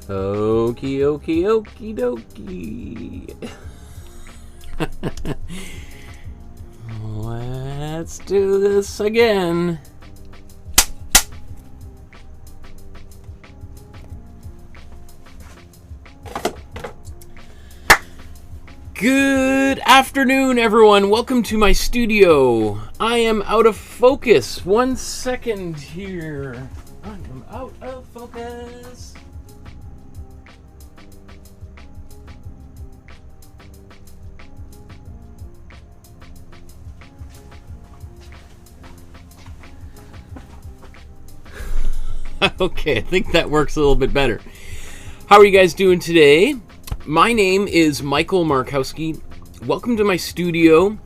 Okie dokie okie dokie. Let's do this again. Good afternoon, everyone. Welcome to my studio. I am out of focus. 1 second here. I am out of focus. Okay, I think that works a little bit better. How are you guys doing today? My name is Michael Markowsky. Welcome to my studio.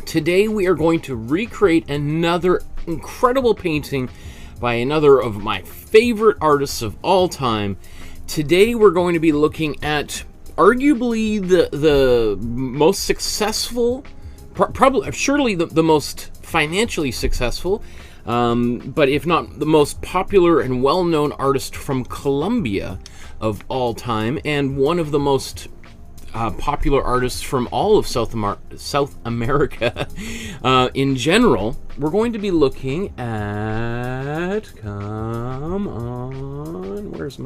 Today we are going to recreate another incredible painting by another of my favorite artists of all time. Today we're going to be looking at arguably the most successful, surely the most financially successful, but if not the most popular and well-known artist from Colombia of all time, and one of the most popular artists from all of South America in general. We're going to be looking at, come on, where's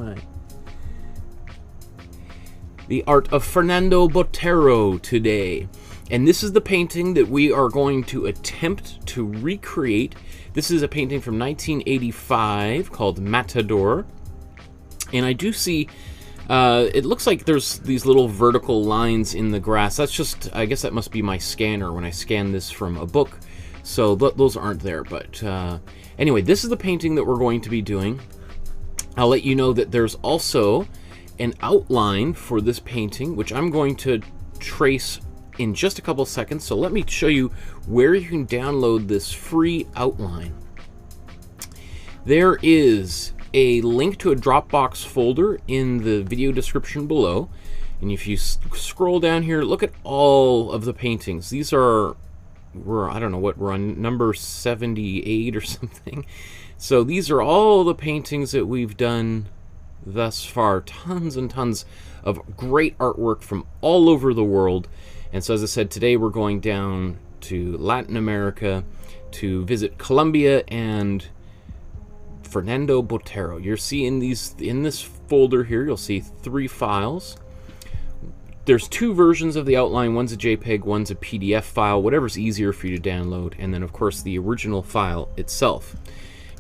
the art of Fernando Botero today. And this is the painting that we are going to attempt to recreate. This is a painting from 1985 called Matador. And I do see, it looks like there's these little vertical lines in the grass. That's just, I guess that must be my scanner when I scan this from a book. So those aren't there. But anyway, this is the painting that we're going to be doing. I'll let you know that there's also an outline for this painting, which I'm going to trace in just a couple seconds. So let me show you where you can download this free outline. There is a link to a Dropbox folder in the video description below, and if you scroll down here, look at all of the paintings. These are, I don't know what, we're on number 78 or something. So these are all the paintings that we've done thus far. Tons and tons of great artwork from all over the world. And so, as I said, today we're going down to Latin America to visit Colombia and Fernando Botero. You're seeing these in this folder here. You'll see 3 files. There's 2 versions of the outline. One's a JPEG, one's a PDF file, whatever's easier for you to download. And then, of course, the original file itself.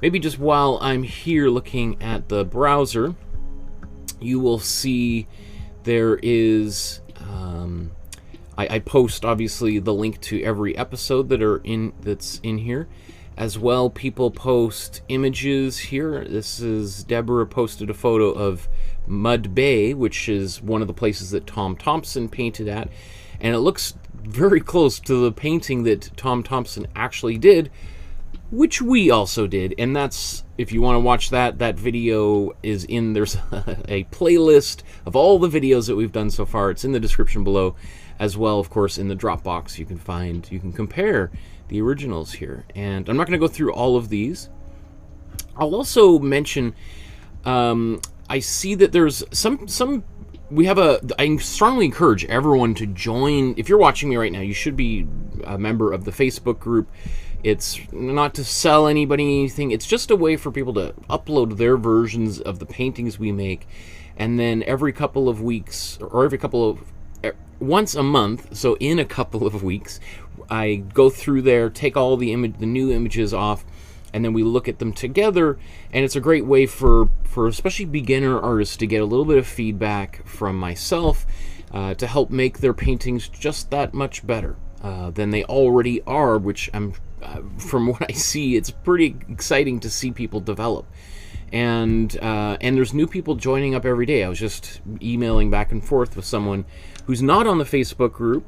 Maybe just while I'm here looking at the browser, you will see there is... I post obviously the link to every episode that's in here. As well, people post images here. This is Deborah posted a photo of Mud Bay, which is one of the places that Tom Thompson painted at, and it looks very close to the painting that Tom Thompson actually did, which we also did. And that's, if you want to watch that video is in, there's a playlist of all the videos that we've done so far. It's in the description below. As well, of course, in the Dropbox, you can compare the originals here. And I'm not going to go through all of these. I'll also mention, I see that there's I strongly encourage everyone to join. If you're watching me right now, you should be a member of the Facebook group. It's not to sell anybody anything. It's just a way for people to upload their versions of the paintings we make. And then every couple of weeks, or once a month, so in a couple of weeks, I go through there, take all the new images off, and then we look at them together. And it's a great way for especially beginner artists to get a little bit of feedback from myself to help make their paintings just that much better than they already are, which from what I see, it's pretty exciting to see people develop. And there's new people joining up every day. I was just emailing back and forth with someone who's not on the Facebook group,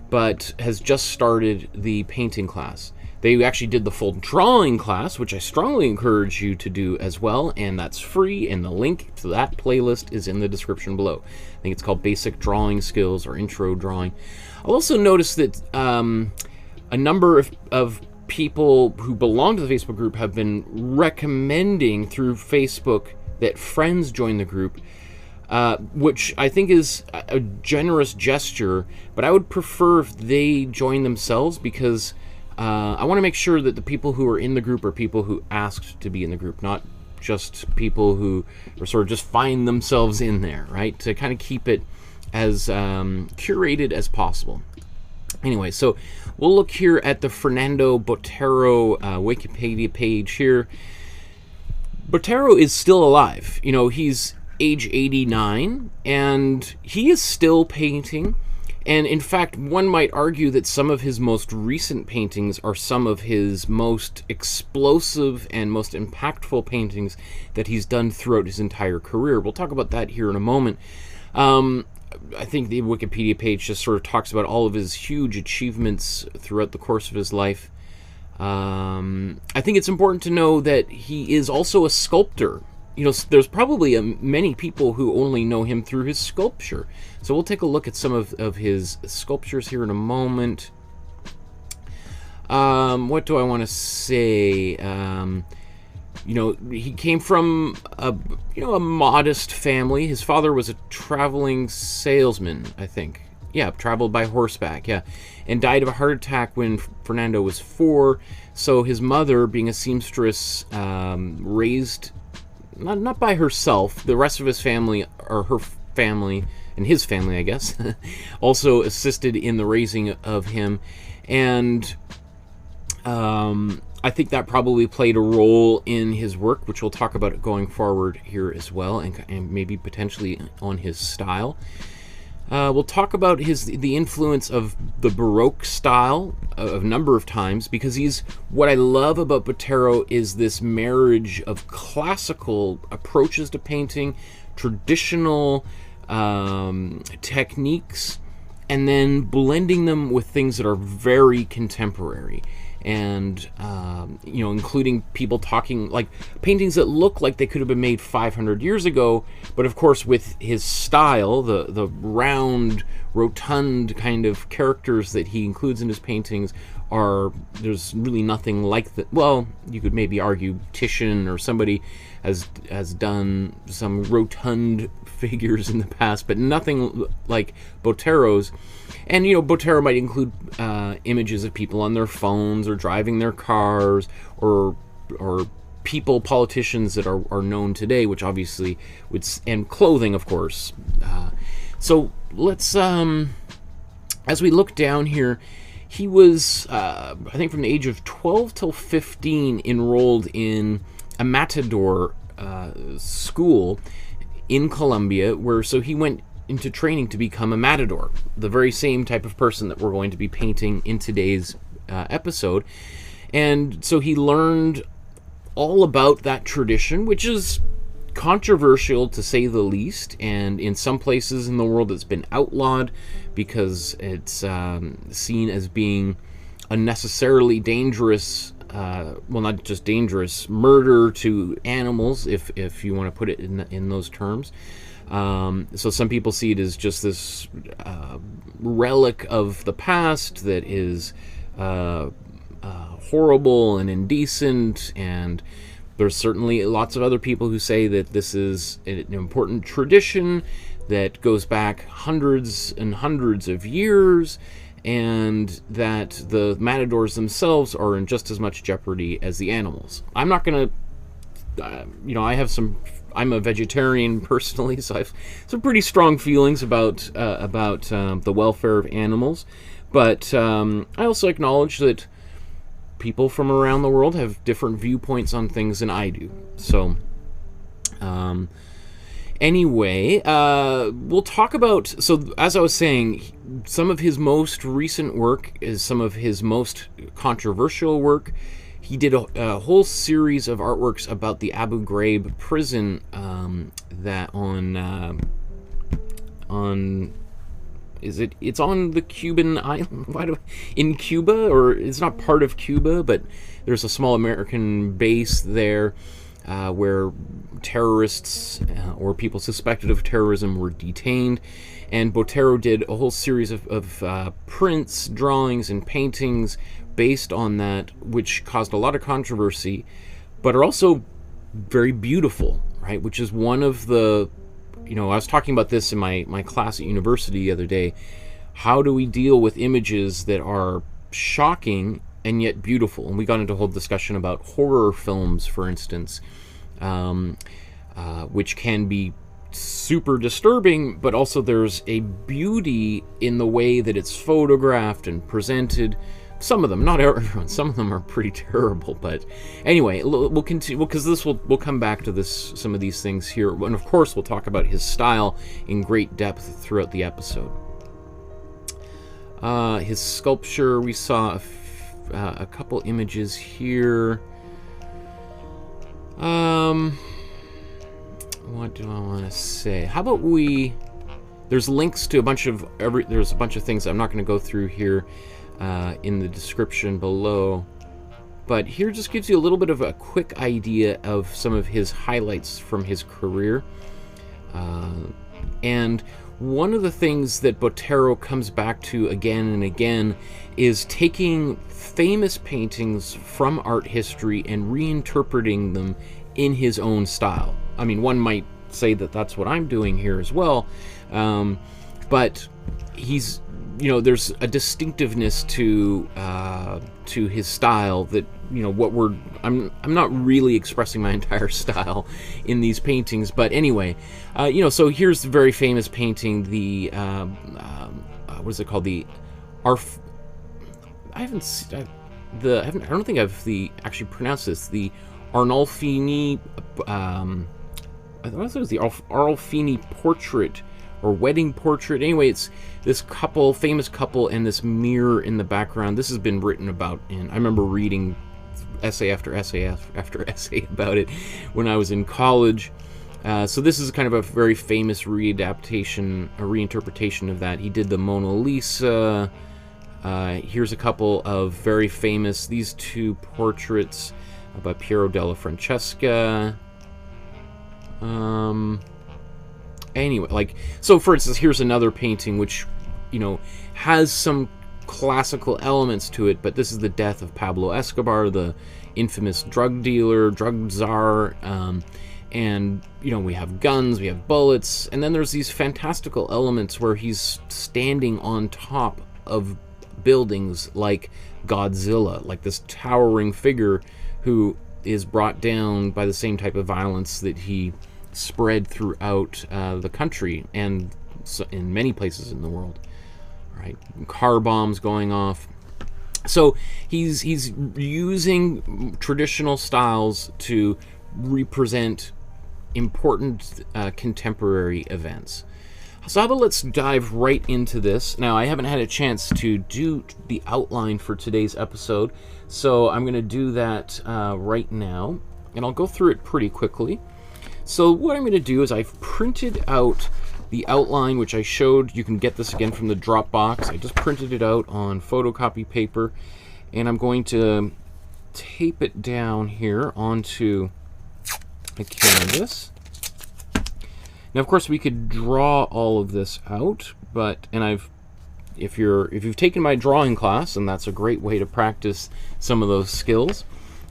but has just started the painting class. They actually did the full drawing class, which I strongly encourage you to do as well, and that's free, and the link to that playlist is in the description below. I think it's called Basic Drawing Skills or Intro Drawing. I'll also notice that a number of people who belong to the Facebook group have been recommending through Facebook that friends join the group, which I think is a generous gesture, but I would prefer if they join themselves, because I want to make sure that the people who are in the group are people who asked to be in the group, not just people who are sort of just find themselves in there, right? To kind of keep it as curated as possible. Anyway, so we'll look here at the Fernando Botero Wikipedia page here. Botero is still alive. You know, he's age 89, and he is still painting. And in fact, one might argue that some of his most recent paintings are some of his most explosive and most impactful paintings that he's done throughout his entire career. We'll talk about that here in a moment. I think the Wikipedia page just sort of talks about all of his huge achievements throughout the course of his life. I think it's important to know that he is also a sculptor. You know, there's probably many people who only know him through his sculpture. So we'll take a look at some of his sculptures here in a moment. What do I want to say? You know, he came from a modest family. His father was a traveling salesman, I think. Yeah, traveled by horseback, yeah. And died of a heart attack when Fernando was 4. So his mother, being a seamstress, raised... Not by herself. The rest of his family, or her family, and his family, I guess, also assisted in the raising of him. And I think that probably played a role in his work, which we'll talk about going forward here as well, and maybe potentially on his style. We'll talk about the influence of the Baroque style a number of times, because what I love about Botero is this marriage of classical approaches to painting, traditional techniques, and then blending them with things that are very contemporary. And you know, including people talking, like paintings that look like they could have been made 500 years ago, but of course with his style, the round, rotund kind of characters that he includes in his paintings, there's really nothing like that. Well, you could maybe argue Titian or somebody has done some rotund figures in the past, but nothing like Botero's. And, you know, Botero might include images of people on their phones or driving their cars, or politicians that are known today, which obviously and clothing, of course. So let's, as we look down here, he was, I think from the age of 12 till 15, enrolled in a Matador school in Colombia, so he went into training to become a Matador, the very same type of person that we're going to be painting in today's episode. And so he learned all about that tradition, which is controversial to say the least, and in some places in the world it's been outlawed because it's seen as being unnecessarily dangerous, well, not just dangerous, murder to animals, if you want to put it in those terms. So some people see it as just this relic of the past that is horrible and indecent, and there's certainly lots of other people who say that this is an important tradition that goes back hundreds and hundreds of years, and that the matadors themselves are in just as much jeopardy as the animals. I'm not going to, you know, I'm a vegetarian personally, so I have some pretty strong feelings about the welfare of animals, but I also acknowledge that people from around the world have different viewpoints on things than I do. So anyway, we'll talk about, so as I was saying, some of his most recent work is some of his most controversial work. He did a whole series of artworks about the Abu Ghraib prison that it's on the Cuban island, in Cuba, or it's not part of Cuba, but there's a small American base there where terrorists or people suspected of terrorism were detained. And Botero did a whole series of prints, drawings, and paintings based on that, which caused a lot of controversy, but are also very beautiful. right? Which is one of the, I was talking about this in my class at university the other day. How do we deal with images that are shocking and yet beautiful? And we got into a whole discussion about horror films, for instance, which can be super disturbing, but also there's a beauty in the way that it's photographed and presented. Some of them, not everyone, some of them are pretty terrible, but anyway, we'll continue, because we'll come back to some of these things here, and of course we'll talk about his style in great depth throughout the episode. His sculpture, we saw a couple images here. What do I want to say? How about there's links to there's a bunch of things I'm not going to go through here in the description below, but here just gives you a little bit of a quick idea of some of his highlights from his career. And one of the things that Botero comes back to again and again is taking famous paintings from art history and reinterpreting them in his own style. I mean, one might say that that's what I'm doing here as well, but he's, there's a distinctiveness to his style that, I'm not really expressing my entire style in these paintings, but anyway, so here's the very famous painting, the what is it called? I don't think I've actually pronounced this. The Arnolfini, I thought it was the Arnolfini portrait or wedding portrait. Anyway, it's this famous couple, and this mirror in the background. This has been written about, and I remember reading essay after essay after essay about it when I was in college. So this is kind of a very famous reinterpretation of that. He did the Mona Lisa. Here's a couple of very famous, these two portraits by Piero della Francesca. Anyway, so for instance, here's another painting which, has some classical elements to it, but this is the death of Pablo Escobar, the infamous drug dealer, drug czar, and, we have guns, we have bullets, and then there's these fantastical elements where he's standing on top of buildings like Godzilla, like this towering figure who is brought down by the same type of violence that he spread throughout the country and in many places in the world, right? Car bombs going off. So he's using traditional styles to represent important contemporary events. So how about let's dive right into this. Now, I haven't had a chance to do the outline for today's episode, so I'm going to do that right now, and I'll go through it pretty quickly. So what I'm going to do is I've printed out the outline, which I showed. You can get this again from the Dropbox. I just printed it out on photocopy paper, and I'm going to tape it down here onto the canvas. Now, of course, we could draw all of this out, but if you've taken my drawing class, and that's a great way to practice some of those skills.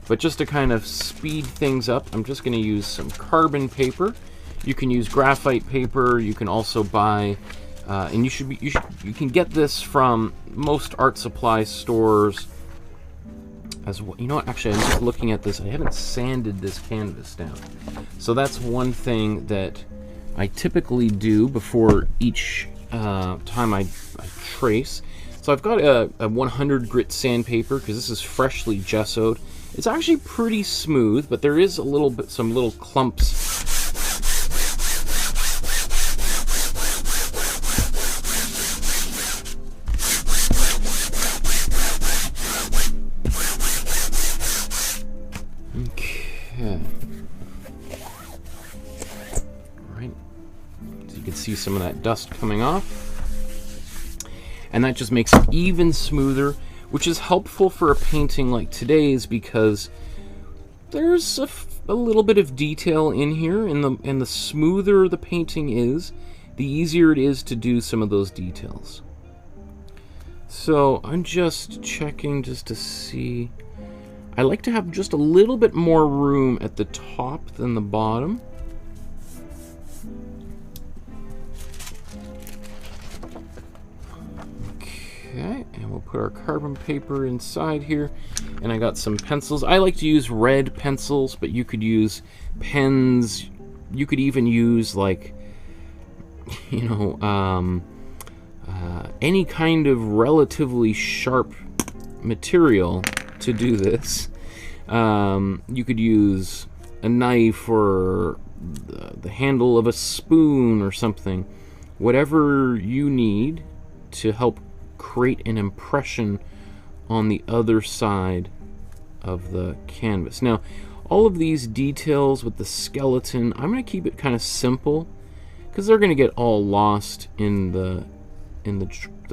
But just to kind of speed things up, I'm just going to use some carbon paper. You can use graphite paper. You can also buy, and you can get this from most art supply stores as well. You know what? Actually, I'm just looking at this. I haven't sanded this canvas down, so that's one thing that I typically do before each time I trace. So I've got a 100 grit sandpaper because this is freshly gessoed. It's actually pretty smooth, but there is some little clumps. Okay. Right. So you can see some of that dust coming off. And that just makes it even smoother, which is helpful for a painting like today's because there's a little bit of detail in here, and the smoother the painting is, the easier it is to do some of those details. So I'm just checking just to see. I like to have just a little bit more room at the top than the bottom. Okay, and we'll put our carbon paper inside here. And I got some pencils. I like to use red pencils, but you could use pens. You could even use, like, you know, any kind of relatively sharp material to do this. You could use a knife or the handle of a spoon or something. Whatever you need to help create an impression on the other side of the canvas. Now, all of these details with the skeleton, I'm going to keep it kind of simple because they're going to get all lost in the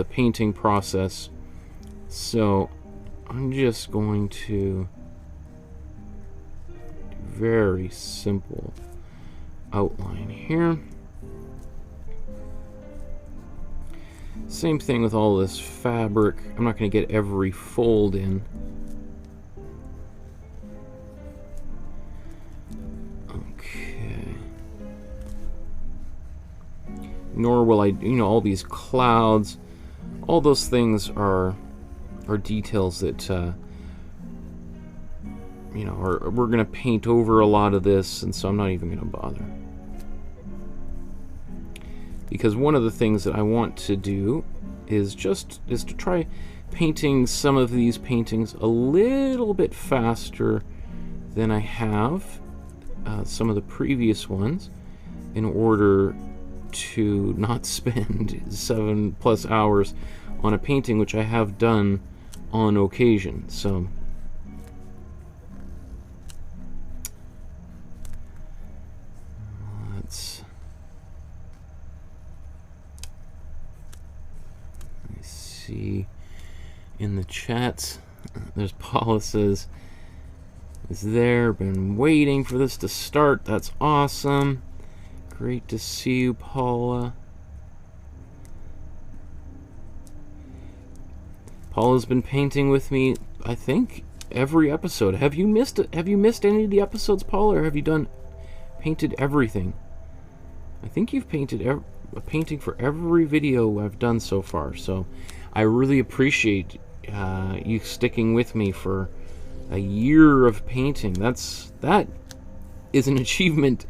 painting process. So I'm just going to do very simple outline here. Same thing with all this fabric. I'm not going to get every fold in. Okay. Nor will I, you know, all these clouds, all those things are details that, you know, we're going to paint over a lot of this, and so I'm not even going to bother. Because one of the things that I want to do is to try painting some of these paintings a little bit faster than I have some of the previous ones, in order to not spend 7+ hours on a painting, which I have done on occasion. So let's see in the chats. There's Paula says, is there, been waiting for this to start. That's awesome. Great to see you, Paula. Paula's been painting with me, I think, every episode. Have you missed it? Have you missed any of the episodes, Paula, or have you painted everything? I think you've painted a painting for every video I've done so far, so I really appreciate you sticking with me for a year of painting. That is an achievement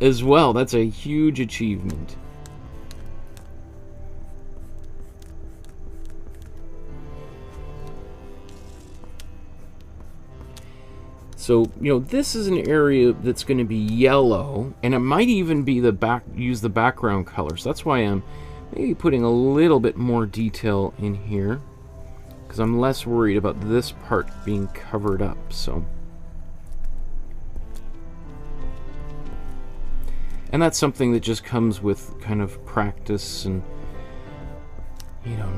as well. That's a huge achievement. So, you know, this is an area that's going to be yellow, and it might even be use the background colors. That's why I'm maybe putting a little bit more detail in here, because I'm less worried about this part being covered up. So, and that's something that just comes with kind of practice, and, you know,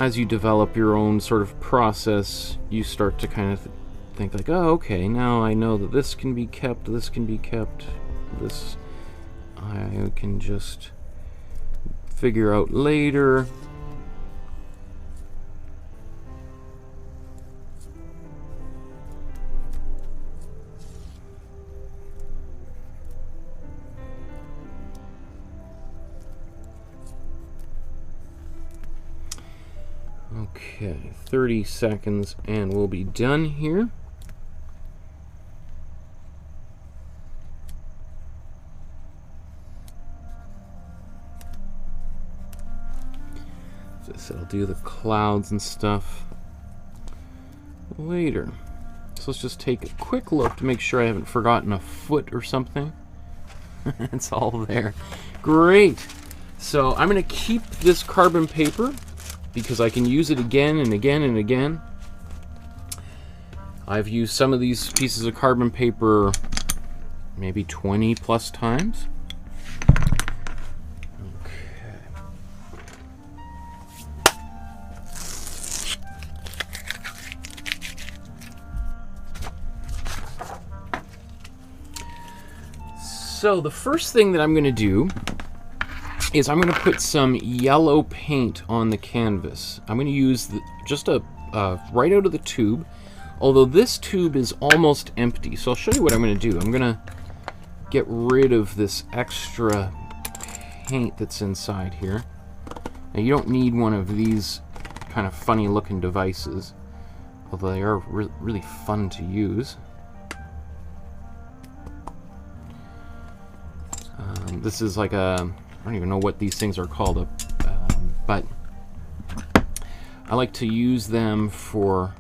as you develop your own sort of process, you start to kind of think like, oh, okay, now I know that this can be kept, this can be kept, this I can just figure out later. Okay, 30 seconds and we'll be done here. So I'll do the clouds and stuff later. So let's just take a quick look to make sure I haven't forgotten a foot or something. It's all there. Great. So I'm going to keep this carbon paper because I can use it again and again and again. I've used some of these pieces of carbon paper maybe 20+ times. So the first thing that I'm going to do is I'm going to put some yellow paint on the canvas. I'm going to use just right out of the tube, although this tube is almost empty. So I'll show you what I'm going to do. I'm going to get rid of this extra paint that's inside here. Now you don't need one of these kind of funny looking devices, although they are really fun to use. This is like a, I don't even know what these things are called, but I like to use them for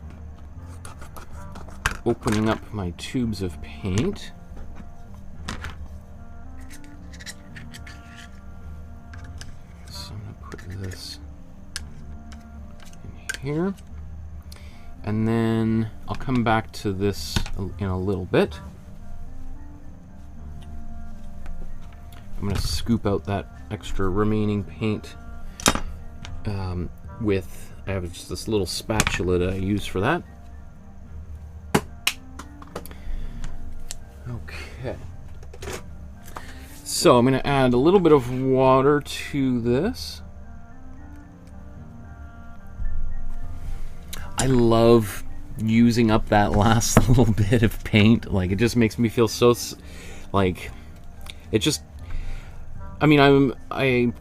opening up my tubes of paint. So I'm going to put this in here, and then I'll come back to this in a little bit. I'm going to scoop out that extra remaining paint with, I have just this little spatula that I use for that. Okay. So I'm going to add a little bit of water to this. I love using up that last little bit of paint. Like, it just makes me feel so, like, it just, I mean, I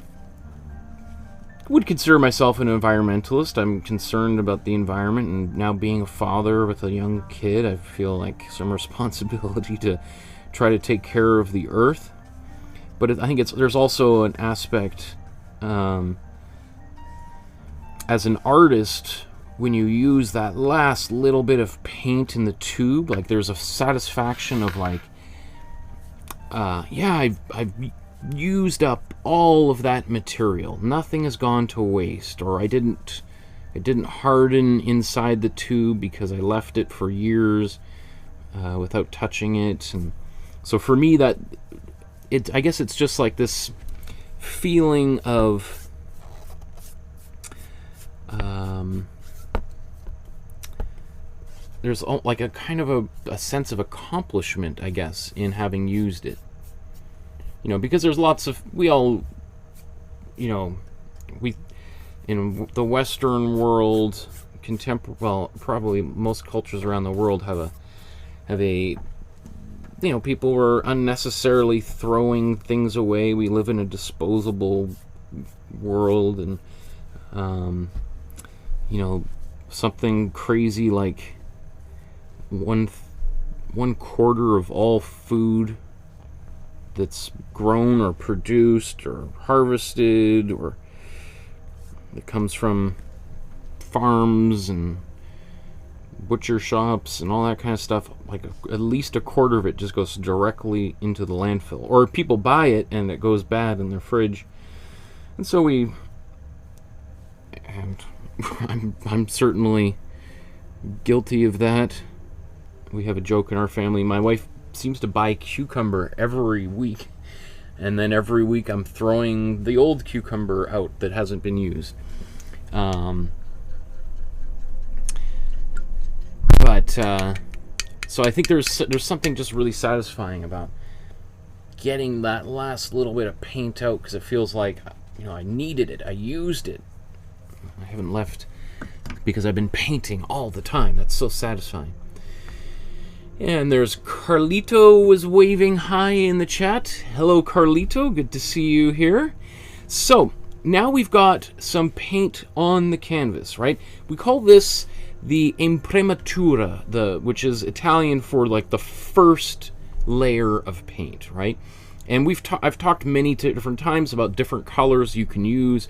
would consider myself an environmentalist. I'm concerned about the environment, and now being a father with a young kid, I feel like some responsibility to try to take care of the earth. But I think there's also an aspect, as an artist, when you use that last little bit of paint in the tube, like, there's a satisfaction of, like, yeah, I've used up all of that material. Nothing has gone to waste, or it didn't harden inside the tube because I left it for years without touching it. And so for me, I guess it's just like this feeling of there's like a kind of a sense of accomplishment, I guess, in having used it. You know, because there's lots of, we all, you know, in the Western world, well, probably most cultures around the world have a, you know, people were unnecessarily throwing things away. We live in a disposable world, and, you know, something crazy like 1/4 of all food that's grown or produced or harvested, or that comes from farms and butcher shops and all that kind of stuff, like at least 1/4 of it just goes directly into the landfill, or people buy it and it goes bad in their fridge. And so I'm certainly guilty of that. We have a joke in our family. My wife seems to buy cucumber every week, and then every week I'm throwing the old cucumber out that hasn't been used. So I think there's something just really satisfying about getting that last little bit of paint out, because it feels like, you know, I needed it, I used it. I haven't left because I've been painting all the time. That's so satisfying. And there's Carlito was waving hi in the chat. Hello, Carlito. Good to see you here. So now we've got some paint on the canvas, right? We call this the imprimatura, which is Italian for like the first layer of paint, right? And I've talked many different times about different colors you can use.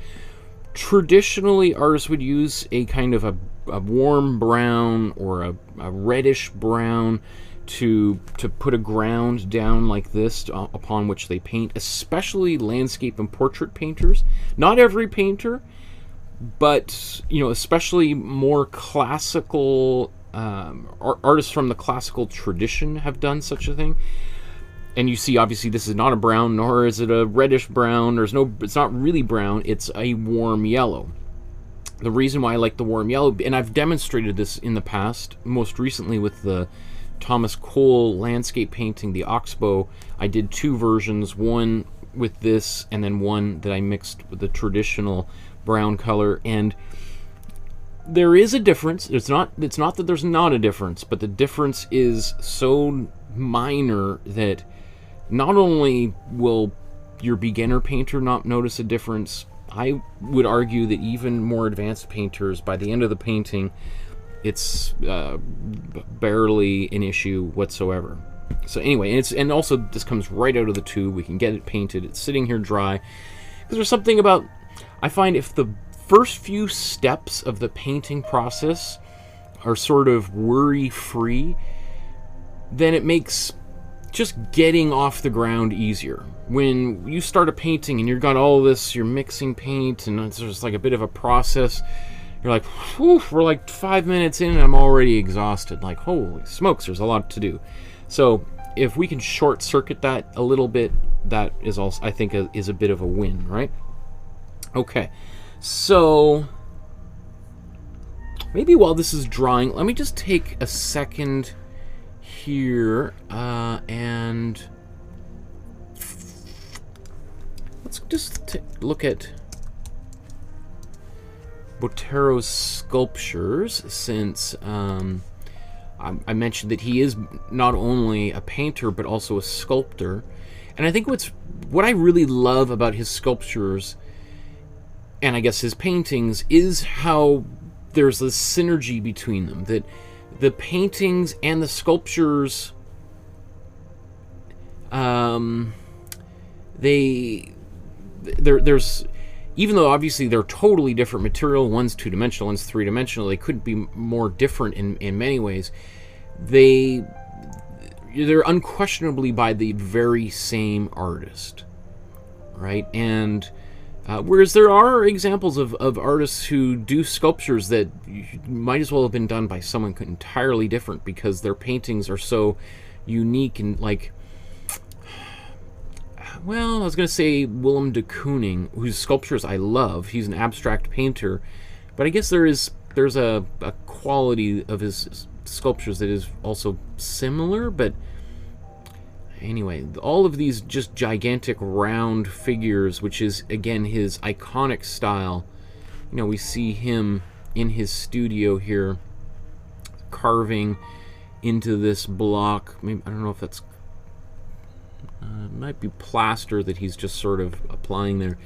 Traditionally, artists would use a kind of a warm brown or a reddish brown to put a ground down like this upon which they paint, especially landscape and portrait painters. Not every painter, but, you know, especially more classical artists from the classical tradition have done such a thing. And you see, obviously, this is not a brown, nor is it a reddish brown. It's not really brown. It's a warm yellow. The reason why I like the warm yellow, and I've demonstrated this in the past, most recently with the Thomas Cole landscape painting, the Oxbow, I did 2 versions, one with this and then one that I mixed with the traditional brown color. And there is a difference. It's not that there's not a difference, but the difference is so minor that not only will your beginner painter not notice a difference, I would argue that even more advanced painters, by the end of the painting, it's barely an issue whatsoever. So anyway, and also this comes right out of the tube. We can get it painted. It's sitting here dry. Because there's something about, I find if the first few steps of the painting process are sort of worry-free, then it makes just getting off the ground easier. When you start a painting and you've got all this, you're mixing paint, and it's just like a bit of a process, you're like, whew, we're like 5 minutes in and I'm already exhausted. Like, holy smokes, there's a lot to do. So if we can short circuit that a little bit, that is also, I think, is a bit of a win, right? Okay, so maybe while this is drying, let me just take a second here and let's just look at Botero's sculptures, since I mentioned that he is not only a painter but also a sculptor. And I think what I really love about his sculptures, and I guess his paintings, is how there's this synergy between them, that the paintings and the sculptures, there's, even though obviously they're totally different material, one's two-dimensional, one's three-dimensional, they couldn't be more different in many ways. They're unquestionably by the very same artist, right? And whereas there are examples of artists who do sculptures that might as well have been done by someone entirely different, because their paintings are so unique. And like, well, I was going to say Willem de Kooning, whose sculptures I love. He's an abstract painter, but I guess there's a quality of his sculptures that is also similar. But anyway, all of these just gigantic round figures, which is, again, his iconic style. You know, we see him in his studio here carving into this block. Maybe, I don't know if that's it might be plaster that he's just sort of applying there.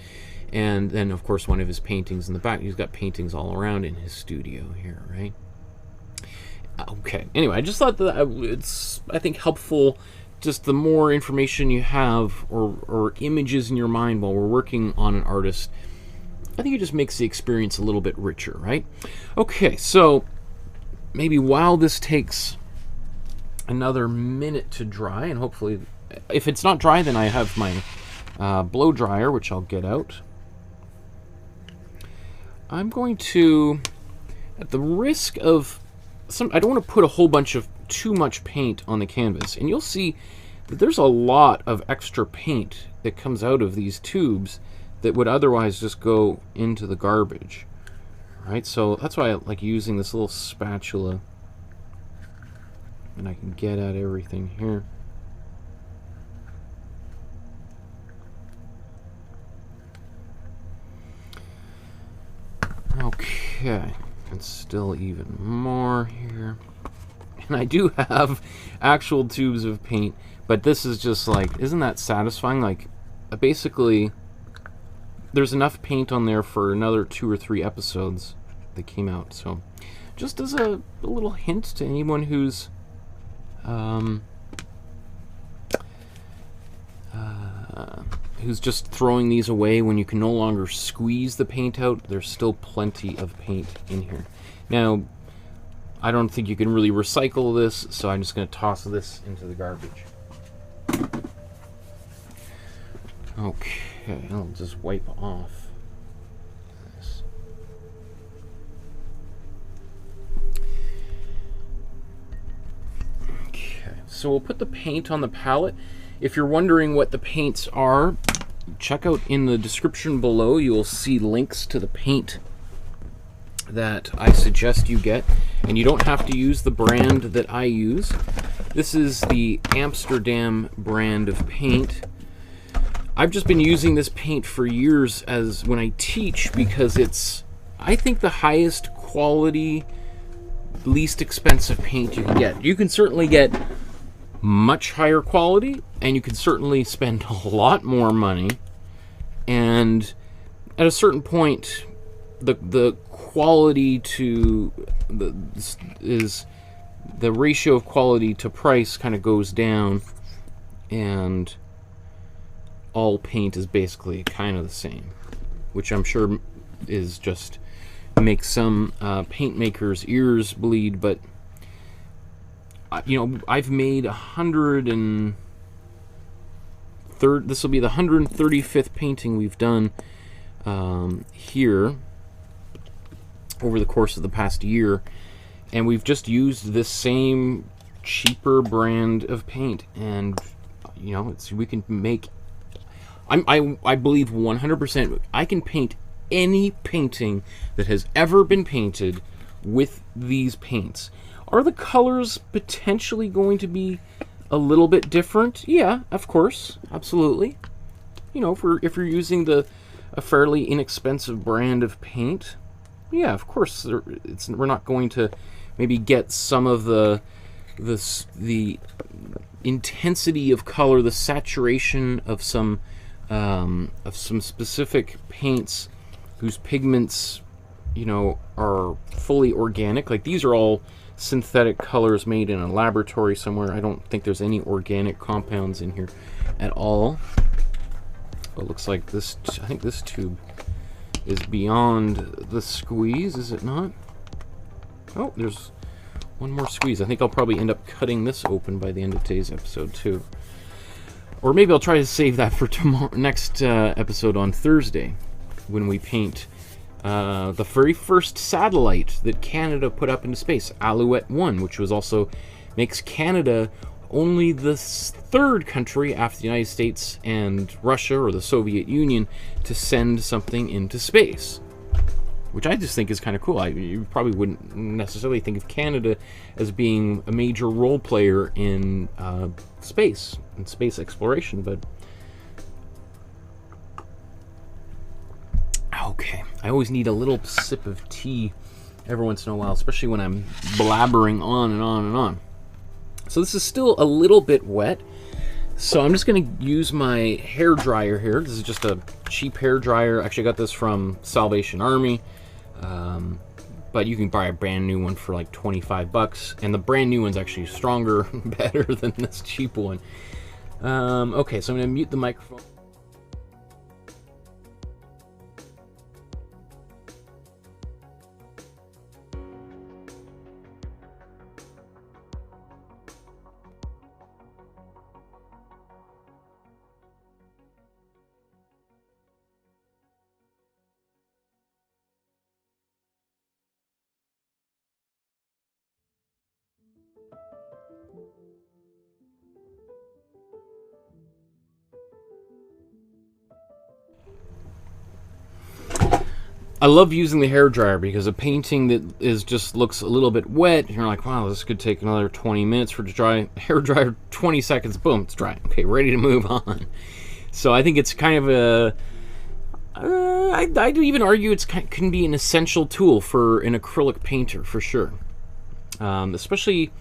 And then, of course, one of his paintings in the back. He's got paintings all around in his studio here, right? Okay, anyway, I just thought that it's, I think, helpful. Just the more information you have, or images in your mind while we're working on an artist, I think it just makes the experience a little bit richer, right? Okay, so maybe while this takes another minute to dry, and hopefully, if it's not dry, then I have my blow dryer, which I'll get out. I'm going to, at the risk of I don't want to put a whole bunch of too much paint on the canvas, and you'll see that there's a lot of extra paint that comes out of these tubes that would otherwise just go into the garbage. Right, so that's why I like using this little spatula, and I can get at everything here. Okay, and still even more here. And I do have actual tubes of paint, but this is just like, isn't that satisfying? Like, basically, there's enough paint on there for another 2 or 3 episodes that came out. So, just as a little hint to anyone who's just throwing these away when you can no longer squeeze the paint out, there's still plenty of paint in here. Now, I don't think you can really recycle this, so I'm just going to toss this into the garbage. Okay, I'll just wipe off this. Okay, so we'll put the paint on the palette. If you're wondering what the paints are, check out in the description below. You will see links to the paint that I suggest you get, and you don't have to use the brand that I use. This is the Amsterdam brand of paint. I've just been using this paint for years as when I teach, because it's, I think, the highest quality, least expensive paint you can get. You can certainly get much higher quality, and you can certainly spend a lot more money. And at a certain point, the quality to the ratio of quality to price kind of goes down, and all paint is basically kind of the same, which I'm sure is just makes some paint makers' ears bleed. But you know, I've made 130. This will be the 135th painting we've done here over the course of the past year, and we've just used this same cheaper brand of paint. And you know, we can make. I believe 100% I can paint any painting that has ever been painted with these paints. Are the colors potentially going to be a little bit different? Yeah, of course, absolutely. You know, if you're using a fairly inexpensive brand of paint, yeah, of course, we're not going to maybe get some of the intensity of color, the saturation of some specific paints whose pigments, you know, are fully organic. Like, these are all synthetic colors made in a laboratory somewhere. I don't think there's any organic compounds in here at all. It looks like this, I think this tube is beyond the squeeze, is it not? Oh, there's one more squeeze. I think I'll probably end up cutting this open by the end of today's episode too. Or maybe I'll try to save that for tomorrow, next episode on Thursday, when we paint the very first satellite that Canada put up into space, Alouette 1, which was also makes Canada only the third country after the United States and Russia or the Soviet Union to send something into space, which I just think is kind of cool. You probably wouldn't necessarily think of Canada as being a major role player in space and space exploration, but okay. I always need a little sip of tea every once in a while, especially when I'm blabbering on and on and on. So this is still a little bit wet, so I'm just going to use my hair dryer here. This is just a cheap hair dryer. Actually, I got this from Salvation Army, but you can buy a brand new one for like 25 bucks, and the brand new one's actually stronger, better than this cheap one. Okay, so I'm going to mute the microphone. I love using the hairdryer because a painting that just looks a little bit wet, you're like, wow, this could take another 20 minutes for it to dry. Hairdryer, 20 seconds, boom, it's dry. Okay, ready to move on. So I think it's kind of a, I'd even argue it can be an essential tool for an acrylic painter, for sure. Especially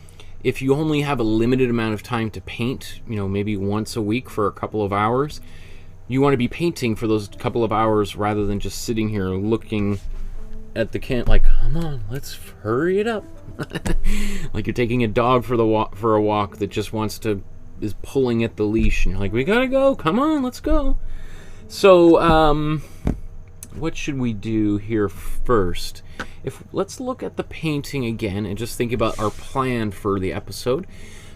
if you only have a limited amount of time to paint, you know, maybe once a week for a couple of hours. You want to be painting for those couple of hours rather than just sitting here looking at the can like, come on, let's hurry it up. Like you're taking a dog for a walk that just is pulling at the leash, and you're like, we gotta go, come on, let's go. So what should we do here first? Let's look at the painting again and just think about our plan for the episode.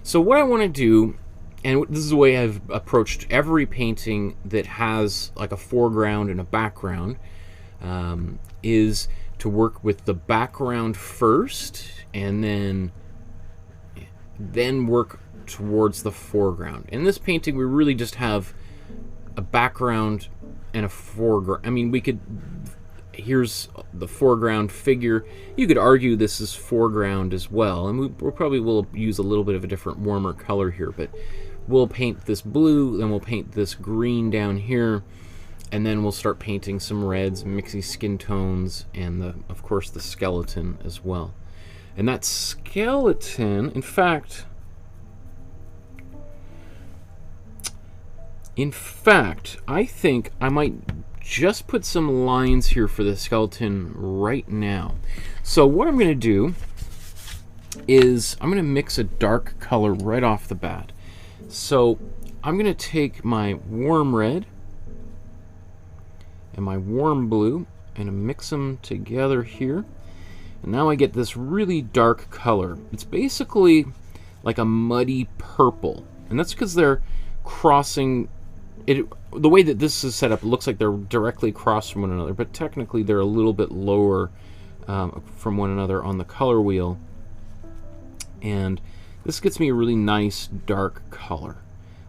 So what I want to do, and this is the way I've approached every painting that has like a foreground and a background, is to work with the background first and then work towards the foreground. In this painting, we really just have a background and a foreground. I mean, here's the foreground figure. You could argue this is foreground as well, and we probably will use a little bit of a different, warmer color here, but we'll paint this blue, then we'll paint this green down here, and then we'll start painting some reds, mixy skin tones, and of course the skeleton as well. And that skeleton, in fact, In fact, I think I might just put some lines here for the skeleton right now. So what I'm going to do is I'm going to mix a dark color right off the bat. So I'm going to take my warm red and my warm blue and mix them together here. And now I get this really dark color. It's basically like a muddy purple. And that's because they're crossing it. The way that this is set up, it looks like they're directly across from one another, but technically they're a little bit lower from one another on the color wheel. And this gets me a really nice dark color.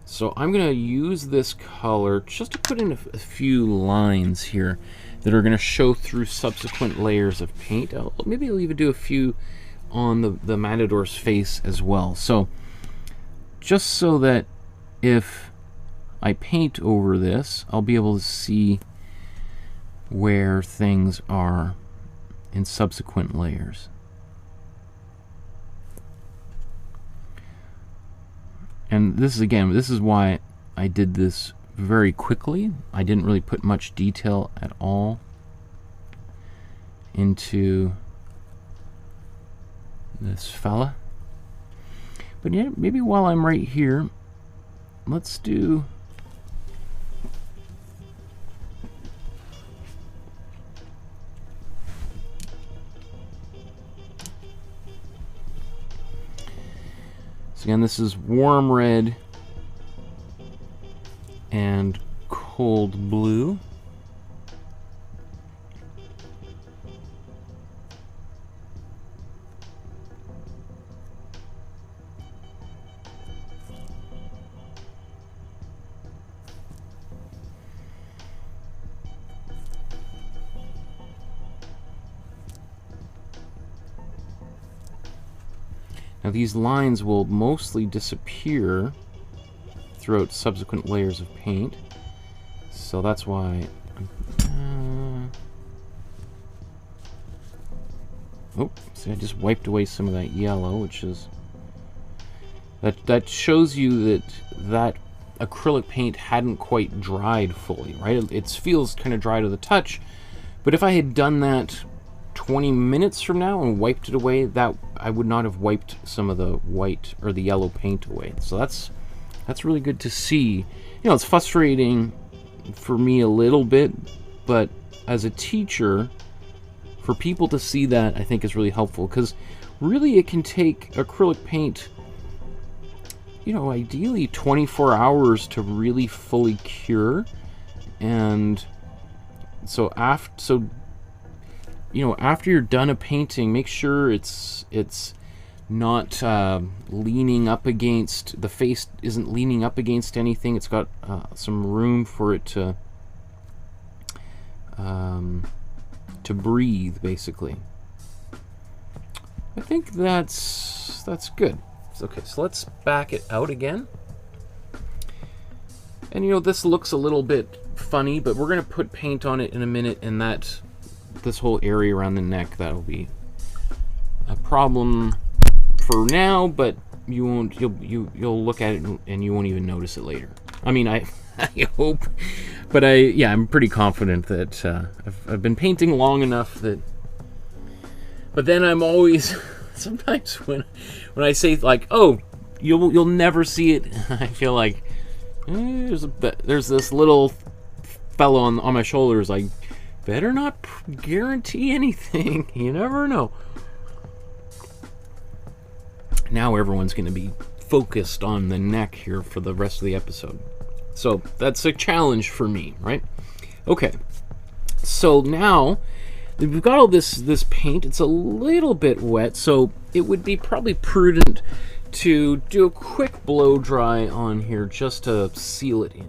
So I'm going to use this color just to put in a few lines here that are going to show through subsequent layers of paint. Maybe I'll even do a few on the Matador's face as well. So just so that if I paint over this, I'll be able to see where things are in subsequent layers. And this is, again, this is why I did this very quickly. I didn't really put much detail at all into this fella. But yeah, maybe while I'm right here, let's do so again, this is warm red and cold blue. Now these lines will mostly disappear throughout subsequent layers of paint, so that's why oh, see, I just wiped away some of that yellow, which is that shows you that acrylic paint hadn't quite dried fully, right? It feels kind of dry to the touch, but if I had done that 20 minutes from now and wiped it away, that I would not have wiped some of the white or the yellow paint away. So that's really good to see. You know, it's frustrating for me a little bit, but as a teacher, for people to see that, I think is really helpful, because really it can take acrylic paint, you know, ideally 24 hours to really fully cure. And so after you're done a painting, make sure it's not leaning up against, the face isn't leaning up against anything. It's got some room for it to breathe, basically. I think that's good. Okay, so let's back it out again. And you know, this looks a little bit funny, but we're going to put paint on it in a minute, and this whole area around the neck, that'll be a problem for now, but you'll look at it and you won't even notice it later. I mean, I hope, but I'm pretty confident that I've been painting long enough that. But then I'm always sometimes when I say, like, oh, you'll never see it, I feel like there's this little fellow on my shoulders, like, better not guarantee anything. You never know. Now everyone's going to be focused on the neck here for the rest of the episode. So that's a challenge for me, right? Okay. So now we've got all this paint. It's a little bit wet, so it would be probably prudent to do a quick blow dry on here just to seal it in.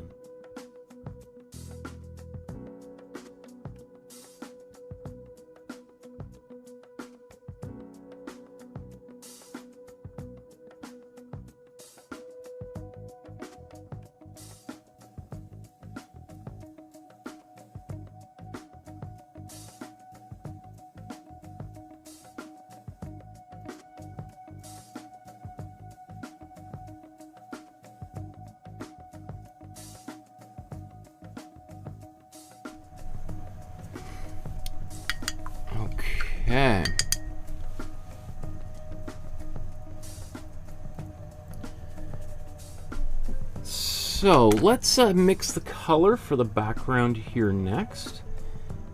Okay. So let's mix the color for the background here next.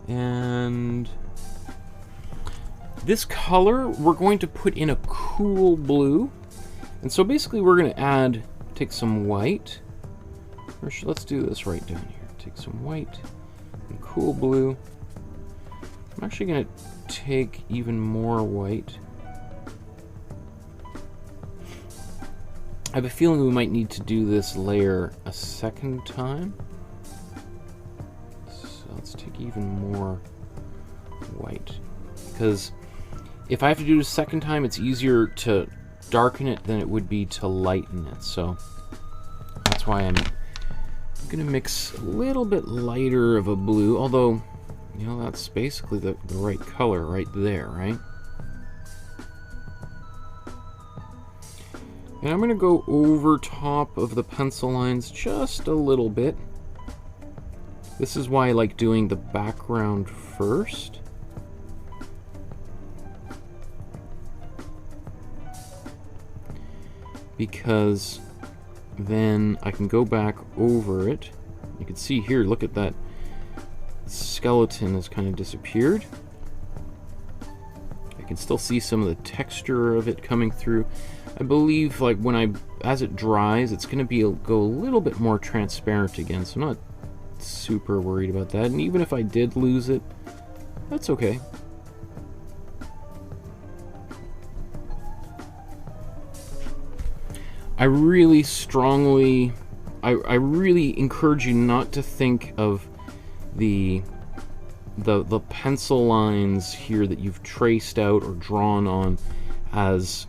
And this color we're going to put in a cool blue. And so basically we're going to take some white. Let's do this right down here. Take some white and cool blue. I'm actually going to take even more white. I have a feeling we might need to do this layer a second time. So let's take even more white. Because if I have to do it a second time, it's easier to darken it than it would be to lighten it. So that's why I'm going to mix a little bit lighter of a blue. Although, you know, that's basically the right color right there, right? And I'm going to go over top of the pencil lines just a little bit. This is why I like doing the background first. Because then I can go back over it. You can see here, look at that skeleton has kind of disappeared. I can still see some of the texture of it coming through. I believe, like, as it dries, it's going to go a little bit more transparent again, so I'm not super worried about that. And even if I did lose it, that's okay. I really strongly, I really encourage you not to think of the pencil lines here that you've traced out or drawn on as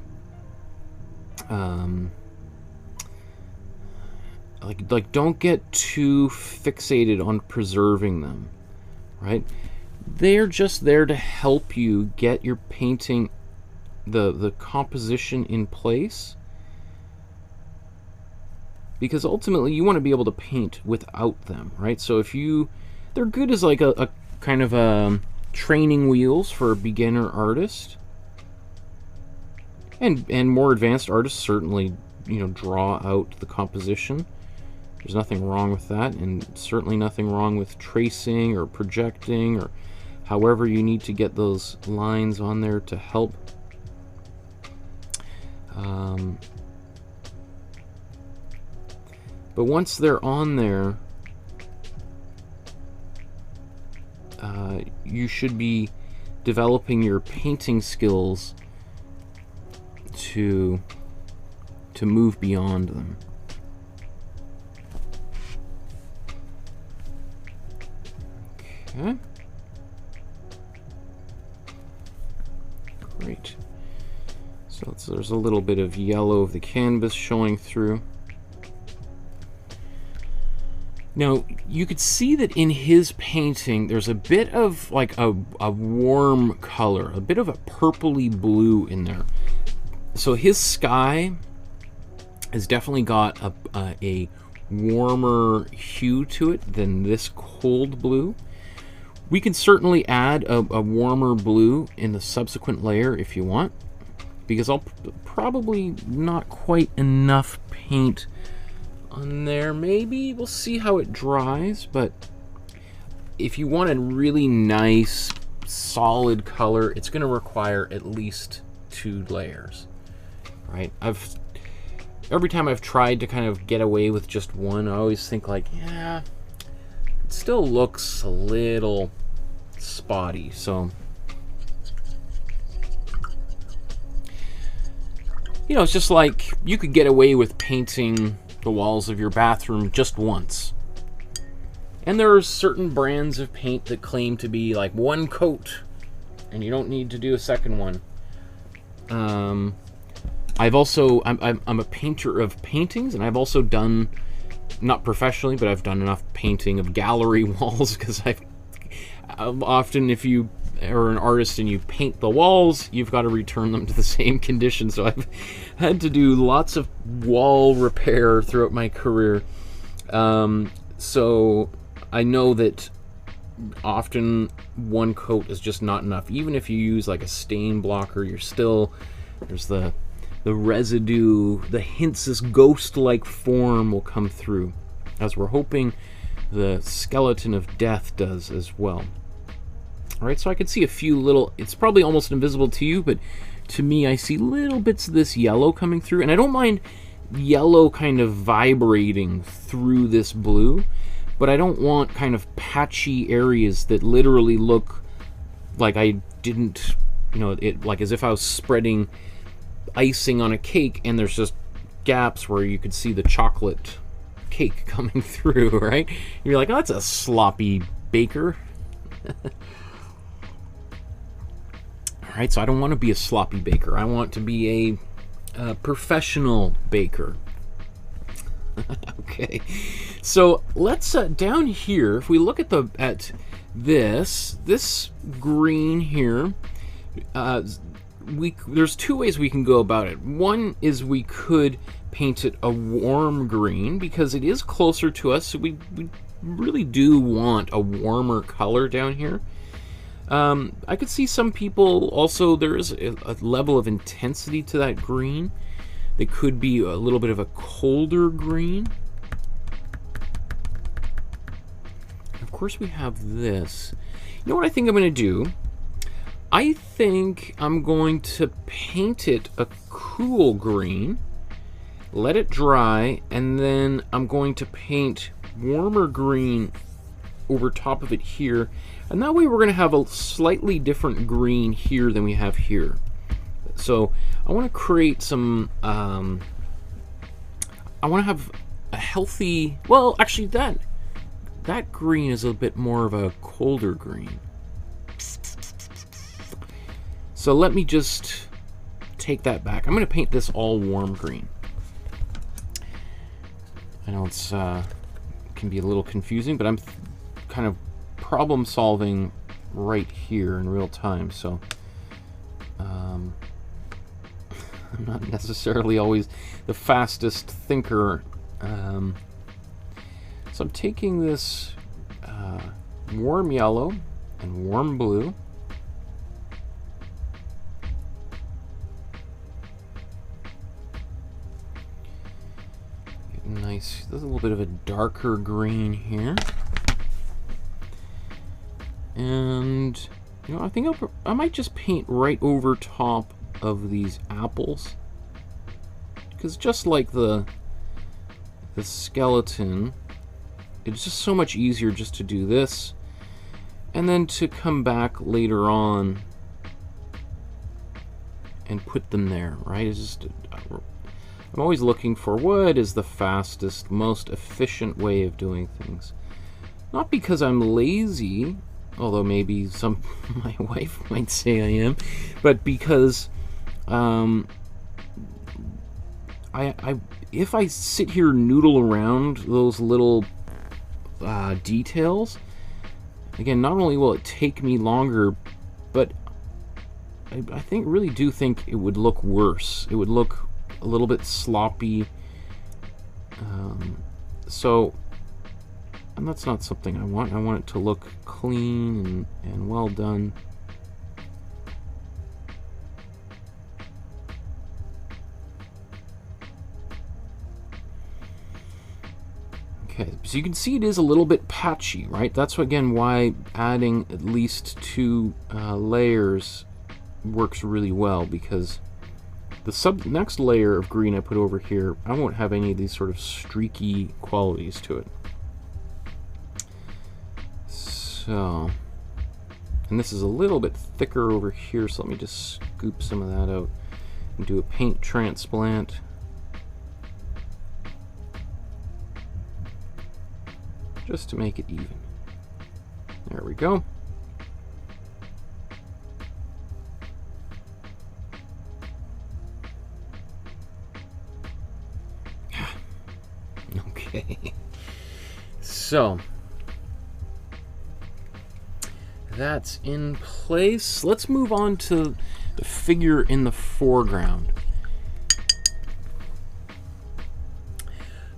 like don't get too fixated on preserving them, right? They're just there to help you get your painting, the composition in place, because ultimately you want to be able to paint without them, right? So they're good as like a kind of training wheels for a beginner artist. And more advanced artists certainly, you know, draw out the composition. There's nothing wrong with that, and certainly nothing wrong with tracing or projecting or however you need to get those lines on there to help. But once they're on there, you should be developing your painting skills to move beyond them. Okay. Great. So there's a little bit of yellow of the canvas showing through. Now, you could see that in his painting, there's a bit of like a warm color, a bit of a purpley blue in there. So his sky has definitely got a warmer hue to it than this cold blue. We can certainly add a warmer blue in the subsequent layer if you want, because I'll probably not quite enough paint on there. Maybe we'll see how it dries, but if you want a really nice solid color, it's going to require at least 2 layers, right? Every time I've tried to kind of get away with just one, I always think like, yeah, it still looks a little spotty. So, you know, it's just like you could get away with painting the walls of your bathroom just once. And there are certain brands of paint that claim to be like one coat and you don't need to do a second one. I'm a painter of paintings, and I've also done, not professionally, but I've done enough painting of gallery walls, because I've often, if you are an artist and you paint the walls, you've got to return them to the same condition. So I've had to do lots of wall repair throughout my career. So I know that often one coat is just not enough. Even if you use like a stain blocker, you're still, there's the residue, the hints, this ghost-like form will come through, as we're hoping the skeleton of death does as well. All right, so I can see a few little, it's probably almost invisible to you, but to me I see little bits of this yellow coming through, and I don't mind yellow kind of vibrating through this blue, but I don't want kind of patchy areas that literally look like I didn't, you know, it like as if I was spreading icing on a cake and there's just gaps where you could see the chocolate cake coming through, right? You're like, oh, that's a sloppy baker. All right, so I don't want to be a sloppy baker. I want to be a professional baker. Okay, so let's down here, if we look at this green here, there's two ways we can go about it. One is we could paint it a warm green because it is closer to us, so we really do want a warmer color down here. I could see some people also, there is a level of intensity to that green. It could be a little bit of a colder green. Of course we have this. You know what I think I'm going to do? I think I'm going to paint it a cool green, let it dry, and then I'm going to paint warmer green over top of it here. And that way we're going to have a slightly different green here than we have here. So I want to create some, I want to have a healthy, well, actually that green is a bit more of a colder green. So let me just take that back. I'm going to paint this all warm green. I know it's can be a little confusing, but I'm kind of problem solving right here in real time, so I'm not necessarily always the fastest thinker. So I'm taking this warm yellow and warm blue, nice, there's a little bit of a darker green here. And, you know, I think I might just paint right over top of these apples. Because just like the skeleton, it's just so much easier just to do this. And then to come back later on and put them there, right? It's just, I'm always looking for what is the fastest, most efficient way of doing things. Not because I'm lazy, although maybe my wife might say I am, but because if I sit here and noodle around those little details, again, not only will it take me longer, but I really do think it would look worse. It would look a little bit sloppy. And that's not something I want. I want it to look clean and well done. Okay, so you can see it is a little bit patchy, right? That's again why adding at least 2 layers works really well, because the next layer of green I put over here, I won't have any of these sort of streaky qualities to it. So, and this is a little bit thicker over here, so let me just scoop some of that out and do a paint transplant. Just to make it even. There we go. Okay. So, that's in place. Let's move on to the figure in the foreground.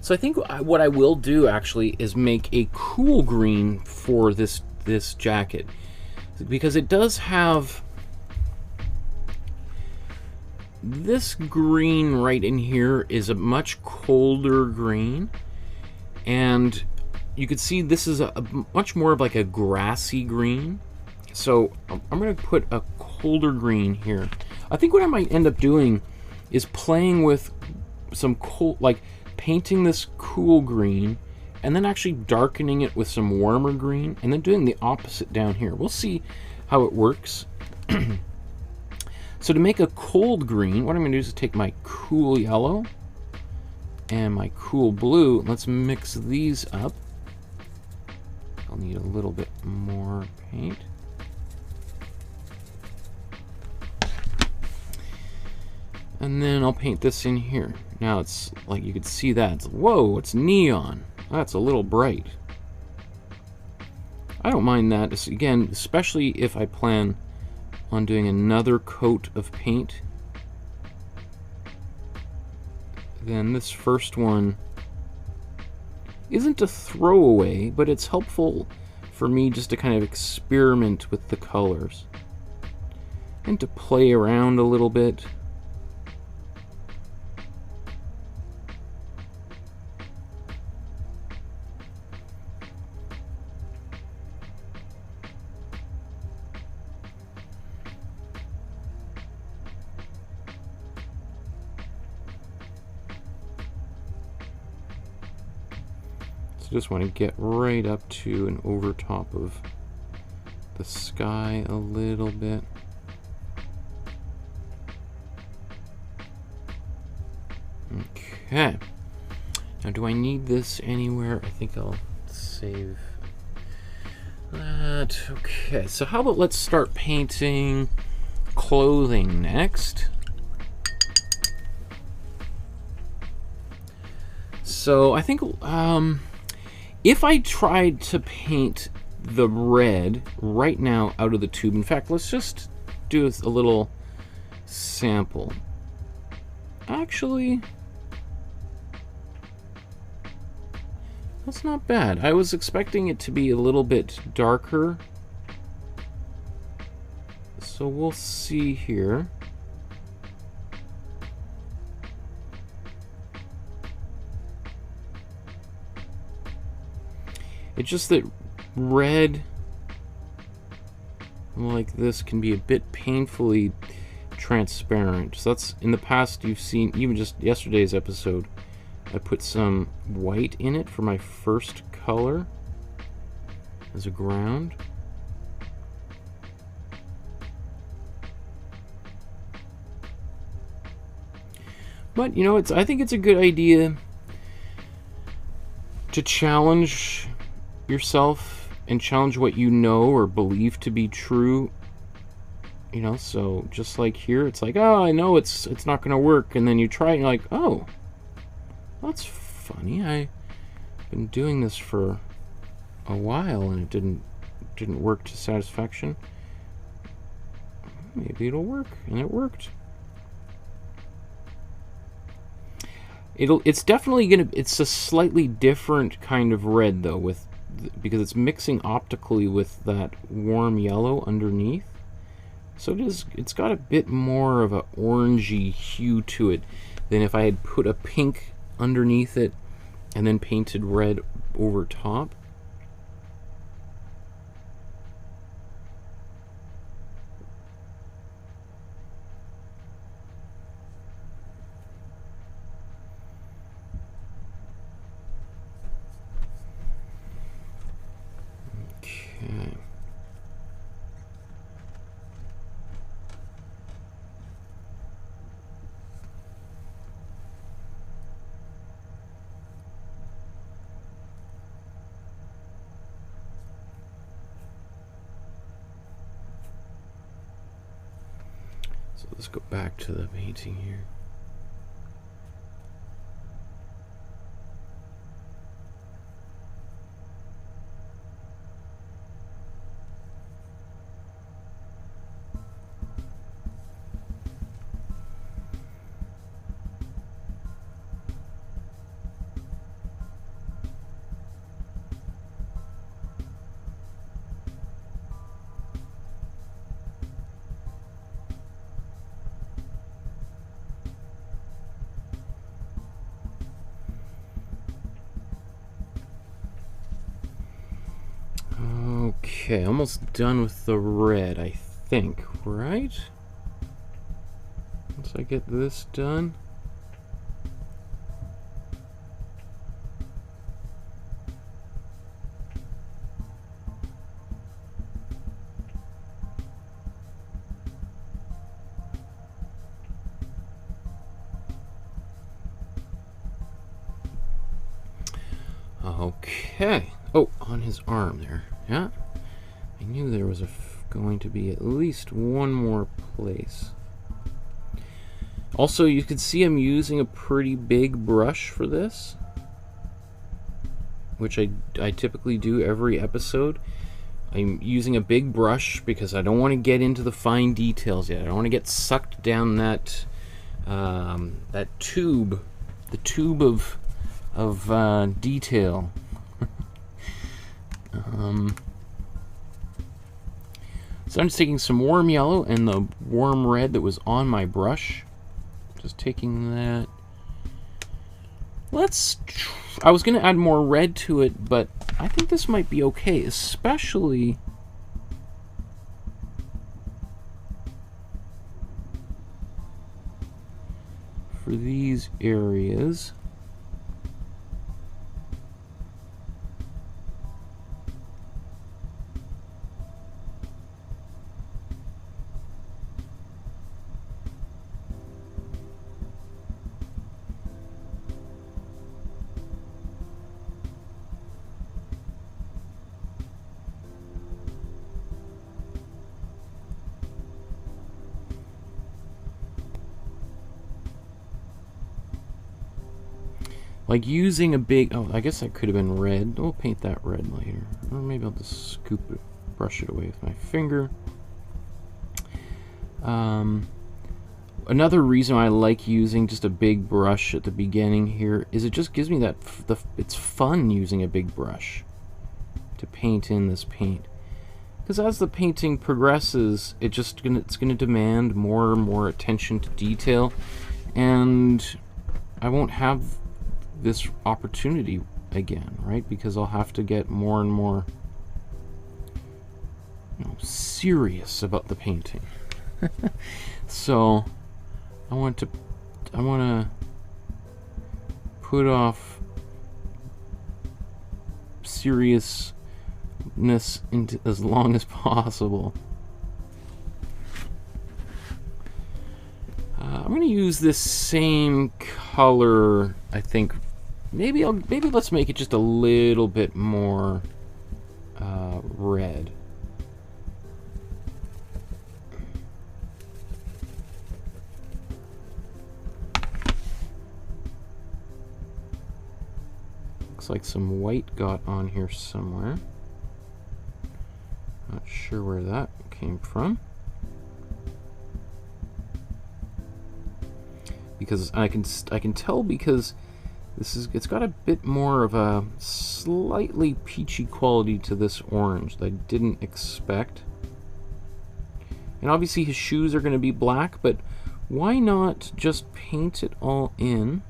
So I think what I will do actually is make a cool green for this this jacket, because it does have this green right in here is a much colder green, and you can see this is a much more of like a grassy green. So I'm going to put a colder green here. I think what I might end up doing is playing with some cool, like painting this cool green and then actually darkening it with some warmer green and then doing the opposite down here. We'll see how it works. So to make a cold green, what I'm going to do is take my cool yellow and my cool blue. Let's mix these up. I'll need a little bit more paint. And then I'll paint this in here. Now it's like you can see that. It's, whoa, it's neon. That's a little bright. I don't mind that, again, especially if I plan on doing another coat of paint. Then this first one isn't a throwaway, but it's helpful for me just to kind of experiment with the colors and to play around a little bit. Just want to get right up to and over top of the sky a little bit. Okay. Now, do I need this anywhere? I think I'll save that. Okay, so how about let's start painting clothing next. So I think if I tried to paint the red right now out of the tube, in fact, let's just do a little sample. Actually, that's not bad. I was expecting it to be a little bit darker. So we'll see here. It's just that red like this can be a bit painfully transparent. So that's, in the past you've seen, even just yesterday's episode, I put some white in it for my first color as a ground. But you know, I think it's a good idea to challenge yourself and challenge what you know or believe to be true. You know, so just like here, it's like, oh, I know it's not gonna work, and then you try it and you're like, oh, that's funny, I've been doing this for a while and it didn't work to satisfaction. Maybe it'll work, and it worked. It's definitely it's a slightly different kind of red though, because it's mixing optically with that warm yellow underneath. So it's got a bit more of a orangey hue to it than if I had put a pink underneath it and then painted red over top. Okay. So let's go back to the painting here. Okay, almost done with the red, I think, right? Once I get this done. Okay. Oh, on his arm there. Yeah. I knew there was going to be at least one more place. Also, you can see I'm using a pretty big brush for this, which I typically do every episode. I'm using a big brush because I don't want to get into the fine details yet. I don't want to get sucked down that that tube, the tube of detail. So I'm just taking some warm yellow and the warm red that was on my brush. Just taking that. I was going to add more red to it, but I think this might be okay, especially for these areas. Like using a big, oh, I guess that could have been red. We'll paint that red later. Or maybe I'll just scoop it, brush it away with my finger. Another reason I like using just a big brush at the beginning here is it just gives me that, it's fun using a big brush to paint in this paint. Because as the painting progresses, it's gonna demand more and more attention to detail, and I won't have this opportunity again, right? Because I'll have to get more and more, serious about the painting. So I want to put off seriousness into as long as possible. I'm going to use this same color, I think. Maybe let's make it just a little bit more red. Looks like some white got on here somewhere. Not sure where that came from. Because I can tell because it's got a bit more of a slightly peachy quality to this orange that I didn't expect. And obviously his shoes are going to be black, but why not just paint it all in?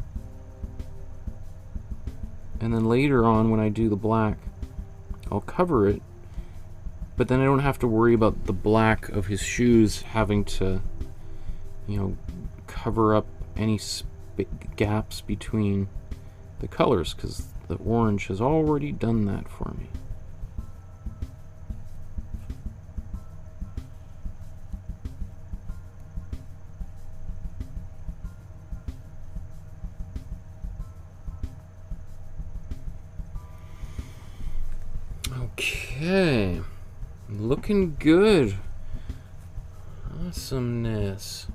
And then later on when I do the black, I'll cover it. But then I don't have to worry about the black of his shoes having to, cover up any gaps between the colors, because the orange has already done that for me. Okay, looking good. Awesomeness.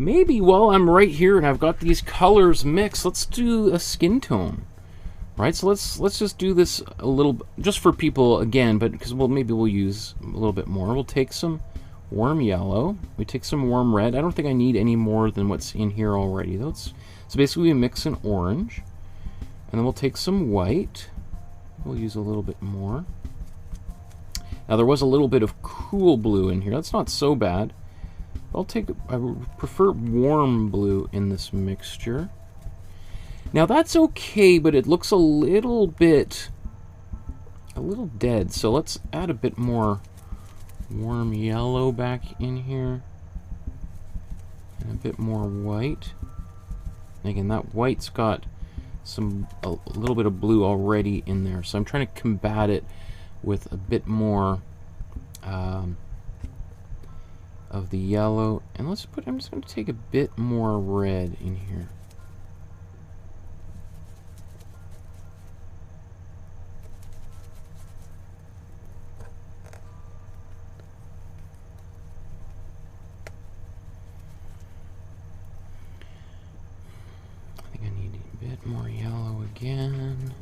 Maybe while I'm right here and I've got these colors mixed, let's do a skin tone, right? So let's just do this a little, just for people again, but because maybe we'll use a little bit more. We'll take some warm yellow. We take some warm red. I don't think I need any more than what's in here already, though. So basically we mix an orange, and then we'll take some white. We'll use a little bit more. Now there was a little bit of cool blue in here. That's not so bad. I would prefer warm blue in this mixture. Now that's okay, but it looks a little bit a little dead. So let's add a bit more warm yellow back in here. And a bit more white. And again, that white's got a little bit of blue already in there. So I'm trying to combat it with a bit more of the yellow. And I'm just going to take a bit more red in here. More yellow again.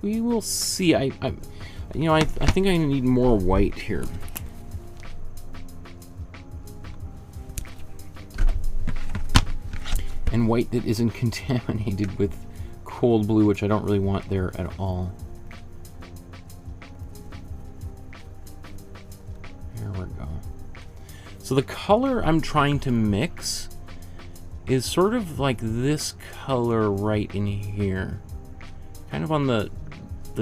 We will see. I think I need more white here. And white that isn't contaminated with cold blue, which I don't really want there at all. So the color I'm trying to mix is sort of like this color right in here. Kind of on the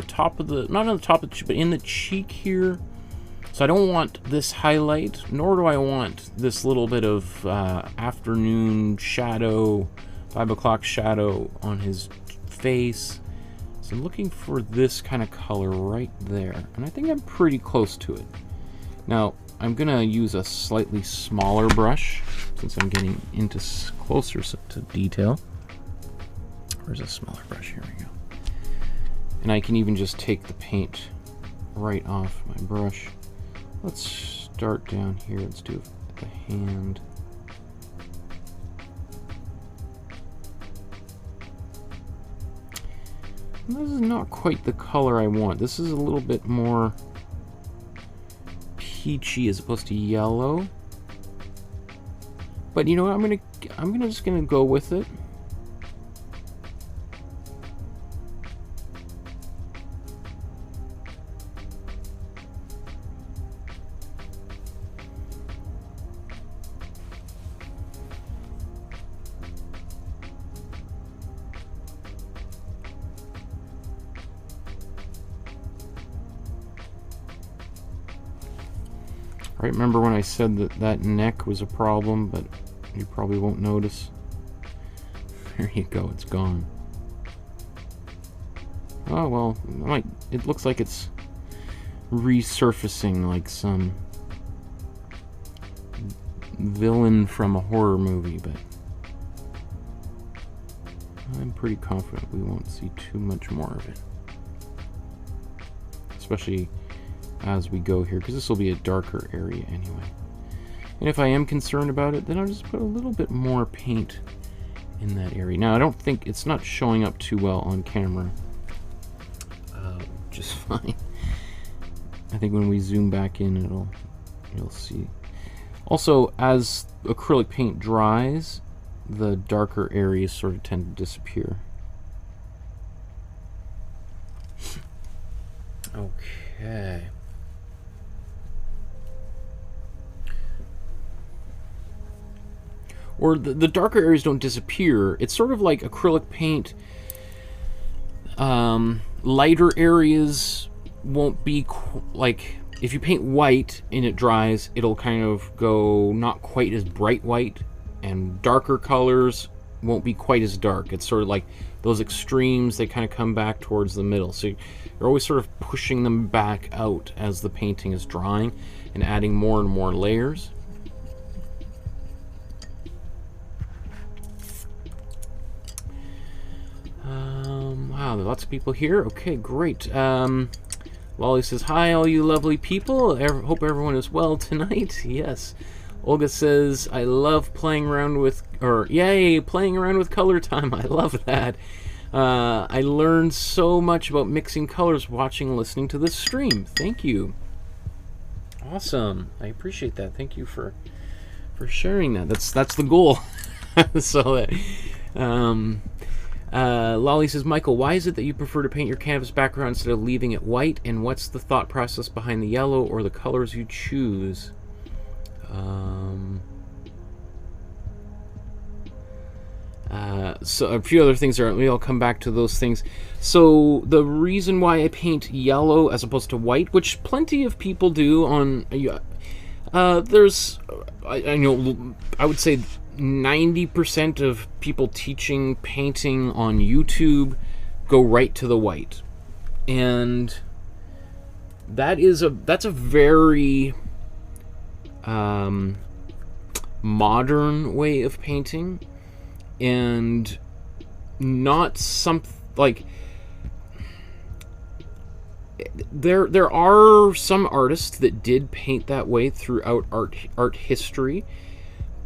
top of the, not on the top of the cheek, but in the cheek here. So I don't want this highlight, nor do I want this little bit of afternoon shadow, 5 o'clock shadow on his face. So I'm looking for this kind of color right there. And I think I'm pretty close to it. Now, I'm going to use a slightly smaller brush since I'm getting into closer to detail. Where's a smaller brush? Here we go. And I can even just take the paint right off my brush. Let's start down here. Let's do the hand. And this is not quite the color I want. This is a little bit more peachy as opposed to yellow. But you know what? I'm just gonna go with it. I remember when I said that neck was a problem, but you probably won't notice. There you go, it's gone. Oh well, it looks like it's resurfacing like some villain from a horror movie, but I'm pretty confident we won't see too much more of it. Especially as we go here, because this will be a darker area anyway. And if I am concerned about it, then I'll just put a little bit more paint in that area. Now, I don't think it's not showing up too well on camera, which is fine. I think when we zoom back in, you'll see. Also, as acrylic paint dries, the darker areas sort of tend to disappear. Okay. Or the darker areas don't disappear. It's sort of like acrylic paint. Lighter areas won't be like, if you paint white and it dries, it'll kind of go not quite as bright white, and darker colors won't be quite as dark. It's sort of like those extremes, they kind of come back towards the middle. So you're always sort of pushing them back out as the painting is drying and adding more and more layers. Wow, there are lots of people here. Okay, great. Lolly says, hi, all you lovely people. Hope everyone is well tonight. Yes. Olga says, I love playing around with, yay, playing around with color time. I love that. I learned so much about mixing colors watching and listening to this stream. Thank you. Awesome. I appreciate that. Thank you for sharing that. That's the goal. So that, Lolly says, Michael, why is it that you prefer to paint your canvas background instead of leaving it white? And what's the thought process behind the yellow or the colors you choose? So a few other things there. Maybe I'll come back to those things. So the reason why I paint yellow as opposed to white, which plenty of people do on, there's, I know, I would say 90% of people teaching painting on YouTube go right to the white, and that's a very modern way of painting, and not something like there are some artists that did paint that way throughout art history,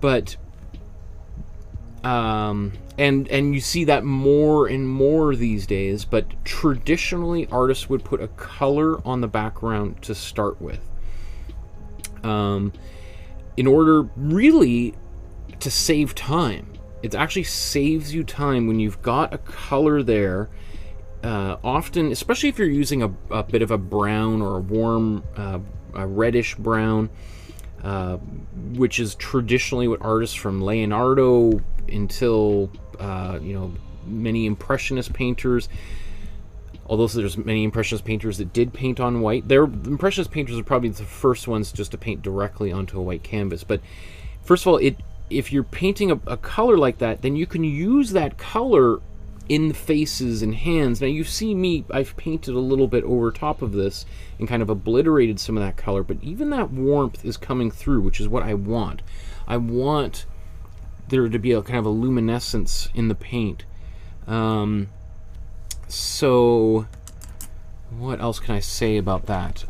but and you see that more and more these days. But traditionally, artists would put a color on the background to start with, in order really to save time. It actually saves you time when you've got a color there. Often, especially if you're using a bit of a brown or a warm a reddish brown, which is traditionally what artists from Leonardo until many Impressionist painters, although there's many Impressionist painters that did paint on white. The Impressionist painters are probably the first ones just to paint directly onto a white canvas. But first of all, if you're painting a color like that, then you can use that color in the faces and hands. Now you see me, I've painted a little bit over top of this and kind of obliterated some of that color, but even that warmth is coming through, which is what I want. I want there to be a kind of a luminescence in the paint. So what else can I say about that?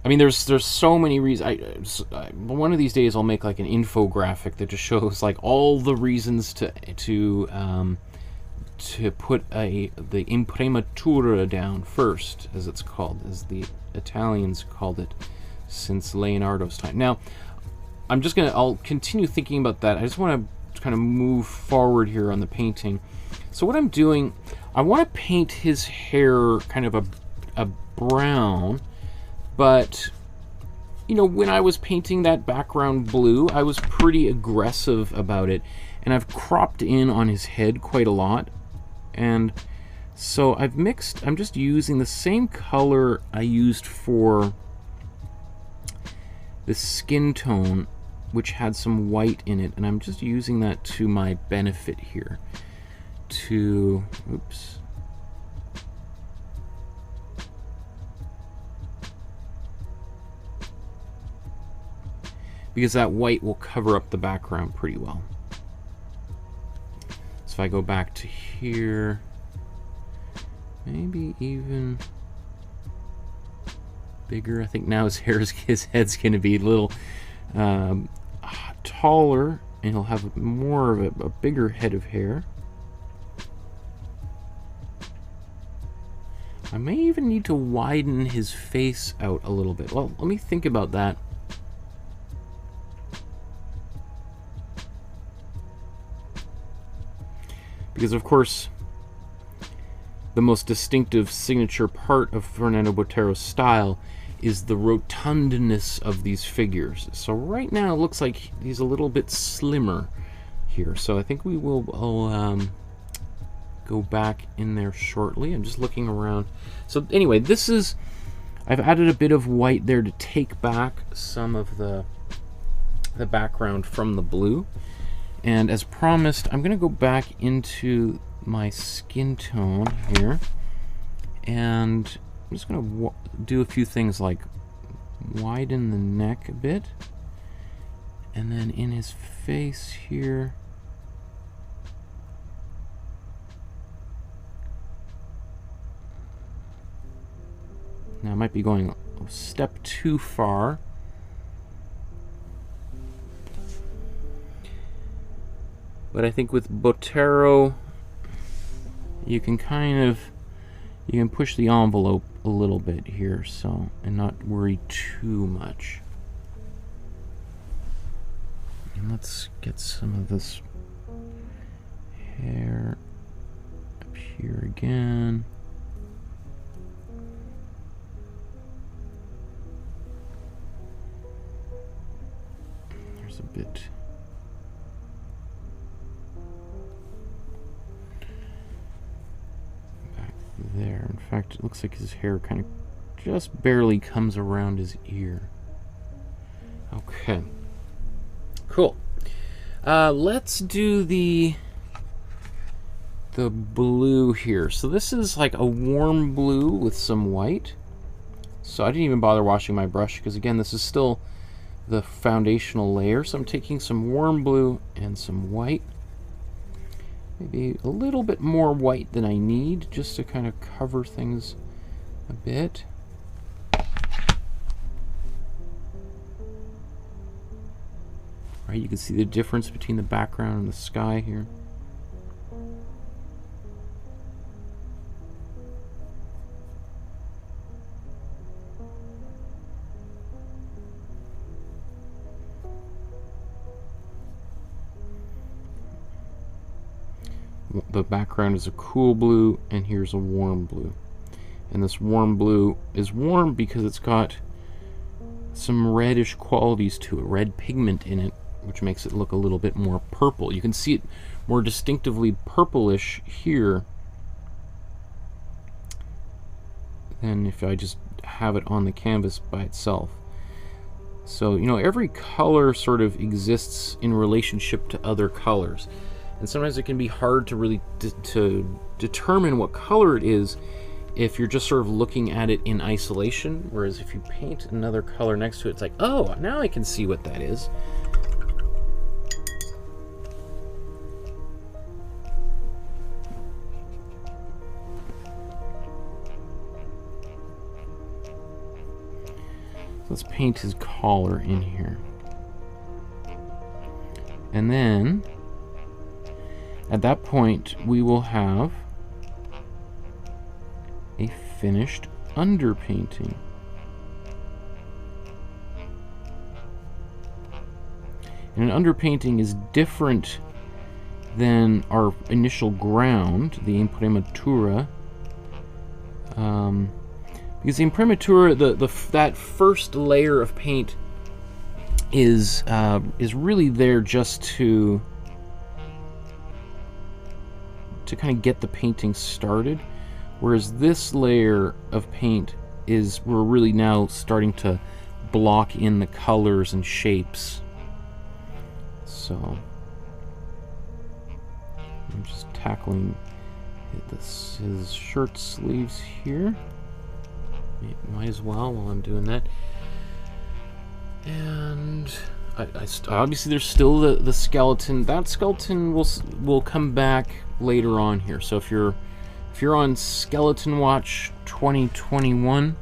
I mean, there's so many reasons. One of these days I'll make like an infographic that just shows like all the reasons to put the imprimatura down first, as it's called, as the Italians called it since Leonardo's time. Now, I'll continue thinking about that. I just want to kind of move forward here on the painting. So what I'm doing, I want to paint his hair kind of a brown. But, when I was painting that background blue, I was pretty aggressive about it. And I've cropped in on his head quite a lot. And so I'm just using the same color I used for the skin tone, which had some white in it. And I'm just using that to my benefit here. Oops. Because that white will cover up the background pretty well. So if I go back to here, maybe even bigger. I think now his head's going to be a little taller, and he'll have more of a bigger head of hair. I may even need to widen his face out a little bit. Well, let me think about that. Because, of course, the most distinctive signature part of Fernando Botero's style is the rotundness of these figures. So right now it looks like he's a little bit slimmer here. So I think we will go back in there shortly. I'm just looking around. So anyway, I've added a bit of white there to take back some of the background from the blue. And as promised, I'm going to go back into my skin tone here, and I'm just going to do a few things like widen the neck a bit, and then in his face here, now I might be going a step too far. But I think with Botero, you can push the envelope a little bit here, so, and not worry too much. And let's get some of this hair up here again. There's a bit. fact, it looks like his hair kind of just barely comes around his ear. Okay. Cool. Let's do the blue here. So this is like a warm blue with some white. So I didn't even bother washing my brush because, again, this is still the foundational layer. So I'm taking some warm blue and some white. Maybe a little bit more white than I need, just to kind of cover things a bit. Right, you can see the difference between the background and the sky here. The background is a cool blue, and here's a warm blue. And this warm blue is warm because it's got some reddish qualities to it, red pigment in it, which makes it look a little bit more purple. You can see it more distinctively purplish here than if I just have it on the canvas by itself. So, you know, every color sort of exists in relationship to other colors. And sometimes it can be hard to really to determine what color it is if you're just sort of looking at it in isolation, whereas if you paint another color next to it, it's like, oh, now I can see what that is. Let's paint his collar in here. And then at that point, we will have a finished underpainting. And an underpainting is different than our initial ground, the imprimatura. Because the imprimatura, that first layer of paint is really there just to kind of get the painting started, whereas this layer of paint is, we're really now starting to block in the colors and shapes. So I'm just tackling his shirt sleeves here. Might as well while I'm doing that. And obviously there's still the skeleton. That skeleton will come back later on here. So if you're on Skeleton Watch 2021,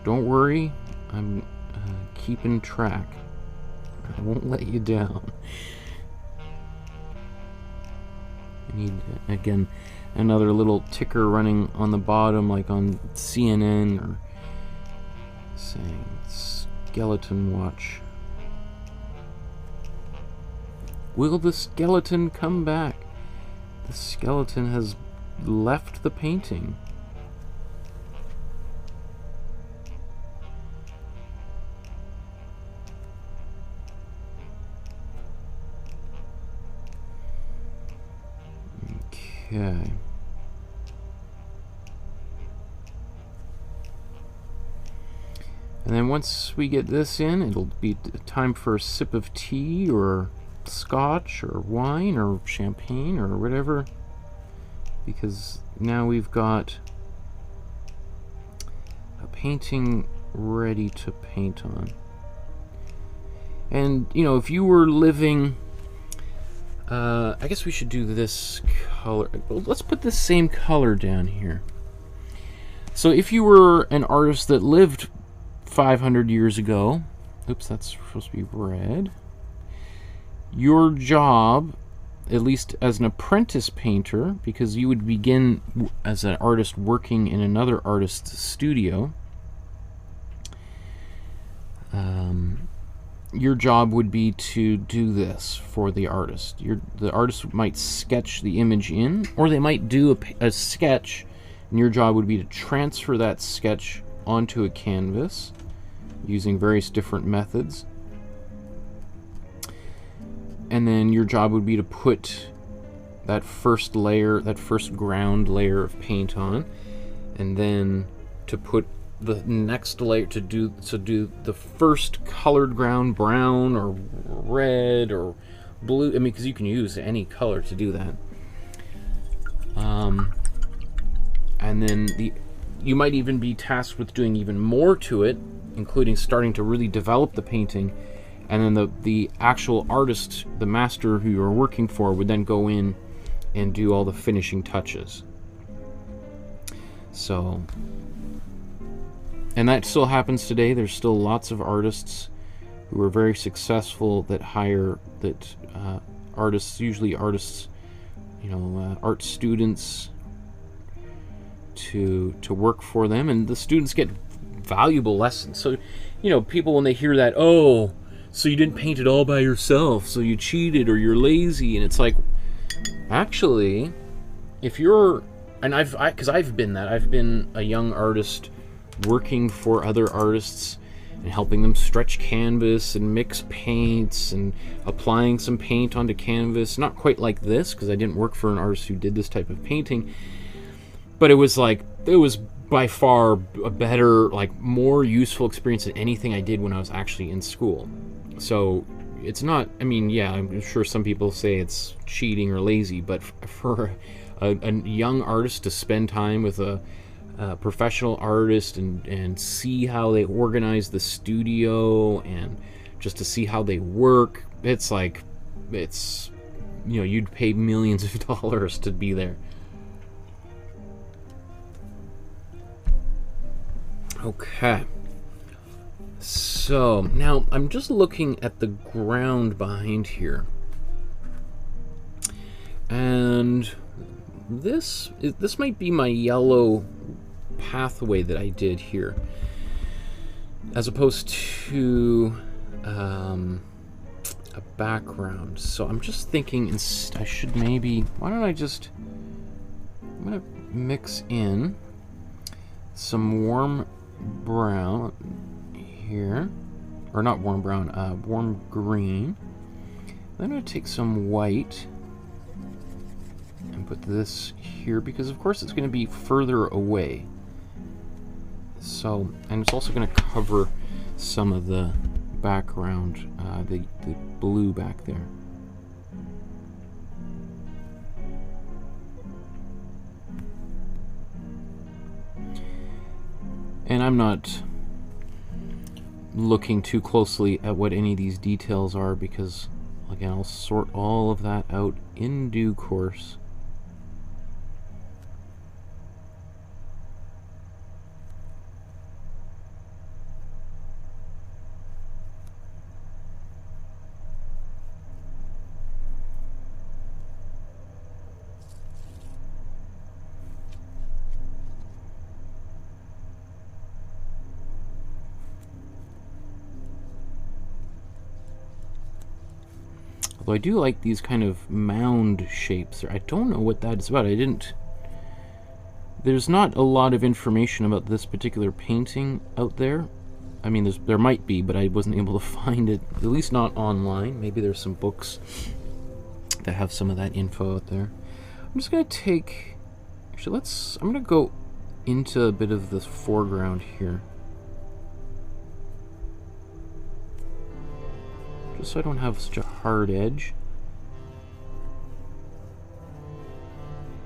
don't worry, I'm keeping track. I won't let you down. I need, again, another little ticker running on the bottom, like on CNN, or saying Skeleton Watch. Will the skeleton come back? The skeleton has left the painting. Okay. And then once we get this in, it'll be time for a sip of tea or scotch or wine or champagne or whatever, because now we've got a painting ready to paint on. And, you know, if you were living, I guess we should do this color. Let's put the same color down here. So if you were an artist that lived 500 years ago, oops, that's supposed to be red. Your job, at least as an apprentice painter, because you would begin as an artist working in another artist's studio, your job would be to do this for the artist. The artist might sketch the image in, or they might do a sketch, and your job would be to transfer that sketch onto a canvas using various different methods. And then your job would be to put that first layer, that first ground layer of paint on, and then to put the next layer to do the first colored ground, brown or red or blue. I mean, because you can use any color to do that. And then you might even be tasked with doing even more to it, including starting to really develop the painting. And then the actual artist, the master who you're working for, would then go in and do all the finishing touches. So, and that still happens today. There's still lots of artists who are very successful that hire artists, usually artists, you know, art students to work for them, and the students get valuable lessons. So, you know, people, when they hear that, oh, so you didn't paint it all by yourself, so you cheated or you're lazy, and it's like, actually, if you're, and because I've been that, I've been a young artist working for other artists and helping them stretch canvas and mix paints and applying some paint onto canvas. Not quite like this, because I didn't work for an artist who did this type of painting, but it was by far a better, like, more useful experience than anything I did when I was actually in school. So it's not, I mean, yeah, I'm sure some people say it's cheating or lazy, but for a young artist to spend time with a professional artist and see how they organize the studio and just to see how they work, it's like, it's, you know, you'd pay millions of dollars to be there. Okay, so now I'm just looking at the ground behind here, and this might be my yellow pathway that I did here, as opposed to a background. So I'm just thinking, I should maybe, why don't I just, I'm gonna mix in some warm brown here, or not warm brown, warm green. Then I'm going to take some white and put this here, because of course it's going to be further away. So, and it's also going to cover some of the background, the blue back there. And I'm not looking too closely at what any of these details are, because, again, I'll sort all of that out in due course. Although I do like these kind of mound shapes. I don't know what that is about. There's not a lot of information about this particular painting out there. I mean, there might be, but I wasn't able to find it, at least not online. Maybe there's some books that have some of that info out there. I'm just going to take, actually, I'm going to go into a bit of the foreground here, just so I don't have such a hard edge.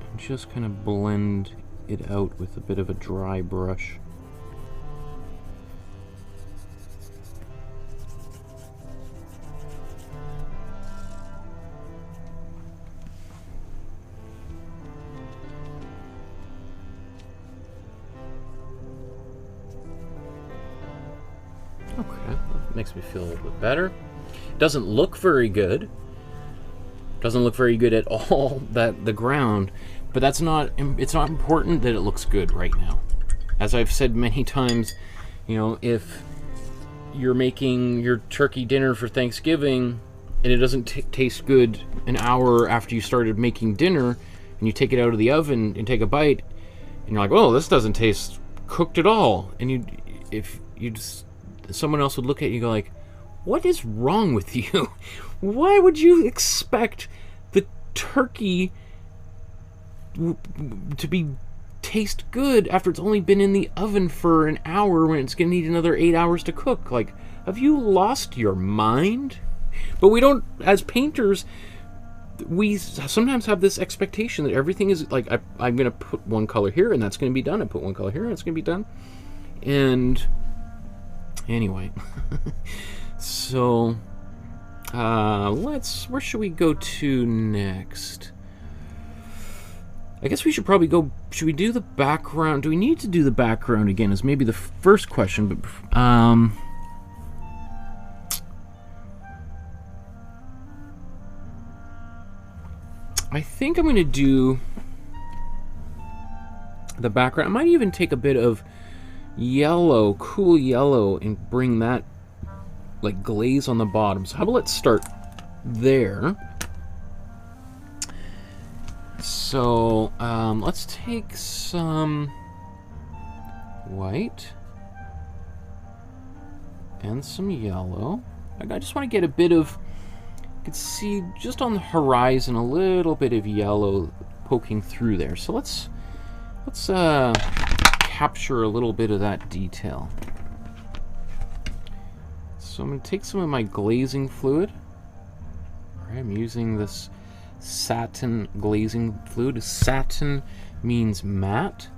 And just kind of blend it out with a bit of a dry brush. Okay, that makes me feel a little bit better. Doesn't look very good. Doesn't look very good at all, the ground, but that's not, it's not important that it looks good right now. As I've said many times, you know, if you're making your turkey dinner for Thanksgiving and it doesn't taste good an hour after you started making dinner, and you take it out of the oven and take a bite, and you're like, oh, this doesn't taste cooked at all, and someone else would look at you and go like, what is wrong with you? Why would you expect the turkey to be taste good after it's only been in the oven for an hour when it's gonna need another 8 hours to cook. Like, have you lost your mind? But we don't, as painters, we sometimes have this expectation that everything is like, I'm gonna put one color here and that's gonna be done. I put one color here and it's gonna be done. And anyway, so where should we go to next? I guess we should probably go, should we do the background? Do we need to do the background again is maybe the first question, but I think I'm going to do the background. I might even take a bit of yellow, cool yellow, and bring that like glaze on the bottom. So how about let's start there. So let's take some white and some yellow. I just want to get a bit of, you can see just on the horizon a little bit of yellow poking through there. So let's capture a little bit of that detail. So I'm going to take some of my glazing fluid. All right, I'm using this satin glazing fluid. Satin means matte,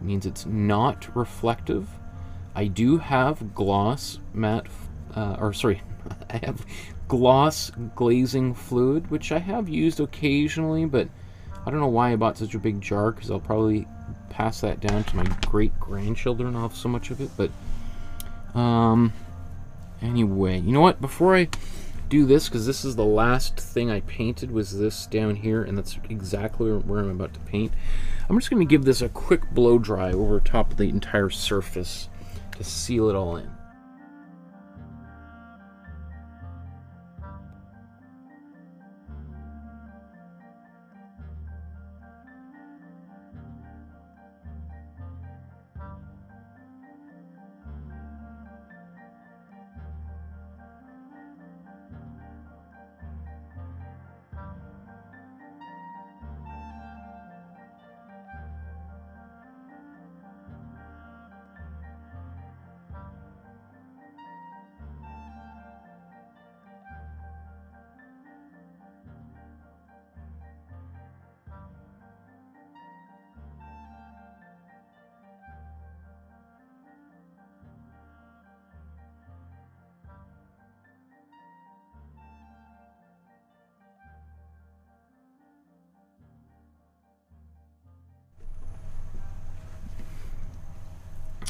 means it's not reflective. I do have gloss matte, I have gloss glazing fluid, which I have used occasionally, but I don't know why I bought such a big jar, because I'll probably pass that down to my great-grandchildren. I'll have so much of it, but anyway, you know what? Before I do this, because this is the last thing I painted, was this down here, and that's exactly where I'm about to paint. I'm just going to give this a quick blow dry over top of the entire surface to seal it all in.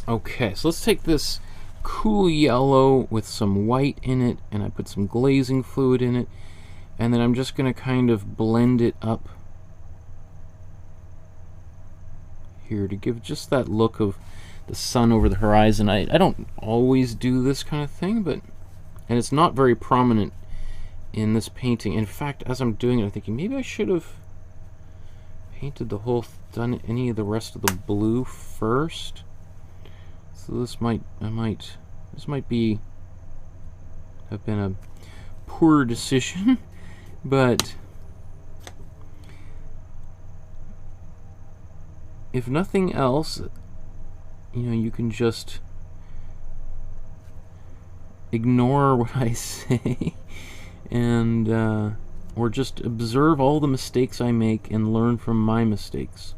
Okay, so let's take this cool yellow with some white in it, and I put some glazing fluid in it, and then I'm just going to kind of blend it up here to give just that look of the sun over the horizon. I don't always do this kind of thing, and it's not very prominent in this painting. In fact, as I'm doing it, I'm thinking maybe I should have painted the whole, done any of the rest of the blue first. So this might have been a poor decision, but if nothing else, you know, you can just ignore what I say and or just observe all the mistakes I make and learn from my mistakes.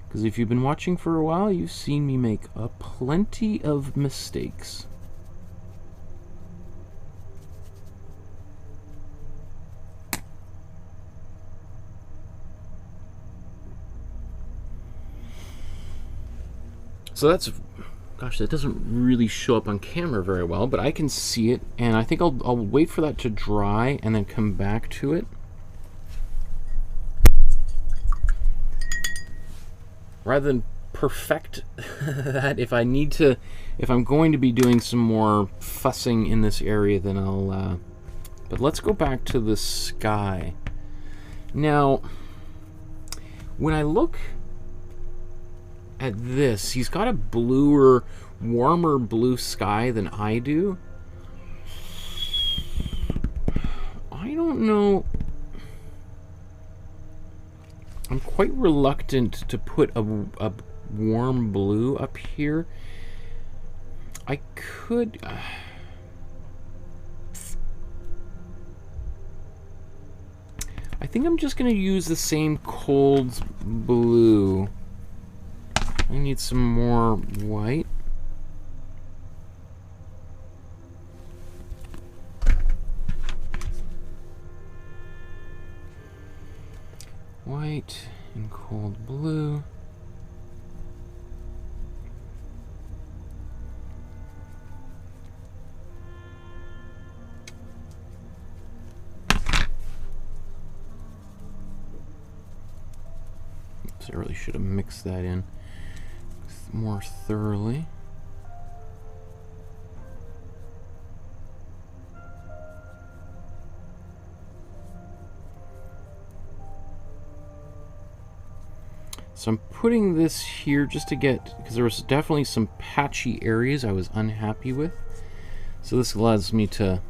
Because if you've been watching for a while, you've seen me make a plenty of mistakes. So that's, gosh, that doesn't really show up on camera very well, but I can see it, and I think I'll wait for that to dry and then come back to it. Rather than perfect that, if I'm going to be doing some more fussing in this area, then I'll, but let's go back to the sky. Now, when I look at this, he's got a bluer, warmer blue sky than I do. I don't know. I'm quite reluctant to put a warm blue up here. I could... I think I'm just going to use the same cold blue. I need some more white. White and cold blue. Oops, I really should have mixed that in more thoroughly. So I'm putting this here just to get, because there was definitely some patchy areas I was unhappy with. So this allows me to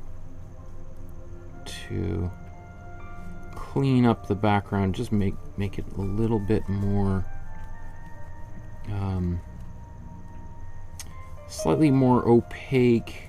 clean up the background, just make it a little bit more, slightly more opaque.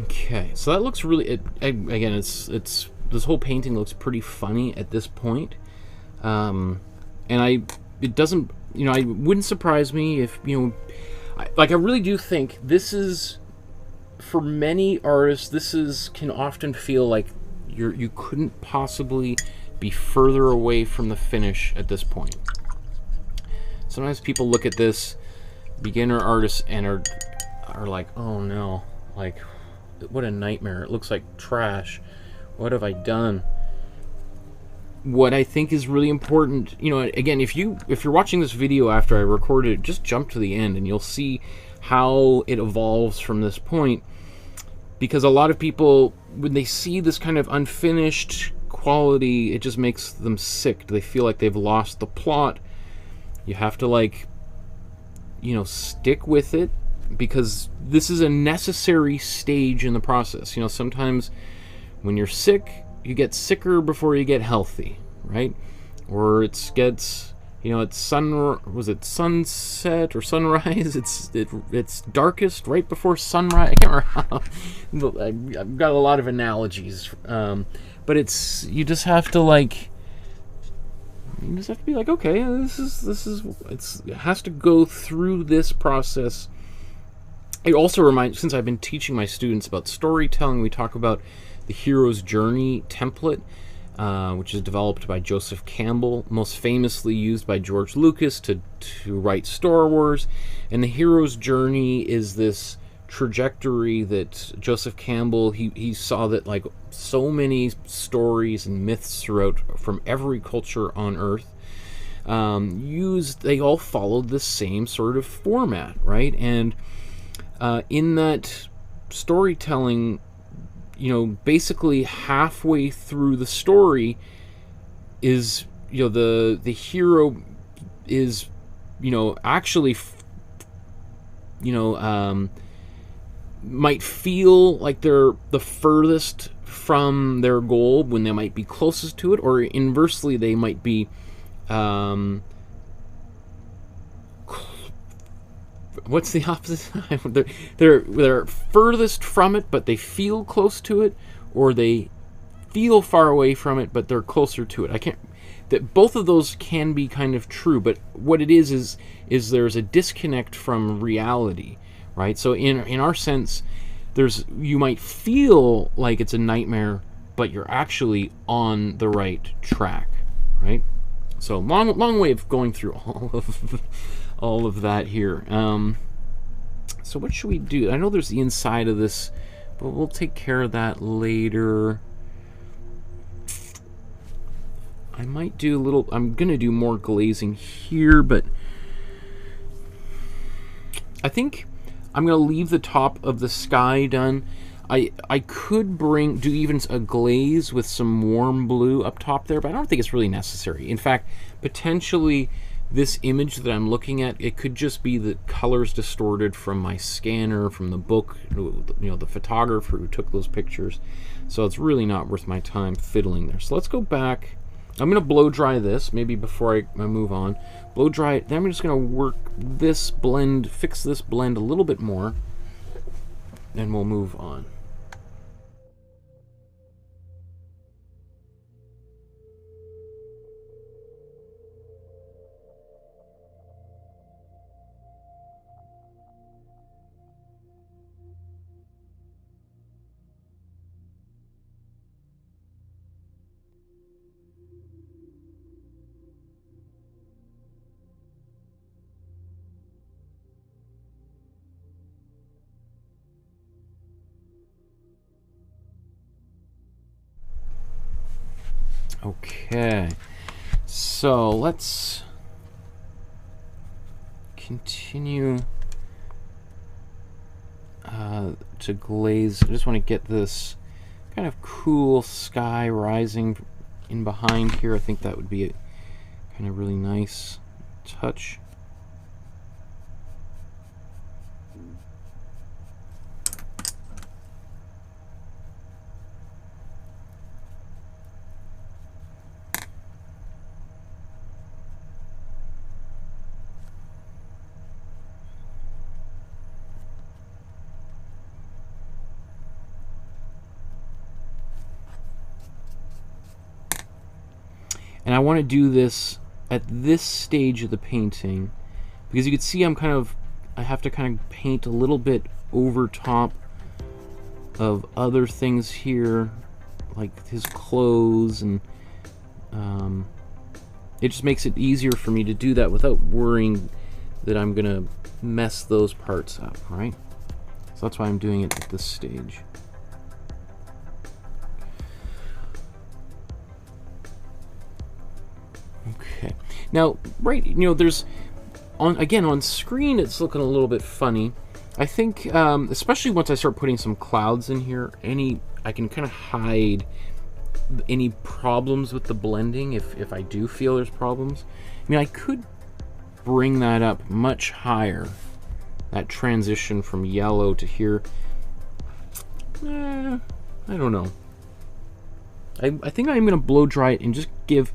Okay, so that looks really, again, it's this whole painting looks pretty funny at this point. And it doesn't, you know, it wouldn't surprise me if, you know, I really do think this is, for many artists, can often feel like you couldn't possibly be further away from the finish at this point. Sometimes people look at this, beginner artists, and are like, oh no, like, what a nightmare. It looks like trash. What have I done? What I think is really important, you know, again, if you're watching this video after I recorded it, just jump to the end and you'll see how it evolves from this point. Because a lot of people, when they see this kind of unfinished quality, it just makes them sick. They feel like they've lost the plot. You have to, like, you know, stick with it, because this is a necessary stage in the process. You know, sometimes when you're sick, you get sicker before you get healthy, right? Or it gets, you know, it's sunset or sunrise? It's darkest right before sunrise. I can't remember. I've got a lot of analogies, but you just have to, like, you just have to be like, okay, it has to go through this process. It also reminds, since I've been teaching my students about storytelling, we talk about the hero's journey template, which is developed by Joseph Campbell, most famously used by George Lucas to write Star Wars. And the hero's journey is this trajectory that Joseph Campbell, he saw that, like, so many stories and myths throughout, from every culture on Earth, they all followed the same sort of format, right? And in that storytelling, you know, basically halfway through the story is, you know, the hero is, you know, actually, you know, might feel like they're the furthest from their goal when they might be closest to it, or inversely, they might be what's the opposite? they're furthest from it, but they feel close to it, or they feel far away from it, but they're closer to it. That both of those can be kind of true, but what it is there's a disconnect from reality, right? So in our sense, you might feel like it's a nightmare, but you're actually on the right track, right? So long way of going through all of that here. So what should we do? I know there's the inside of this, but we'll take care of that later. I might do a little, I'm gonna do more glazing here, but I think I'm gonna leave the top of the sky done. I could do even a glaze with some warm blue up top there, but I don't think it's really necessary. In fact, potentially this image that I'm looking at, it could just be the colors distorted from my scanner, from the book, you know, the photographer who took those pictures. So it's really not worth my time fiddling there. So let's go back. I'm going to blow dry this, maybe before I move on. Blow dry it, then I'm just going to work this blend, fix this blend a little bit more, and we'll move on. Okay, so let's continue to glaze. I just want to get this kind of cool sky rising in behind here. I think that would be a kind of really nice touch. And I want to do this at this stage of the painting because you can see I have to kind of paint a little bit over top of other things here, like his clothes, and it just makes it easier for me to do that without worrying that I'm gonna mess those parts up, right? So that's why I'm doing it at this stage. Okay. Now, right, you know, there's on screen it's looking a little bit funny. I think, especially once I start putting some clouds in here, I can kind of hide any problems with the blending if I do feel there's problems. I mean, I could bring that up much higher, that transition from yellow to here. I don't know. I think I'm going to blow dry it and just give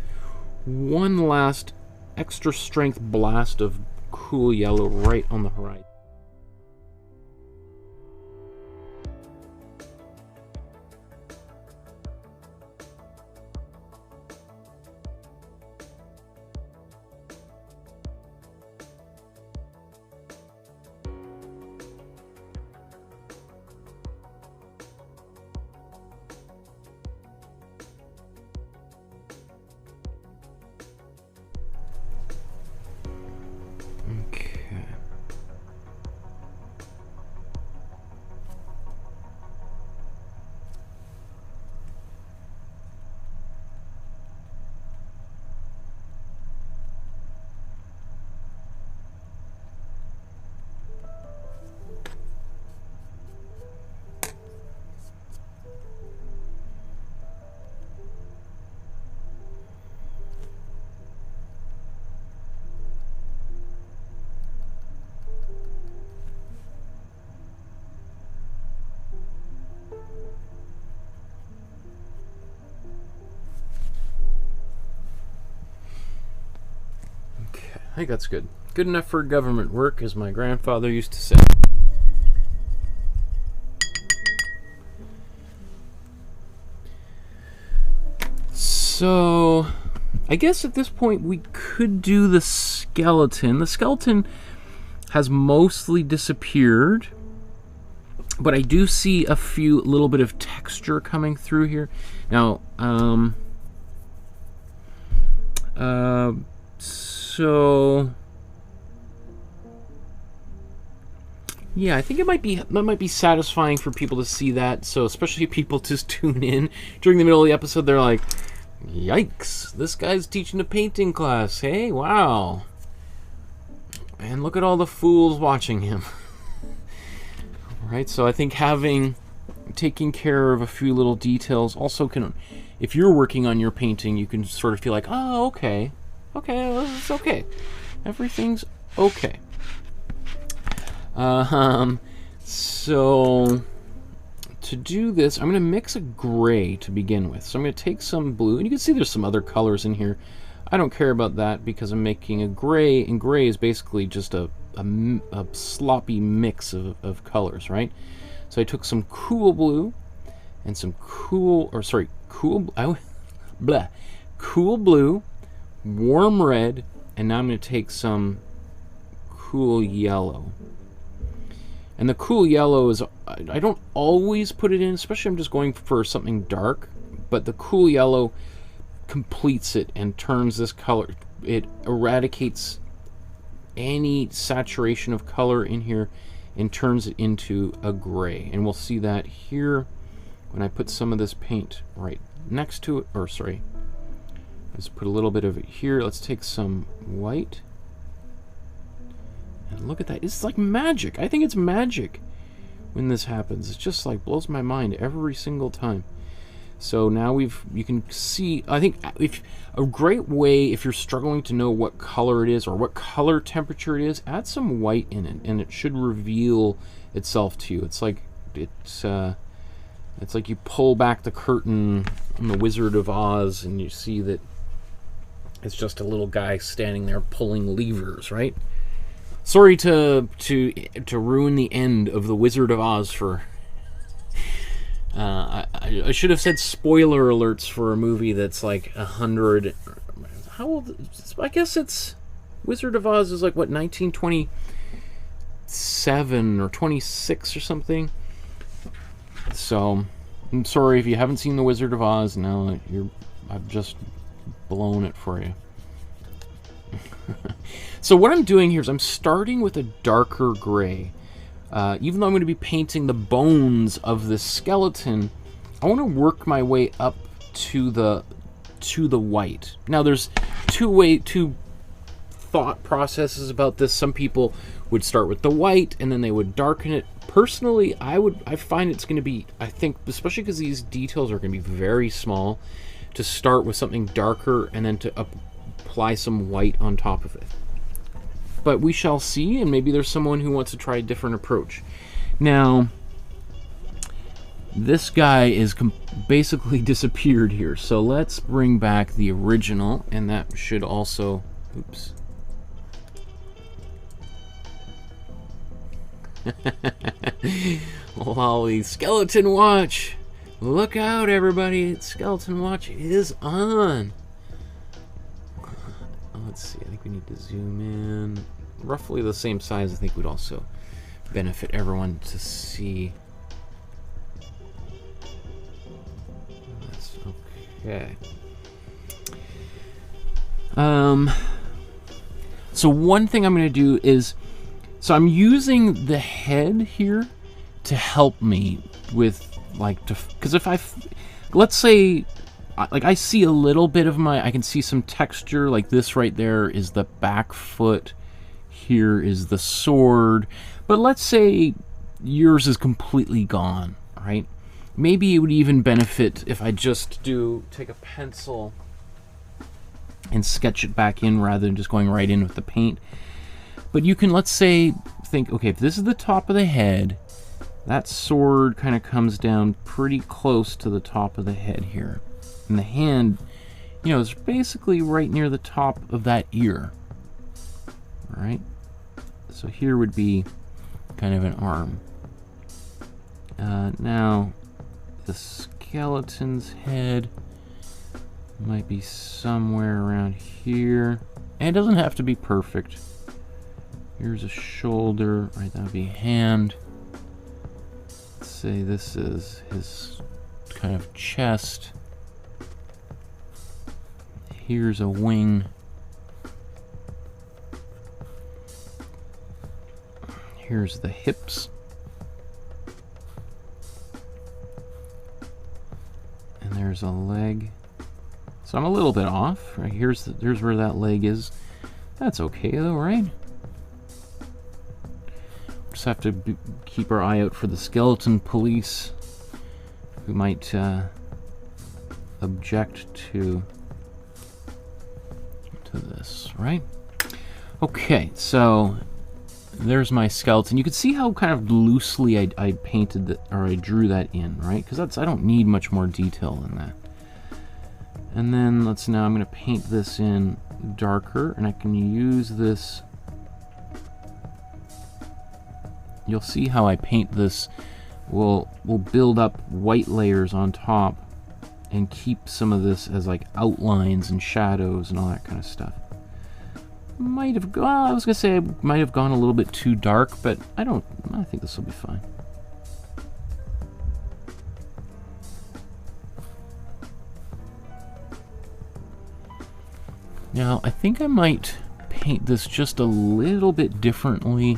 one last extra strength blast of cool yellow right on the horizon. I think that's good. Good enough for government work, as my grandfather used to say. So, I guess at this point we could do the skeleton. The skeleton has mostly disappeared. But I do see a little bit of texture coming through here. Now, so yeah, I think that might be satisfying for people to see that. So especially people just tune in during the middle of the episode, they're like, "Yikes! This guy's teaching a painting class. Hey, wow! And look at all the fools watching him." Right. So I think taking care of a few little details also can, if you're working on your painting, you can sort of feel like, oh, okay, well, it's okay, everything's okay. So to do this, I'm going to mix a gray to begin with. So I'm going to take some blue, and you can see there's some other colors in here. I don't care about that because I'm making a gray, and gray is basically just a sloppy mix of colors, right? So I took some cool blue and some cool blue, warm red, and now I'm going to take some cool yellow. And the cool yellow is, I don't always put it in, especially I'm just going for something dark, but the cool yellow completes it and turns this color, it eradicates any saturation of color in here and turns it into a gray. And we'll see that here when I put some of this paint right next to it, or sorry, let's put a little bit of it here. Let's take some white. And look at that. It's like magic. I think it's magic when this happens. It just like blows my mind every single time. So now you can see, I think if a great way, if you're struggling to know what color it is or what color temperature it is, add some white in it and it should reveal itself to you. It's like you pull back the curtain on the Wizard of Oz and you see that it's just a little guy standing there pulling levers, right? Sorry to ruin the end of the Wizard of Oz for. I should have said spoiler alerts for a movie that's like 100. How old? I guess it's Wizard of Oz is like what, 1927 or 26 or something. So I'm sorry if you haven't seen the Wizard of Oz. Now I've just blown it for you. So what I'm doing here is I'm starting with a darker gray. Even though I'm going to be painting the bones of this skeleton, I want to work my way up to the white. Now there's two thought processes about this. Some people would start with the white and then they would darken it. Personally, I find it's going to be, I think, especially because these details are going to be very small, to start with something darker and then to apply some white on top of it. But we shall see, and maybe there's someone who wants to try a different approach. Now, this guy is basically disappeared here, so let's bring back the original, and that should also, oops. Lolly, skeleton watch! Look out, everybody, skeleton watch is on! Let's see, I think we need to zoom in. Roughly the same size, I think would also benefit everyone to see. That's okay. So one thing I'm going to do is, so I'm using the head here to help me with, like, because if let's say, like, I see a little bit of I can see some texture, like this right there is the back foot, here is the sword, but let's say yours is completely gone, right? Maybe it would even benefit if I just take a pencil and sketch it back in rather than just going right in with the paint. But you can, let's say, think, okay, if this is the top of the head, that sword kind of comes down pretty close to the top of the head here. And the hand, you know, is basically right near the top of that ear. All right? So here would be kind of an arm. Now, the skeleton's head might be somewhere around here. And it doesn't have to be perfect. Here's a shoulder, right? That would be a hand. say this is his kind of chest. Here's a wing. Here's the hips. And there's a leg. So I'm a little bit off. Right, here's where that leg is. That's okay though, right? Just have to keep our eye out for the skeleton police who might object to this, right? Okay, so there's my skeleton. You can see how kind of loosely I painted that, or I drew that in, right? Because I don't need much more detail than that. And then I'm going to paint this in darker, and I can use this. You'll see how I paint this. We'll build up white layers on top and keep some of this as like outlines and shadows and all that kind of stuff. Might have gone, I was gonna say I might have gone a little bit too dark, but I think this will be fine. Now, I think I might paint this just a little bit differently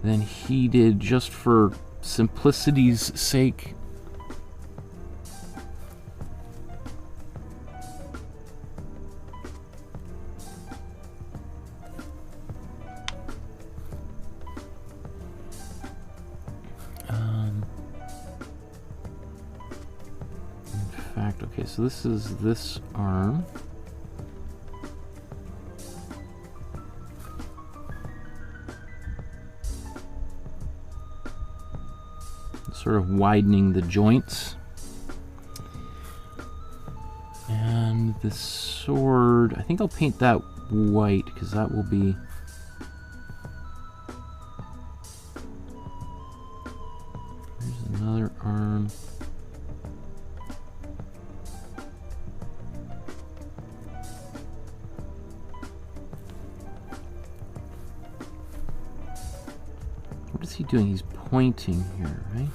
than he did, just for simplicity's sake. In fact, okay, so this is this arm. Sort of widening the joints. And the sword, I think I'll paint that white because that will be... There's another arm. What is he doing? He's pointing here, right?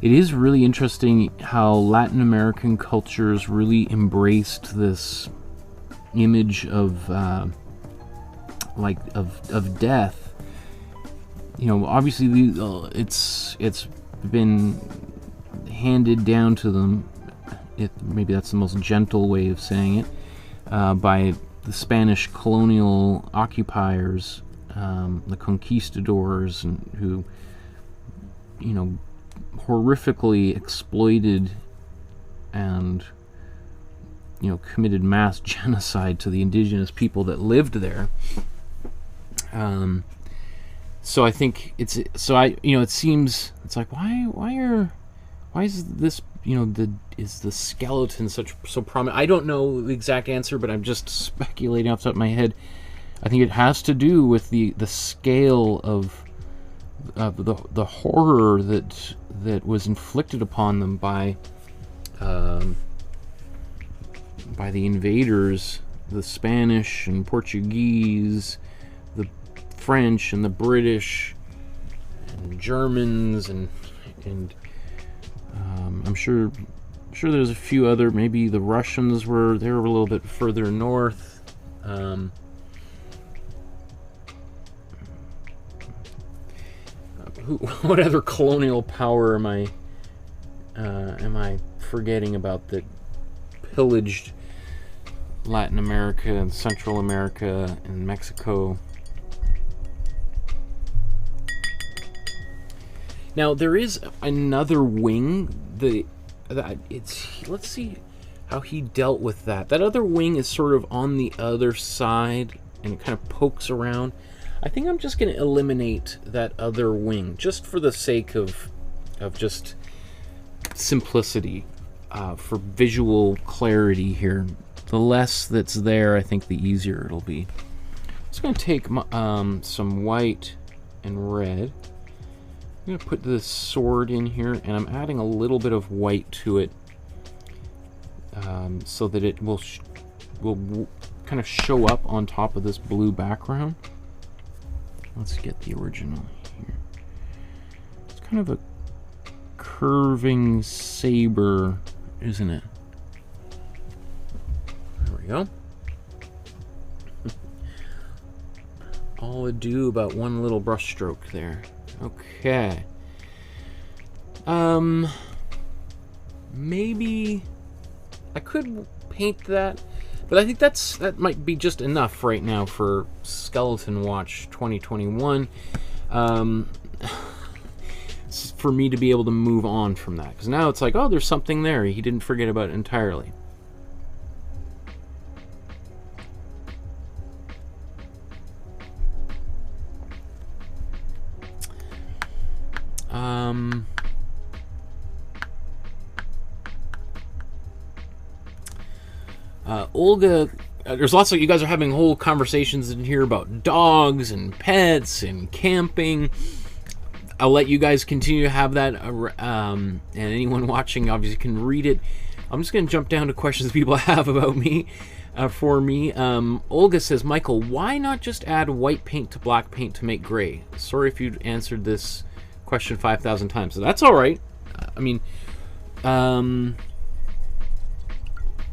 It is really interesting how Latin American cultures really embraced this image of of death. You know, obviously it's been handed down to them. Maybe that's the most gentle way of saying it, by the Spanish colonial occupiers, the conquistadors, and who, you know, horrifically exploited and, you know, committed mass genocide to the indigenous people that lived there. So I think it seems it's like why is this, you know, is the skeleton so prominent? I don't know the exact answer, but I'm just speculating off the top of my head. I think it has to do with the scale of the horror that was inflicted upon them by the invaders, the Spanish and Portuguese, the French and the British and Germans, and I'm sure there's a few other, maybe the Russians they were a little bit further north. What other colonial power am I forgetting about that pillaged Latin America and Central America and Mexico? Now there is another wing let's see how he dealt with that. That other wing is sort of on the other side and it kind of pokes around. I think I'm just going to eliminate that other wing just for the sake of just simplicity, for visual clarity here. The less that's there, I think the easier it'll be. I'm just going to take some white and red, going to put this sword in here, and I'm adding a little bit of white to it so that it will kind of show up on top of this blue background. Let's get the original here. It's kind of a curving saber, isn't it? There we go. All ado about one little brush stroke there. Okay. Maybe I could paint that, but I think that might be just enough right now for Skeleton Watch 2021. For me to be able to move on from that, because now it's like, oh, there's something there he didn't forget about entirely. Olga, there's lots of you guys are having whole conversations in here about dogs and pets and camping. I'll let you guys continue to have that, and anyone watching obviously can read it. I'm just going to jump down to questions people have about me, for me. Olga says, Michael, why not just add white paint to black paint to make gray? Sorry if you'd answered this question 5,000 times. So that's all right. I mean,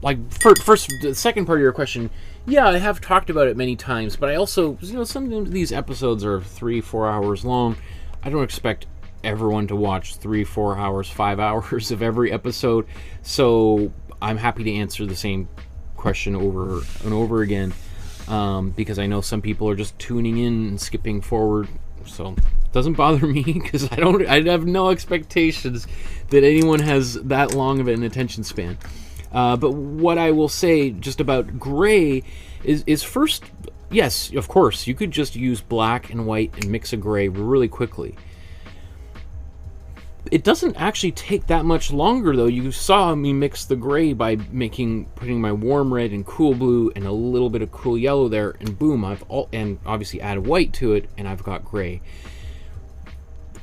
like, first, the second part of your question, yeah, I have talked about it many times, but I also, you know, some of these episodes are 3-4 hours long. I don't expect everyone to watch 3-4 hours, 5 hours of every episode, so I'm happy to answer the same question over and over again, because I know some people are just tuning in and skipping forward, so it doesn't bother me, because I have no expectations that anyone has that long of an attention span. But what I will say just about gray is first, yes, of course, you could just use black and white and mix a gray really quickly. It doesn't actually take that much longer, though. You saw me mix the gray by putting my warm red and cool blue and a little bit of cool yellow there, and boom, and obviously add white to it, and I've got gray.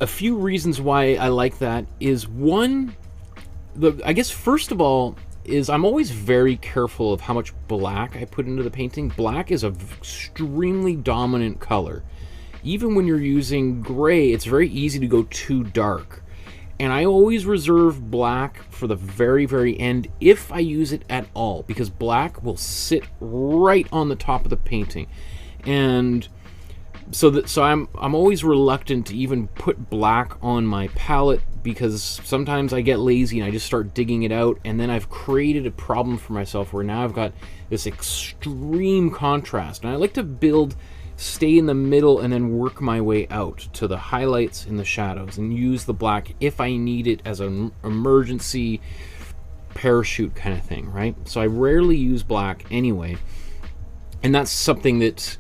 A few reasons why I like that is, one, I guess first of all, is I'm always very careful of how much black I put into the painting. Black is an extremely dominant color. Even when you're using gray, it's very easy to go too dark. And I always reserve black for the very, very end if I use it at all, because black will sit right on the top of the painting. And so I'm always reluctant to even put black on my palette, because sometimes I get lazy and I just start digging it out, and then I've created a problem for myself where now I've got this extreme contrast. And I like to stay in the middle and then work my way out to the highlights and the shadows, and use the black if I need it as an emergency parachute kind of thing, right? So I rarely use black anyway, and that's something that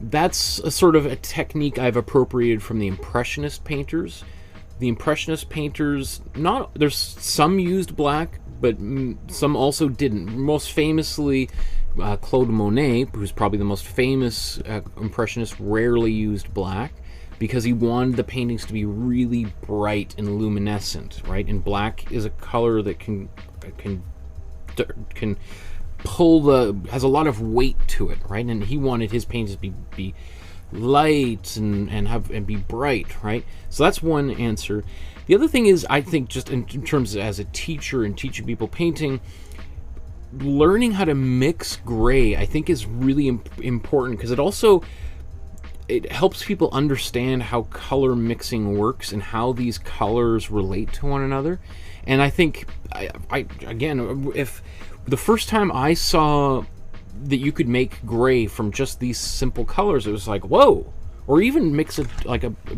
that's a sort of a technique I've appropriated from the Impressionist painters. The Impressionist painters, there's some used black, but some also didn't. Most famously, Claude Monet, who's probably the most famous Impressionist, rarely used black because he wanted the paintings to be really bright and luminescent, right? And black is a color that can has a lot of weight to it, right? And he wanted his paintings to be light and be bright, right? So that's one answer. The other thing is, I think, just in terms of as a teacher and teaching people painting, learning how to mix gray, I think, is really important, because it helps people understand how color mixing works and how these colors relate to one another. And I think, again, if the first time I saw that you could make gray from just these simple colors, it was like, whoa. Or even mix it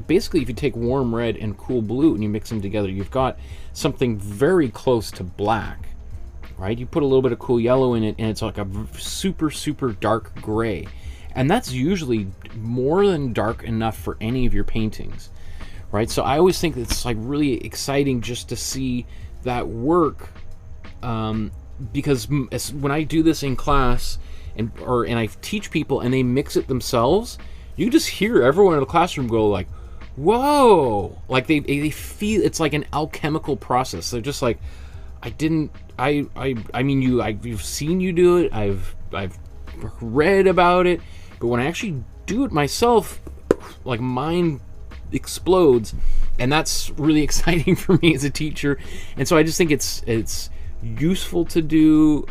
basically, if you take warm red and cool blue and you mix them together, you've got something very close to black, right? You put a little bit of cool yellow in it and it's like a super, super dark gray. And that's usually more than dark enough for any of your paintings, right? So I always think it's like really exciting just to see that work, because when I do this in class and I teach people and they mix it themselves, you just hear everyone in the classroom go like, whoa, like they feel it's like an alchemical process. They're just like, I mean, you've seen you do it, I've read about it, but when I actually do it myself, like, mine explodes, and that's really exciting for me as a teacher. And so I just think it's useful to do.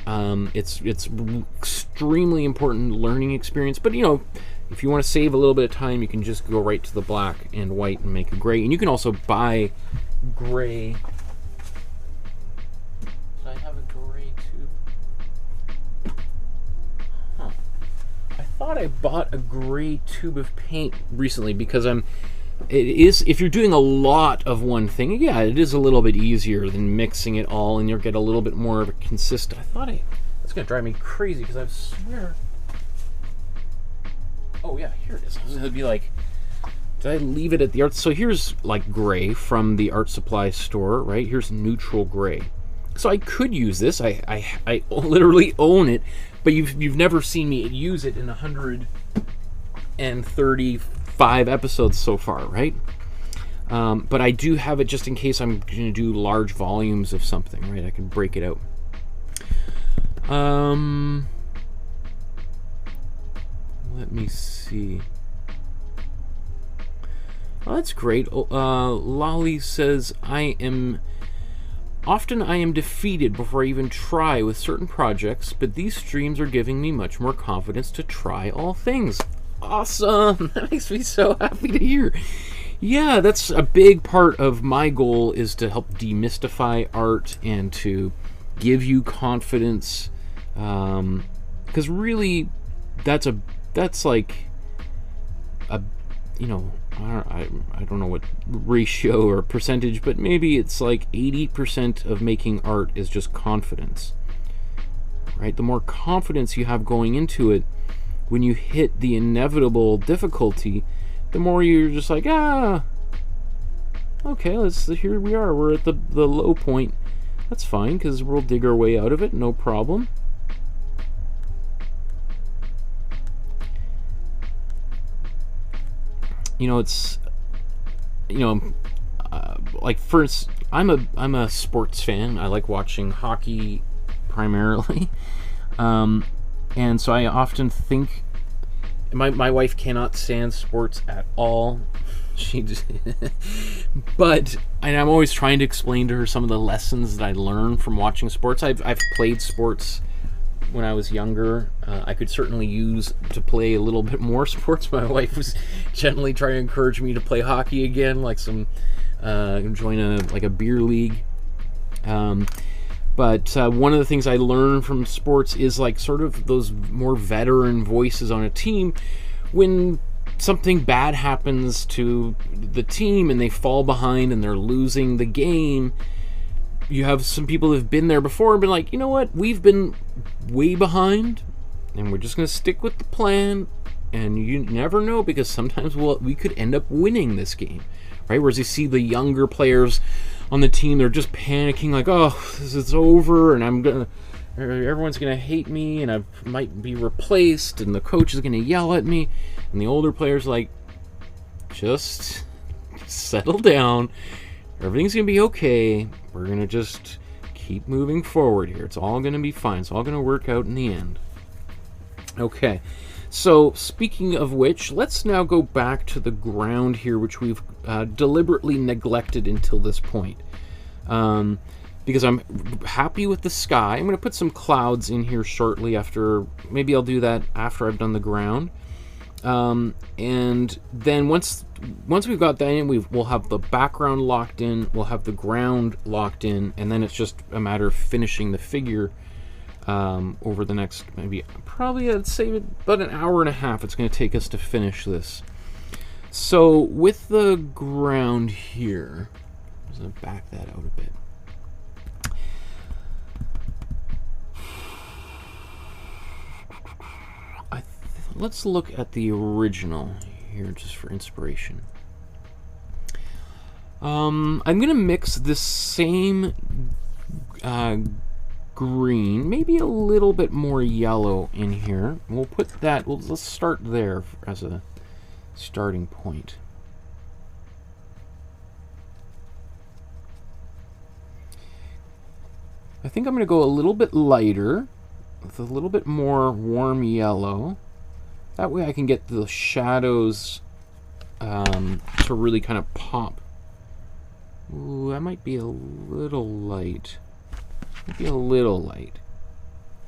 It's extremely important learning experience. But, you know, if you want to save a little bit of time, you can just go right to the black and white and make a gray. And you can also buy gray. So I have a gray tube. Huh. I thought I bought a gray tube of paint recently because if you're doing a lot of one thing, yeah, it is a little bit easier than mixing it all, and you'll get a little bit more of a consistent. I thought that's gonna drive me crazy because I swear. Oh yeah, here it is. I was gonna be like, did I leave it at the art? So here's like gray from the art supply store, right? Here's neutral gray. So I could use this. I literally own it, but you've never seen me use it in 135 episodes so far, right? But I do have it just in case I'm going to do large volumes of something, right? I can break it out. Let me see. Oh, that's great. Lolly says, Often I am defeated before I even try with certain projects, but these streams are giving me much more confidence to try all things. Awesome! That makes me so happy to hear. Yeah, that's a big part of my goal, is to help demystify art and to give you confidence. Because really, that's like a, you know, I don't know what ratio or percentage, but maybe it's like 80% of making art is just confidence, right? The more confidence you have going into it, when you hit the inevitable difficulty, the more you're just like, okay, here we are, we're at the low point. That's fine, because we'll dig our way out of it, no problem. You know, it's, you know, like, first, I'm a sports fan. I like watching hockey primarily, and so I often think, my wife cannot stand sports at all. She just, and I'm always trying to explain to her some of the lessons that I learned from watching sports. I've played sports when I was younger. I could certainly use to play a little bit more sports. My wife was gently trying to encourage me to play hockey again, like join a beer league. But one of the things I learned from sports is like sort of those more veteran voices on a team. When something bad happens to the team and they fall behind and they're losing the game, you have some people who've been there before and been like, you know what, we've been way behind and we're just going to stick with the plan, and you never know, because sometimes we could end up winning this game, right? Whereas you see the younger players on the team, they're just panicking like, oh, this is over and everyone's gonna hate me and I might be replaced and the coach is gonna yell at me, and the older players like, just settle down, everything's gonna be okay, we're gonna just keep moving forward here, it's all gonna be fine, it's all gonna work out in the end. Okay, so speaking of which, let's now go back to the ground here, which we've deliberately neglected until this point, because I'm happy with the sky. I'm going to put some clouds in here shortly after. Maybe I'll do that after I've done the ground, and then once we've got that in, we'll have the background locked in, we'll have the ground locked in, and then it's just a matter of finishing the figure over the next, probably I'd say about an hour and a half it's going to take us to finish this. So with the ground here, I'm going to back that out a bit. Let's look at the original here just for inspiration. I'm going to mix this same green, maybe a little bit more yellow in here. We'll put that, let's start there as a starting point. I think I'm going to go a little bit lighter with a little bit more warm yellow. That way I can get the shadows to really kind of pop. Ooh, that might be a little light. Might be a little light.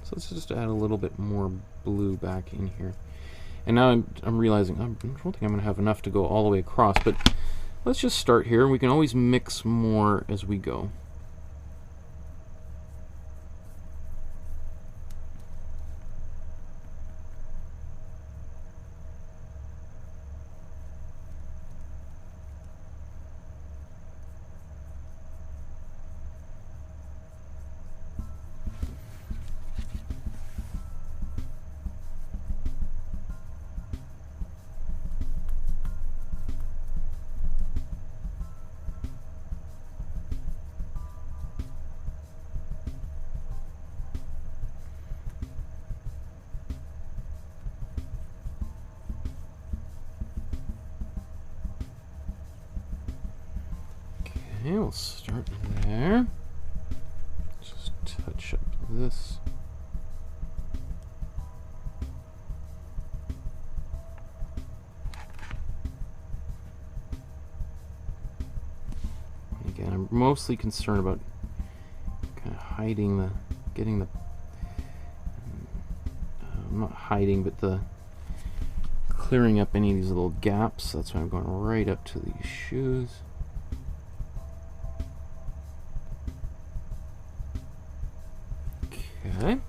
So let's just add a little bit more blue back in here. And now I'm realizing I don't think I'm going to have enough to go all the way across, but let's just start here. We can always mix more as we go. Okay, we'll start there. Just touch up this. Again, I'm mostly concerned about kind of hiding the, getting the, not hiding, but the clearing up any of these little gaps. That's why I'm going right up to these shoes. Okay.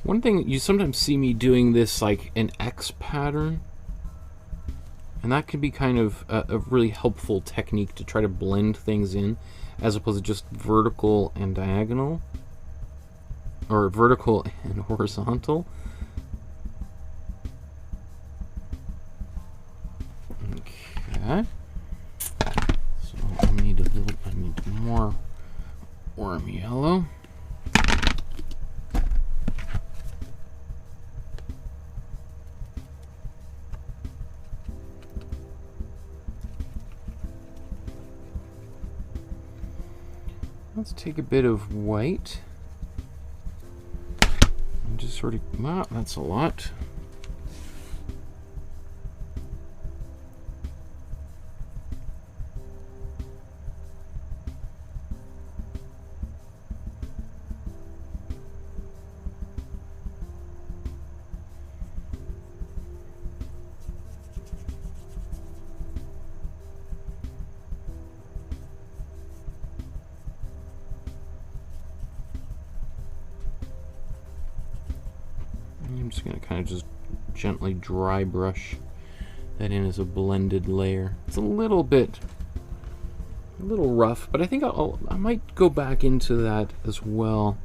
One thing, you sometimes see me doing this like an X pattern, and that can be kind of a really helpful technique to try to blend things in, as opposed to just vertical and diagonal, or vertical and horizontal. Okay, so I need more warm yellow. Let's take a bit of white and just sort of, wow, that's a lot. I'm just going to kind of just gently dry brush that in as a blended layer. It's a little rough, but I think I might go back into that as well.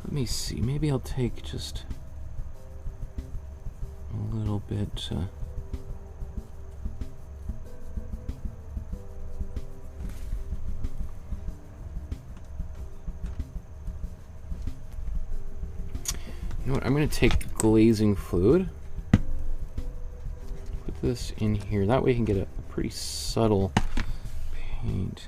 Let me see, maybe I'll take just a little bit. You know what, I'm going to take glazing fluid, put this in here, that way you can get a pretty subtle paint.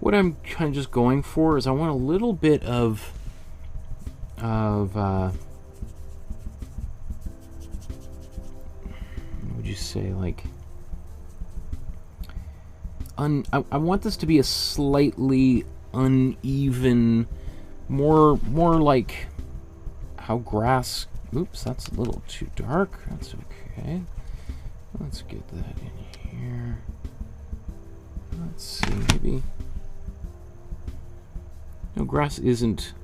What I'm kind of just going for is I want a little bit of what would you say, like I want this to be a slightly uneven, more like how grass, oops, that's a little too dark, that's okay. Let's get that in here. Let's see, maybe... No, grass isn't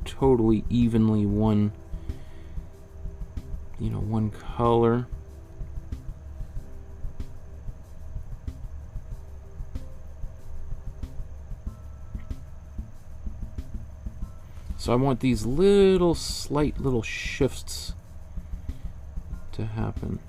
totally evenly one, you know, one color. So I want these little, slight little shifts to happen.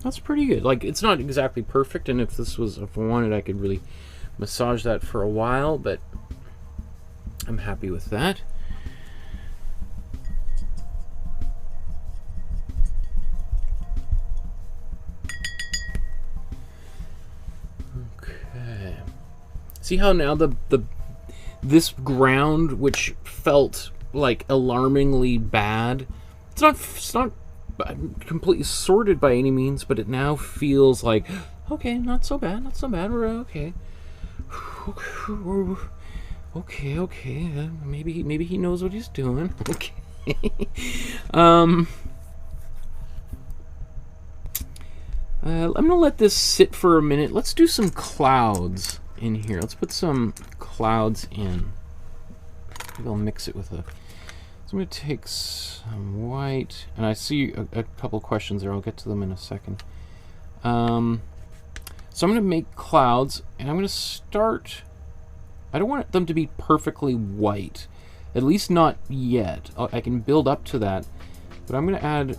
That's pretty good. Like, it's not exactly perfect, and if I wanted, I could really massage that for a while, but I'm happy with that. Okay. See how now this ground, which felt like alarmingly bad, it's not completely sorted by any means, but it now feels like, okay, not so bad, we're okay. Okay, maybe he knows what he's doing. Okay. I'm gonna let this sit for a minute. Let's do some clouds in here. Let's put some clouds in. Maybe I'll mix it with a... So I'm going to take some white, and I see a couple questions there. I'll get to them in a second. So I'm going to make clouds, and I'm going to start... I don't want them to be perfectly white, at least not yet. I can build up to that, but I'm going to add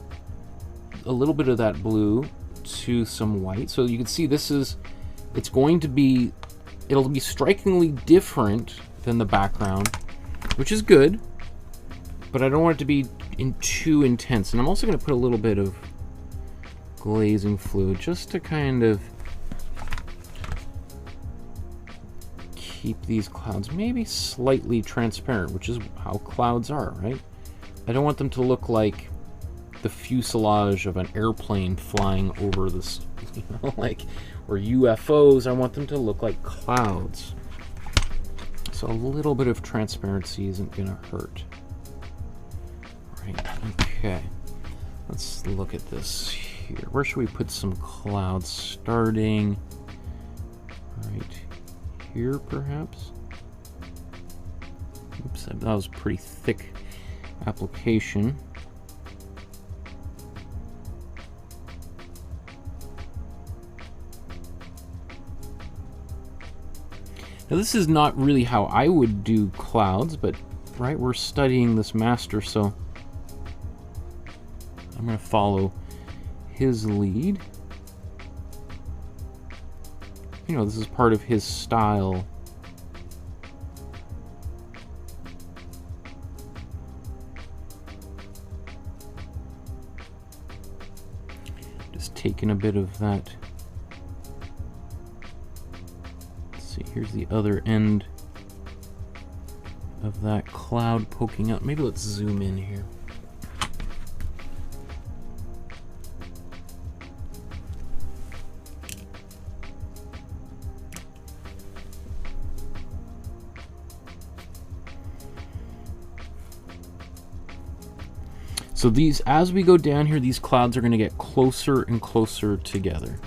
a little bit of that blue to some white. So you can see it's going to be, it'll be strikingly different than the background, which is good. But I don't want it to be too intense. And I'm also going to put a little bit of glazing fluid just to kind of keep these clouds maybe slightly transparent, which is how clouds are, right? I don't want them to look like the fuselage of an airplane flying over this, you know, like, or UFOs. I want them to look like clouds. So a little bit of transparency isn't going to hurt. Okay, let's look at this here. Where should we put some clouds? Starting right here, perhaps? Oops, that was a pretty thick application. Now, this is not really how I would do clouds, but, right, we're studying this master, so I'm going to follow his lead. You know, this is part of his style. Just taking a bit of that. Let's see, here's the other end of that cloud poking out. Maybe let's zoom in here. So these, as we go down here, these clouds are going to get closer and closer together.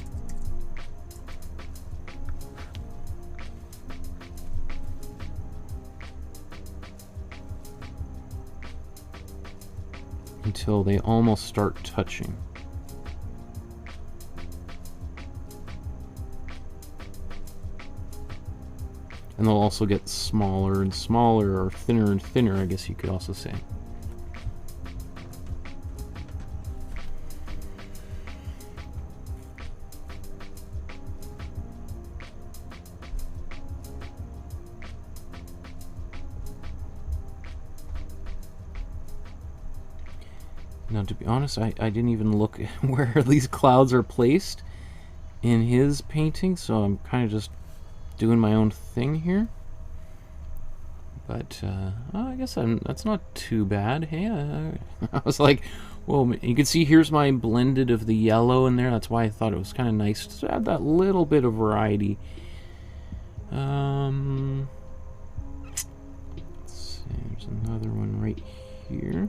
Until they almost start touching. And they'll also get smaller and smaller, or thinner and thinner, I guess you could also say. Now, to be honest, I didn't even look at where these clouds are placed in his painting, so I'm kind of just doing my own thing here. But I guess that's not too bad. Hey, I was like, well, you can see here's my blended of the yellow in there. That's why I thought it was kind of nice to add that little bit of variety. Let's see, there's another one right here.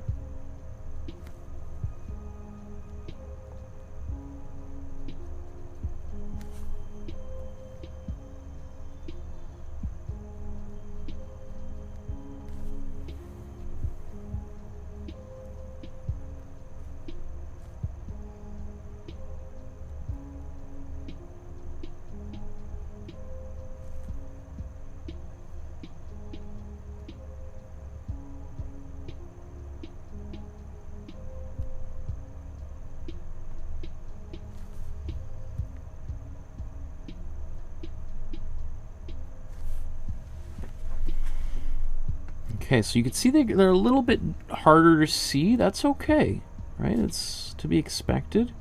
Okay, so you can see they're a little bit harder to see. That's okay, right? It's to be expected.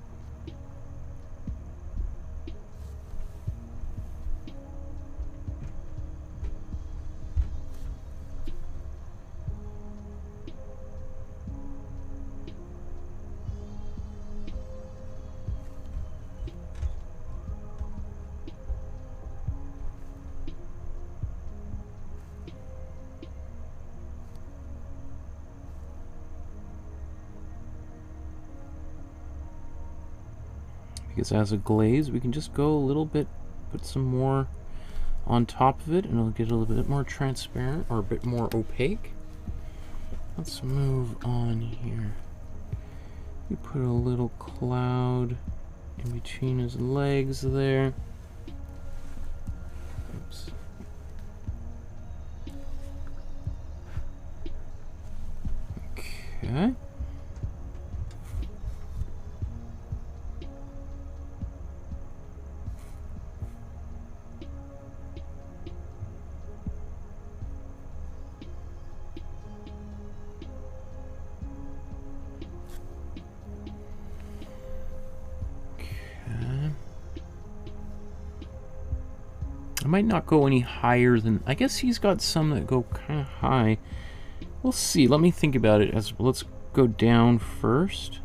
Because as a glaze, we can just go a little bit, put some more on top of it, and it'll get a little bit more transparent or a bit more opaque. Let's move on here. We put a little cloud in between his legs there. Oops. Okay. I might not go any higher than... I guess he's got some that go kind of high. We'll see. Let me think about it. Let's go down first.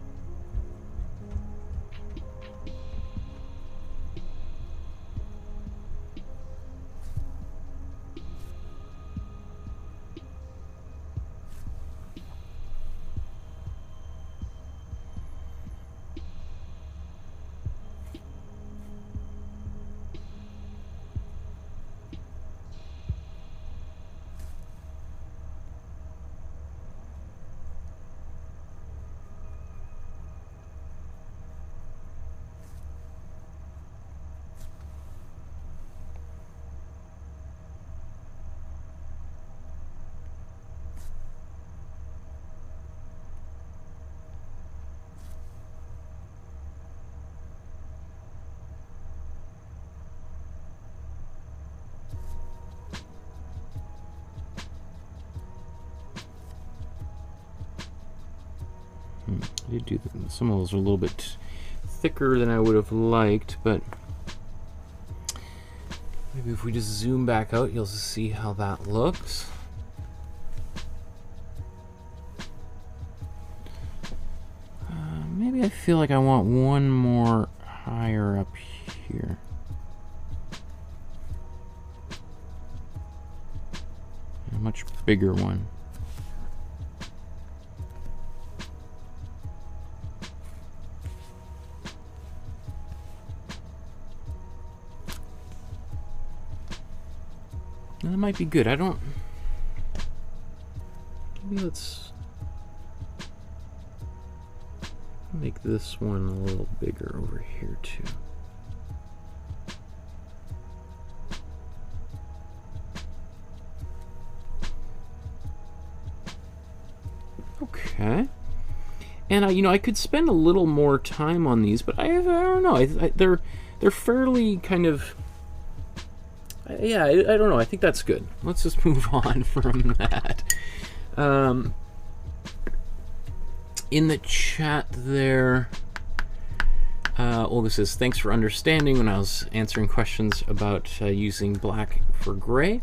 I did do some of those are a little bit thicker than I would have liked, but maybe if we just zoom back out, you'll see how that looks. Maybe I feel like I want one more higher up here. A much bigger one. That might be good. I don't... Maybe let's make this one a little bigger over here too. Okay. And you know, I could spend a little more time on these, but I don't know. They're fairly kind of... Yeah, I don't know. I think that's good. Let's just move on from that. In the chat there, Olga says, thanks for understanding when I was answering questions about using black for gray.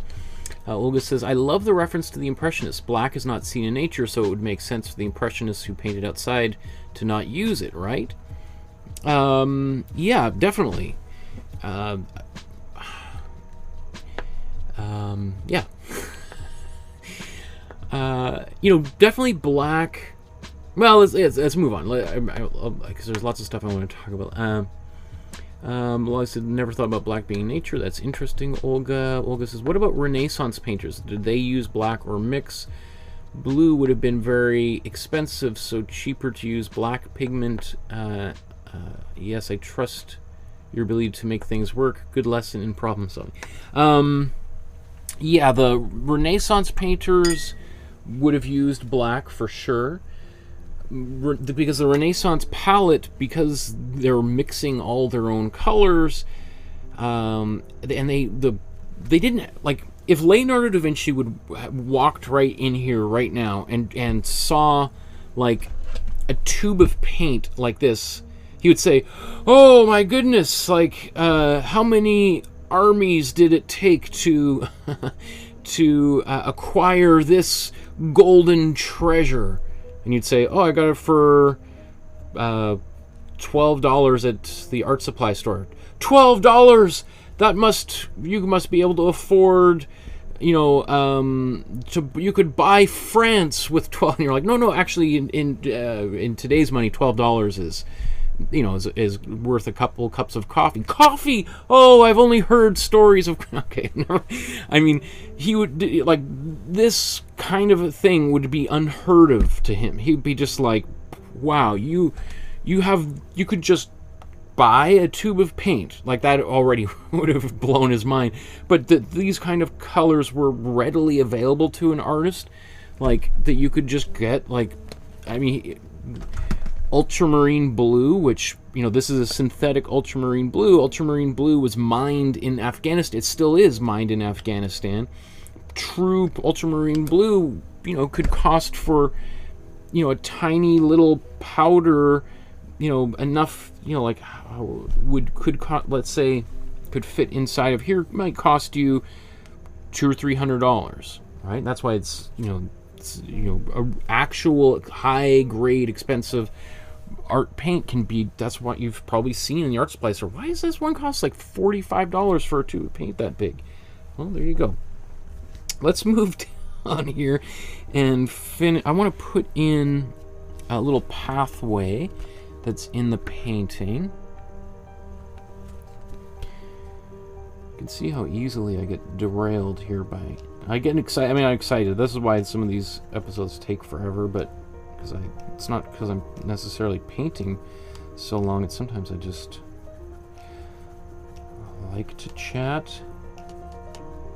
Olga says, I love the reference to the Impressionists. Black is not seen in nature, so it would make sense for the Impressionists who painted outside to not use it, right? Yeah, definitely. Yeah. You know, definitely black. Well, let's move on, because there's lots of stuff I want to talk about. Well, I said never thought about black being nature. That's interesting. Olga says, what about Renaissance painters? Did they use black or mix? Blue would have been very expensive, so cheaper to use black pigment. Yes, I trust your ability to make things work. Good lesson in problem solving. Yeah, the Renaissance painters would have used black for sure. Because the Renaissance palette, because they're mixing all their own colors, and they didn't, like, if Leonardo da Vinci would walked right in here right now and saw like a tube of paint like this, he would say, "Oh my goodness! Like, how many armies did it take to to acquire this golden treasure?" And you'd say, "Oh, I got it for $12 at the art supply store." $12. You must be able to afford, you know, you could buy France with 12. And you're like, no, actually, in today's money, $12 is, you know, is worth a couple cups of coffee. Coffee! Oh, I've only heard stories of... Okay, I mean, he would, like, this kind of a thing would be unheard of to him. He'd be just like, wow, you could just buy a tube of paint. Like, that already would have blown his mind. But these kind of colors were readily available to an artist, like, that you could just get, like, I mean... Ultramarine blue, which, you know, this is a synthetic ultramarine blue. Ultramarine blue was mined in Afghanistan. It still is mined in Afghanistan. True ultramarine blue, you know, could cost for, you know, a tiny little powder, you know, enough, you know, like, let's say, could fit inside of here, might cost you $200 or $300, right? That's why it's, you know, actual high grade expensive art paint can be, that's what you've probably seen in the art supply store. Why does this one cost like $45 for a tube of paint that big? Well, there you go. Let's move down here and finish. I want to put in a little pathway that's in the painting. You can see how easily I get derailed here by... I get excited. I mean, I'm excited. This is why some of these episodes take forever, but it's not because I'm necessarily painting so long. It's sometimes I just like to chat.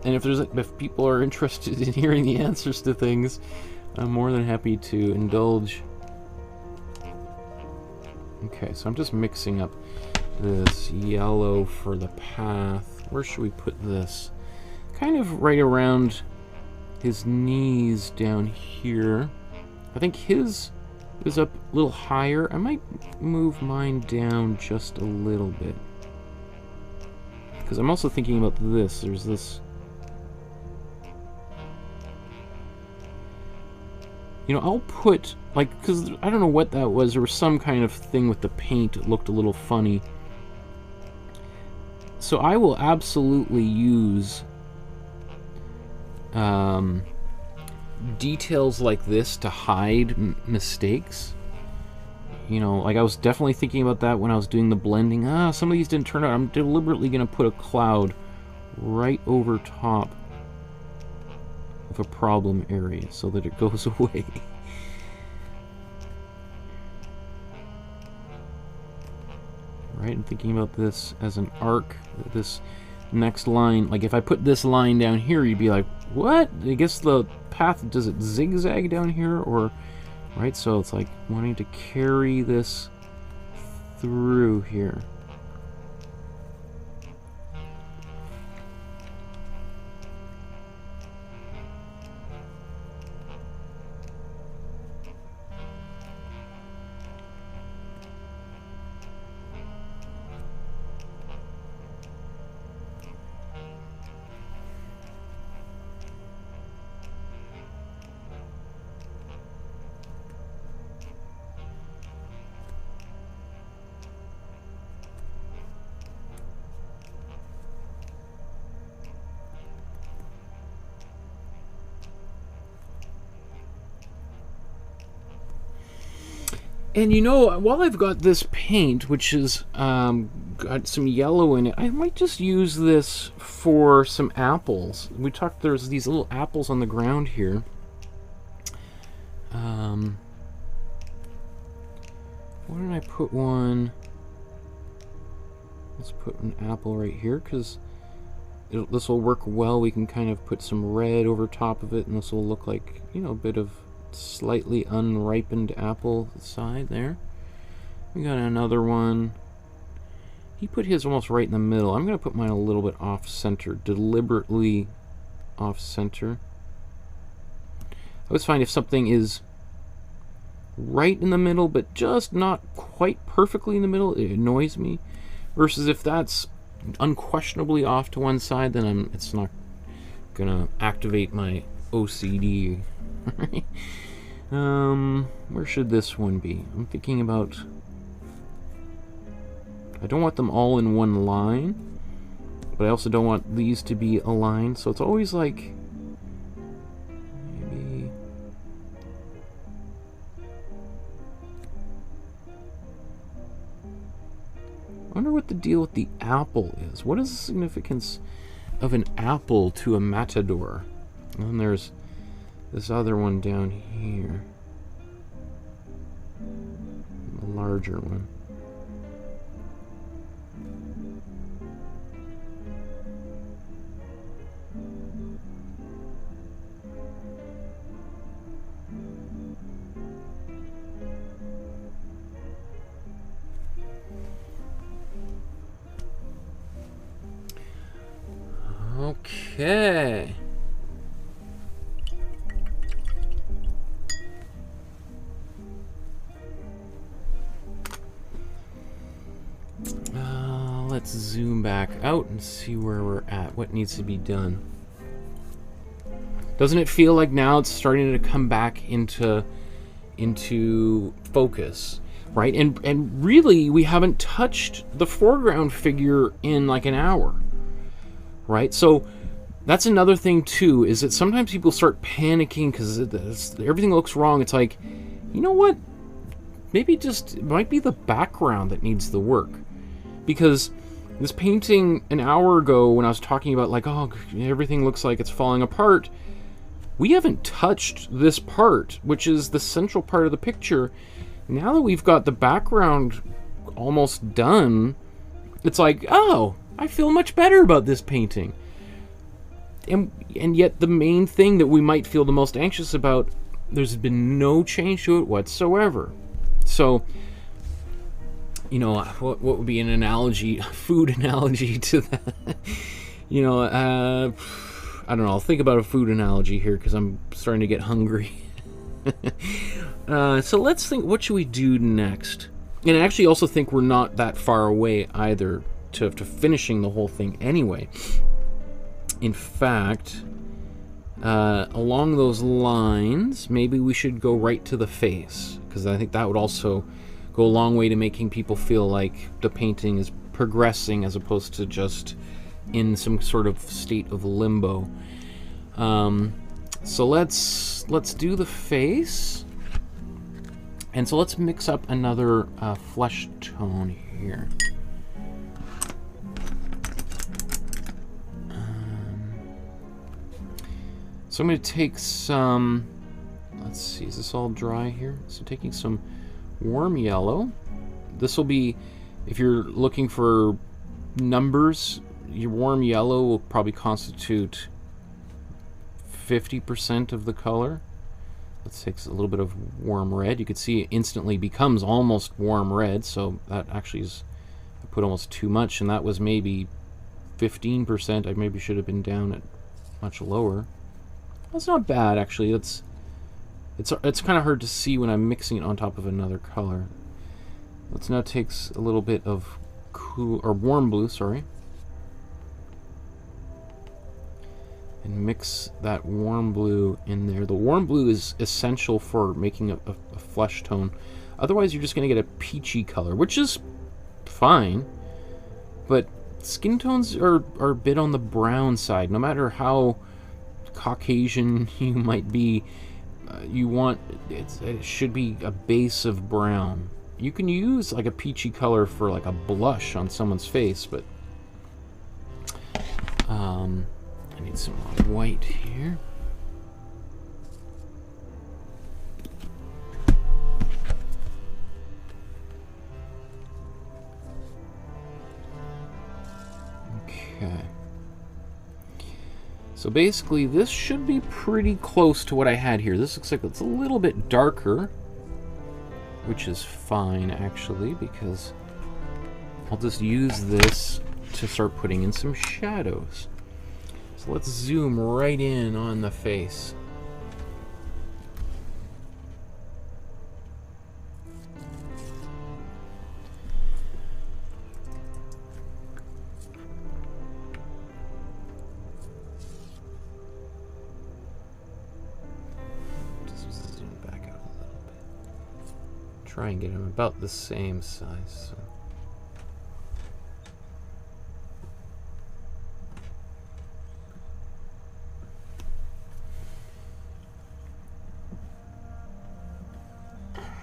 And if people are interested in hearing the answers to things, I'm more than happy to indulge. Okay, so I'm just mixing up this yellow for the path. Where should we put this? Kind of right around his knees down here. I think his is up a little higher. I might move mine down just a little bit, because I'm also thinking about this. There's this, you know, I'll put, like, because I don't know what that was. There was some kind of thing with the paint. It looked a little funny. So I will absolutely use details like this to hide mistakes. You know, like I was definitely thinking about that when I was doing the blending. Some of these didn't turn out. I'm deliberately going to put a cloud right over top of a problem area so that it goes away. Right, I'm thinking about this as an arc. This next line, like if I put this line down here, you'd be like, what? I guess the path, does it zigzag down here? Or, right, so it's like wanting to carry this through here. And you know, while I've got this paint, which is got some yellow in it, I might just use this for some apples. We talked, there's these little apples on the ground here. Why don't I put one? Let's put an apple right here, because this will work well. We can kind of put some red over top of it, and this will look like, you know, a bit of slightly unripened apple side there. We got another one. He put his almost right in the middle. I'm going to put mine a little bit off-center, deliberately off-center. I always find if something is right in the middle, but just not quite perfectly in the middle, it annoys me. Versus if that's unquestionably off to one side, then it's not gonna activate my OCD. Where should this one be? I'm thinking about, I don't want them all in one line, but I also don't want these to be aligned, so it's always like, maybe, I wonder what the deal with the apple is. What is the significance of an apple to a Matador? And then there's this other one down here. The larger one. Okay. Let's zoom back out and see where we're at, what needs to be done. Doesn't it feel like now it's starting to come back into focus, right? And really, we haven't touched the foreground figure in like an hour, right? So that's another thing too, is that sometimes people start panicking because everything looks wrong. It's like, you know what? Maybe just, it might be the background that needs the work. Because this painting an hour ago, when I was talking about like, oh, everything looks like it's falling apart, we haven't touched this part, which is the central part of the picture. Now that we've got the background almost done, it's like, oh, I feel much better about this painting. And yet the main thing that we might feel the most anxious about, there's been no change to it whatsoever. So, you know, what would be an analogy, a food analogy to that? You know, I don't know. I'll think about a food analogy here because I'm starting to get hungry. So let's think, what should we do next? And I actually also think we're not that far away either to finishing the whole thing anyway. In fact, along those lines, maybe we should go right to the face, because I think that would also go a long way to making people feel like the painting is progressing as opposed to just in some sort of state of limbo. So let's do the face, and so let's mix up another flesh tone here. So I'm going to take some, let's see, is this all dry here? So taking some warm yellow. This will be, if you're looking for numbers, your warm yellow will probably constitute 50% of the color. Let's take a little bit of warm red. You can see it instantly becomes almost warm red, so that actually is, I put almost too much, and that was maybe 15%. I maybe should have been down at much lower. That's not bad, actually. It's kind of hard to see when I'm mixing it on top of another color. Let's now take a little bit of cool or warm blue, sorry, and mix that warm blue in there. The warm blue is essential for making a flesh tone. Otherwise, you're just going to get a peachy color, which is fine. But skin tones are a bit on the brown side, no matter how Caucasian you might be. you want it should be a base of brown. You can use like a peachy color for like a blush on someone's face, but I need some more white here. Okay. So basically, this should be pretty close to what I had here. This looks like it's a little bit darker, which is fine, actually, because I'll just use this to start putting in some shadows. So let's zoom right in on the face. Try and get them about the same size. So.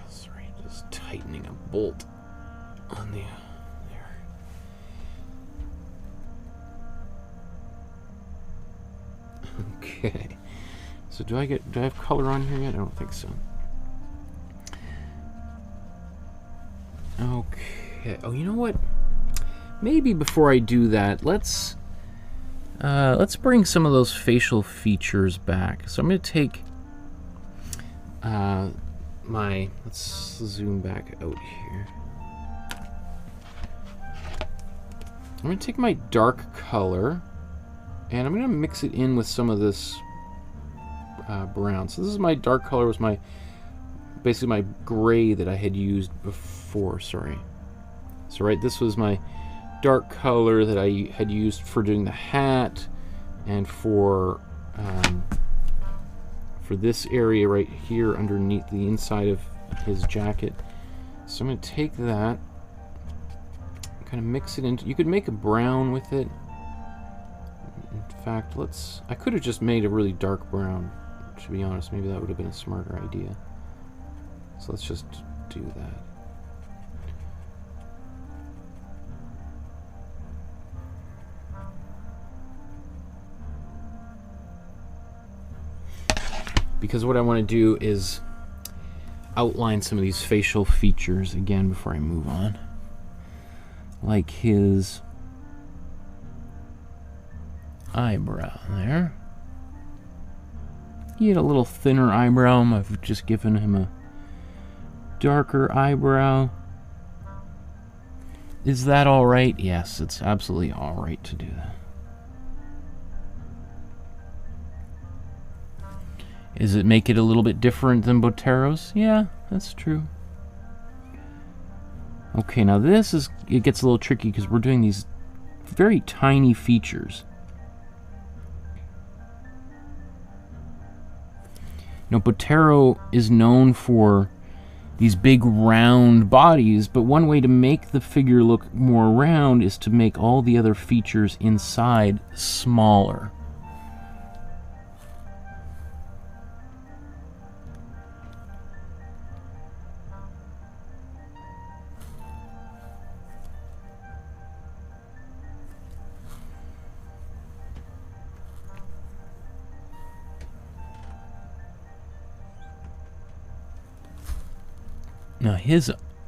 Sorry, just tightening a bolt on the there. Okay. So do I have color on here yet? I don't think so. Okay. Oh, you know what? Maybe before I do that, let's bring some of those facial features back. So I'm going to take let's zoom back out here. I'm going to take my dark color and I'm going to mix it in with some of this brown. So this is my dark color, was basically my gray that I had used before, sorry. So right, this was my dark color that I had used for doing the hat and for this area right here underneath the inside of his jacket. So I'm going to take that, kind of mix it into, you could make a brown with it. In fact, I could have just made a really dark brown, to be honest. Maybe that would have been a smarter idea. So let's just do that. Because what I want to do is outline some of these facial features again before I move on. Like his eyebrow there. He had a little thinner eyebrow. I've just given him a darker eyebrow. Is that all right? Yes, it's absolutely all right to do that. Does it make it a little bit different than Botero's? Yeah, that's true. Okay, now it gets a little tricky because we're doing these very tiny features. Now, Botero is known for these big round bodies, but one way to make the figure look more round is to make all the other features inside smaller. Now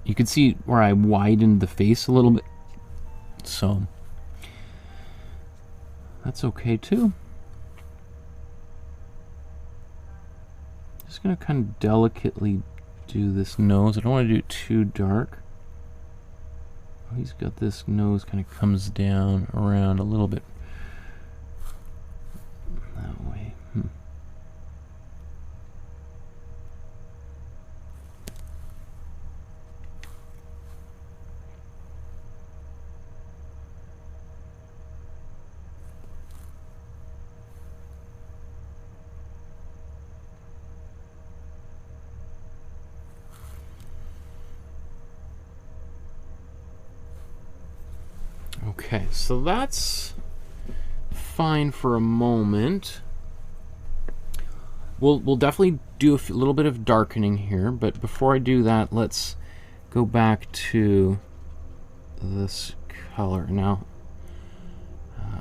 you can see where I widened the face a little bit, so that's okay too. Just gonna kind of delicately do this nose. I don't want to do it too dark. Oh, he's got this nose kind of comes down around a little bit that way. Okay, so that's fine for a moment. We'll definitely do a little bit of darkening here, but before I do that, let's go back to this color. Now,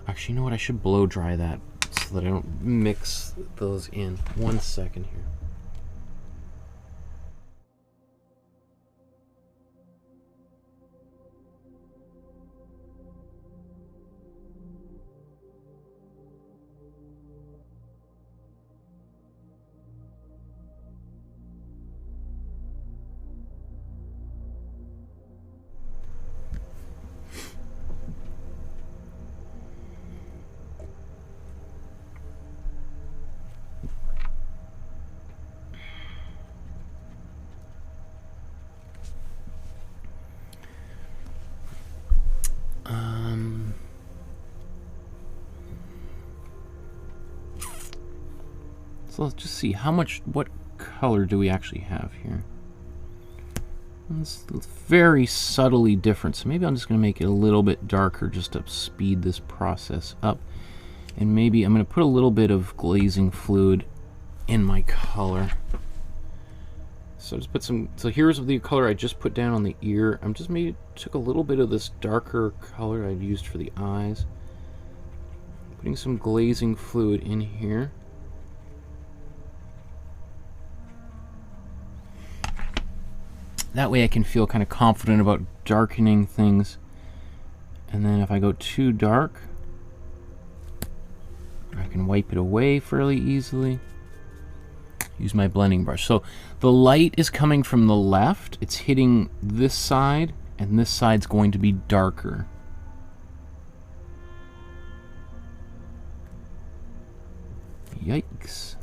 actually, you know what? I should blow dry that so that I don't mix those in. 1 second here. So let's just see what color do we actually have here. It's very subtly different, so maybe I'm just going to make it a little bit darker just to speed this process up. And maybe I'm going to put a little bit of glazing fluid in my color. So just put some, so here's the color I just put down on the ear. I'm just took a little bit of this darker color I used for the eyes. Putting some glazing fluid in here. That way I can feel kind of confident about darkening things. And then if I go too dark, I can wipe it away fairly easily. Use my blending brush. So the light is coming from the left. It's hitting this side, and this side's going to be darker. Yikes.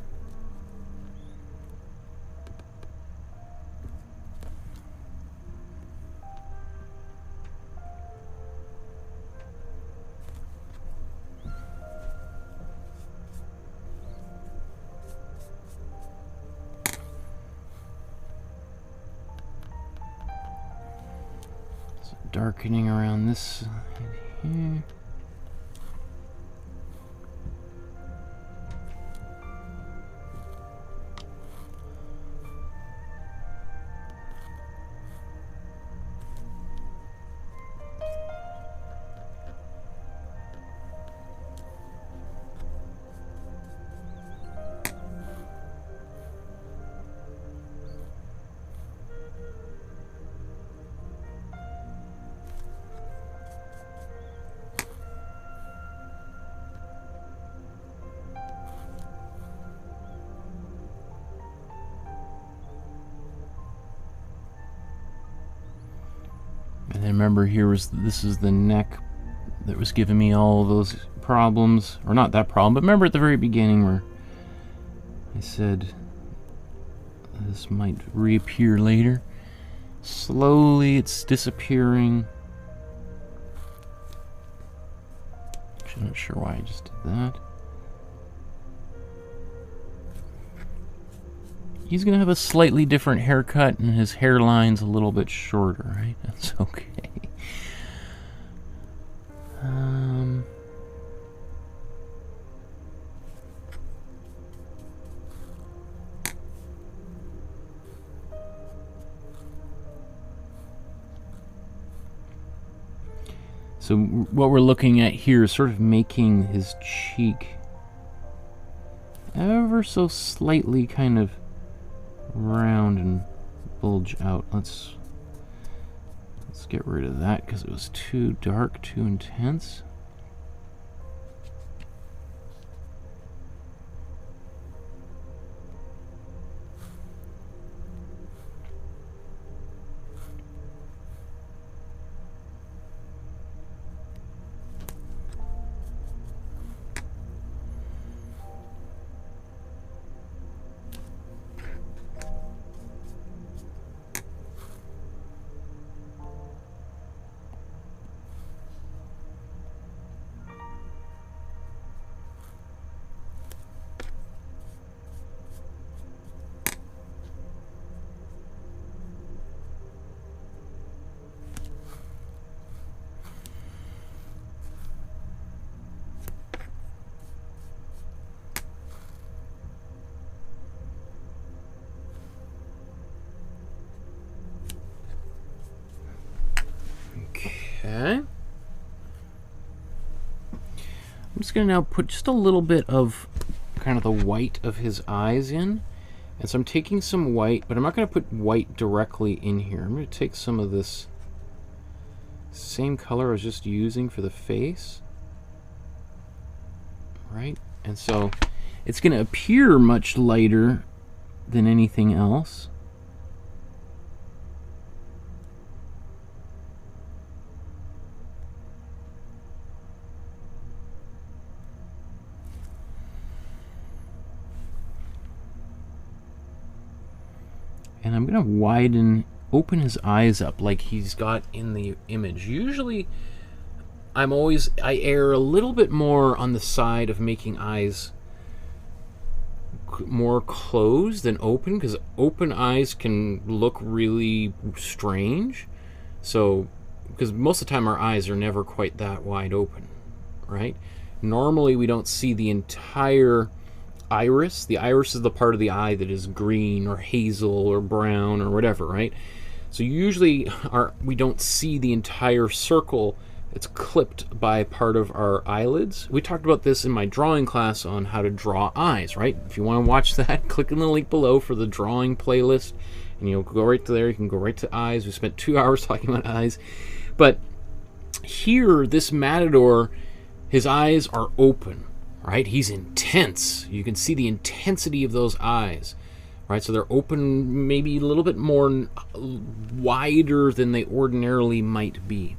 Darkening around this side here. And then remember, this is the neck that was giving me all those problems, or not that problem, but remember at the very beginning where I said this might reappear later. Slowly it's disappearing. Actually, I'm not sure why I just did that. He's gonna have a slightly different haircut, and his hairline's a little bit shorter, right? That's okay. So what we're looking at here is sort of making his cheek ever so slightly kind of round and bulge out. Let's get rid of that because it was too dark, too intense. Okay. I'm just going to now put just a little bit of kind of the white of his eyes in. And so I'm taking some white, but I'm not going to put white directly in here. I'm going to take some of this same color I was just using for the face. Right? And so it's going to appear much lighter than anything else. And I'm going to open his eyes up like he's got in the image. Usually, I err a little bit more on the side of making eyes more closed than open, because open eyes can look really strange. So, because most of the time our eyes are never quite that wide open, right? Normally, we don't see the entire iris. The iris is the part of the eye that is green or hazel or brown or whatever, right? So usually we don't see the entire circle. It's clipped by part of our eyelids. We talked about this in my drawing class on how to draw eyes, right? If you want to watch that, click on the link below for the drawing playlist, and you'll go right to there. You can go right to eyes. We spent 2 hours talking about eyes. But here, this Matador, his eyes are open. Right? He's intense. You can see the intensity of those eyes. Right? So they're open, maybe a little bit more wider than they ordinarily might be.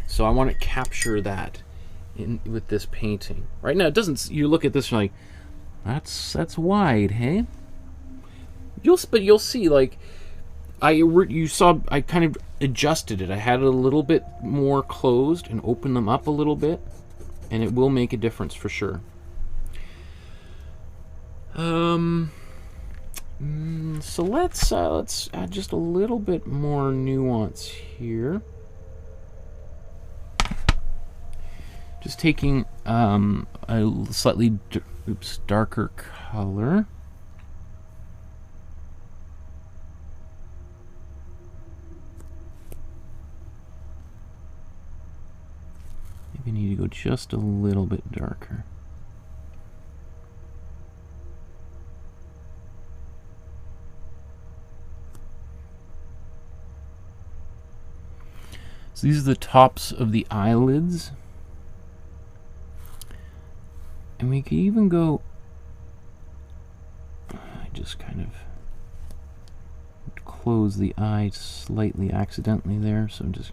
So I want to capture that with this painting. Right now, it doesn't. You look at this and you're like, that's wide, hey? But you'll see, like, you saw I kind of adjusted it. I had it a little bit more closed and opened them up a little bit, and it will make a difference for sure. So let's add just a little bit more nuance here. Just taking a slightly darker color. Maybe I need to go just a little bit darker. So these are the tops of the eyelids. And we could even go, I just kind of close the eye slightly accidentally there, so I'm just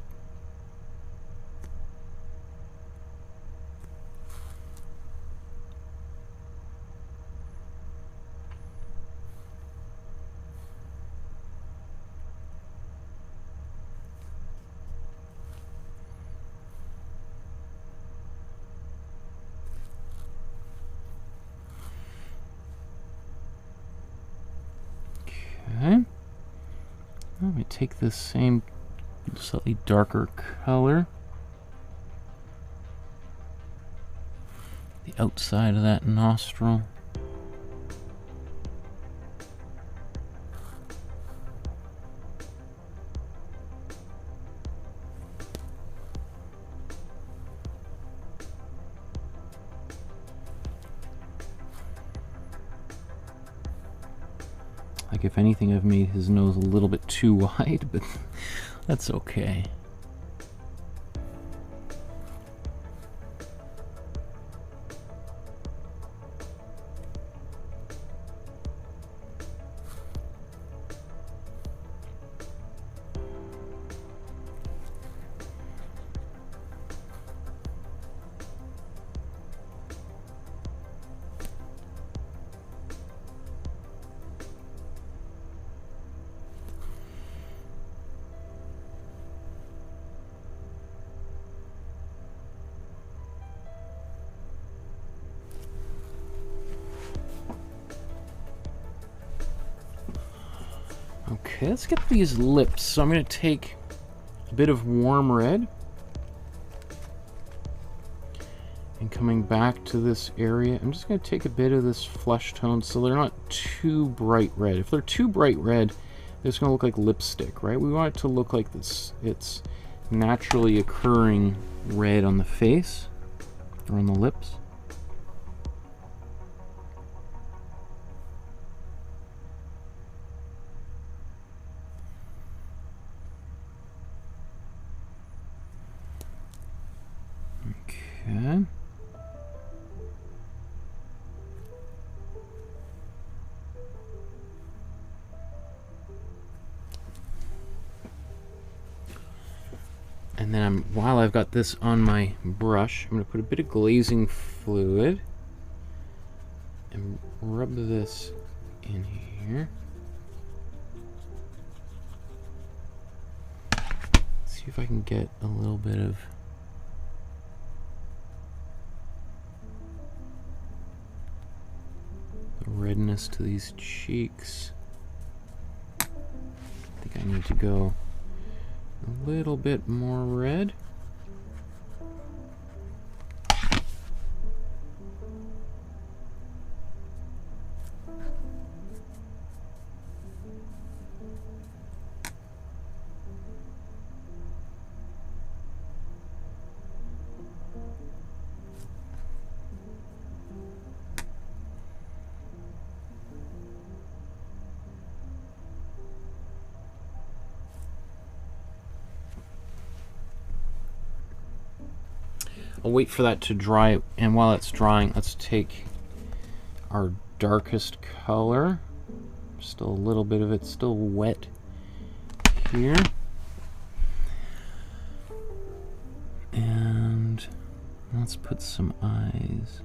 let me take this same slightly darker color, the outside of that nostril. Like, if anything, I've made his nose a little bit too wide, but that's okay. Okay, let's get these lips. So I'm going to take a bit of warm red. And coming back to this area, I'm just going to take a bit of this flesh tone so they're not too bright red. If they're too bright red, they're just going to look like lipstick, right? We want it to look like this. It's naturally occurring red on the face or on the lips. Okay. And then while I've got this on my brush, I'm going to put a bit of glazing fluid and rub this in here. See if I can get a little bit of the redness to these cheeks. I think I need to go a little bit more red. I'll wait for that to dry, and while it's drying, let's take our darkest color. Still a little bit of it still wet here. And let's put some eyes.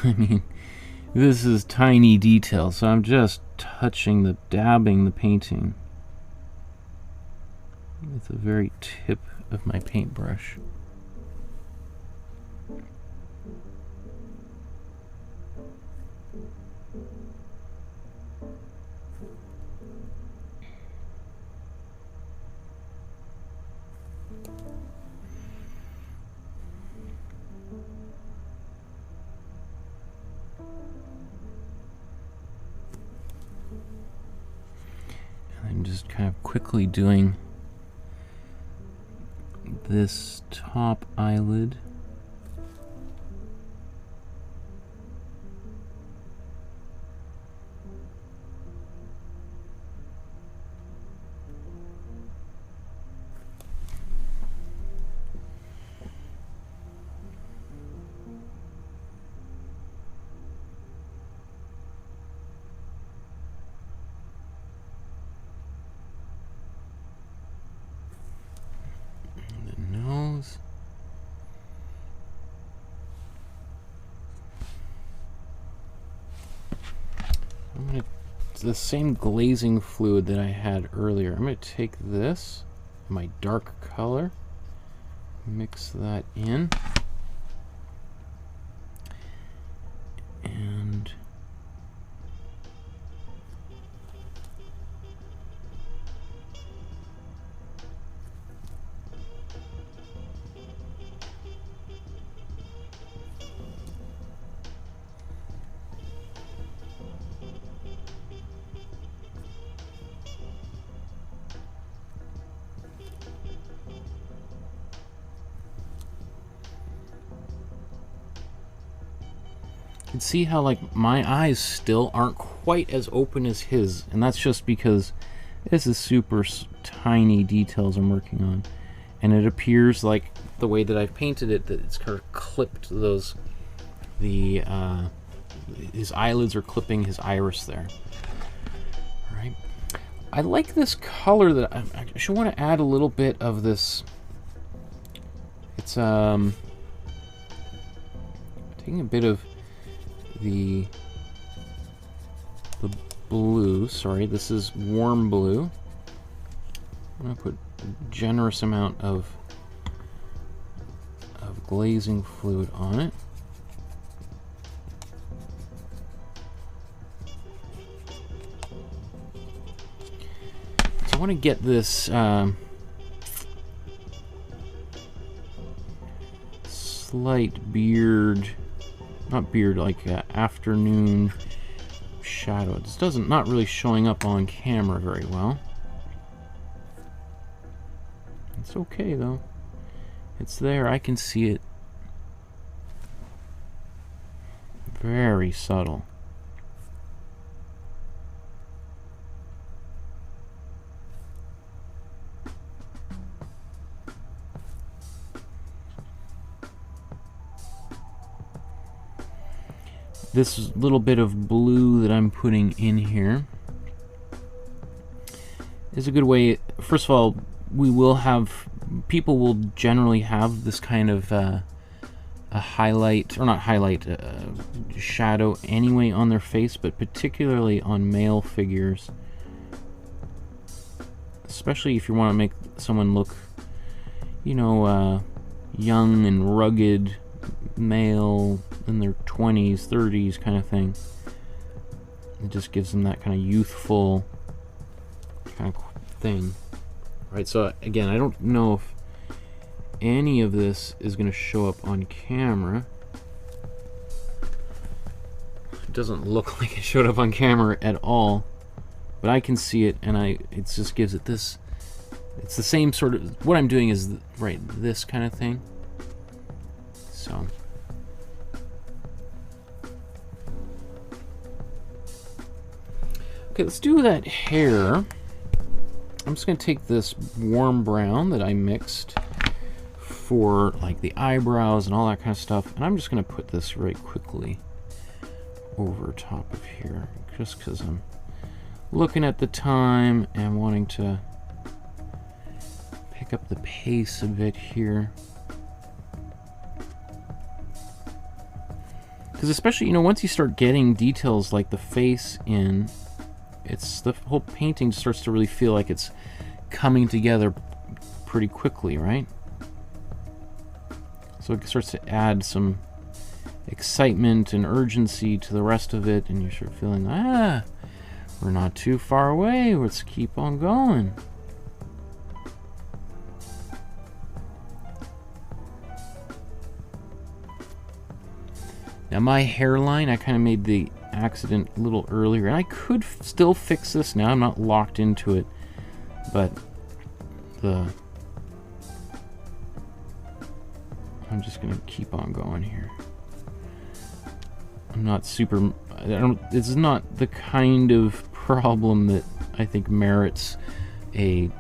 I mean, this is tiny detail, so I'm just dabbing the painting with the very tip of my paintbrush. I'm just kind of quickly doing this top eyelid. It's the same glazing fluid that I had earlier. I'm going to take this, my dark color, mix that in, and you can see how like my eyes still aren't quite as open as his, and that's just because this is super tiny details I'm working on, and it appears like the way that I've painted it that it's kind of clipped those, his eyelids are clipping his iris there. All right, I like this color that I actually want to add a little bit of this. It's taking a bit of the blue, sorry, this is warm blue. I'm going to put a generous amount of glazing fluid on it. So I want to get this slight beard, not beard, like afternoon shadow. This doesn't, not really showing up on camera very well. It's okay though. It's there, I can see it. Very subtle. This little bit of blue that I'm putting in here is a good way. First of all, people will generally have this kind of a highlight, or not highlight, shadow anyway on their face, but particularly on male figures, especially if you want to make someone look, you know, young and rugged male in their 20s, 30s kind of thing. It just gives them that kind of youthful kind of thing. Right, so again, I don't know if any of this is going to show up on camera. It doesn't look like it showed up on camera at all, but I can see it, and it just gives it this. It's the same sort of, what I'm doing is right, this kind of thing. So okay, let's do that hair. I'm just going to take this warm brown that I mixed for like the eyebrows and all that kind of stuff, and I'm just going to put this right quickly over top of here, just because I'm looking at the time and wanting to pick up the pace a bit here. Because especially, you know, once you start getting details like the face in, it's the whole painting starts to really feel like it's coming together pretty quickly, right? So it starts to add some excitement and urgency to the rest of it, and you start feeling, we're not too far away, let's keep on going. Now my hairline, I kind of made the accident a little earlier, and I could still fix this now. I'm not locked into it, but I'm just gonna keep on going here. I'm not super, this is not the kind of problem that I think merits a,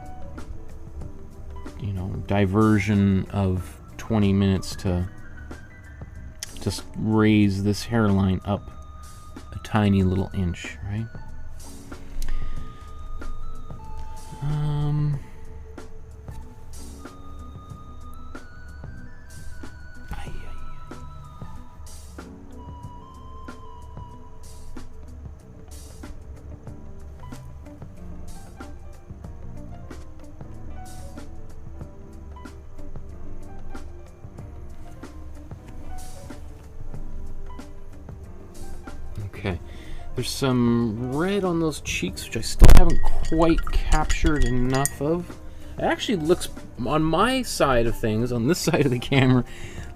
you know, diversion of 20 minutes to just raise this hairline up a tiny little inch, right? Okay, there's some red on those cheeks, which I still haven't quite captured enough of. It actually looks, on my side of things, on this side of the camera,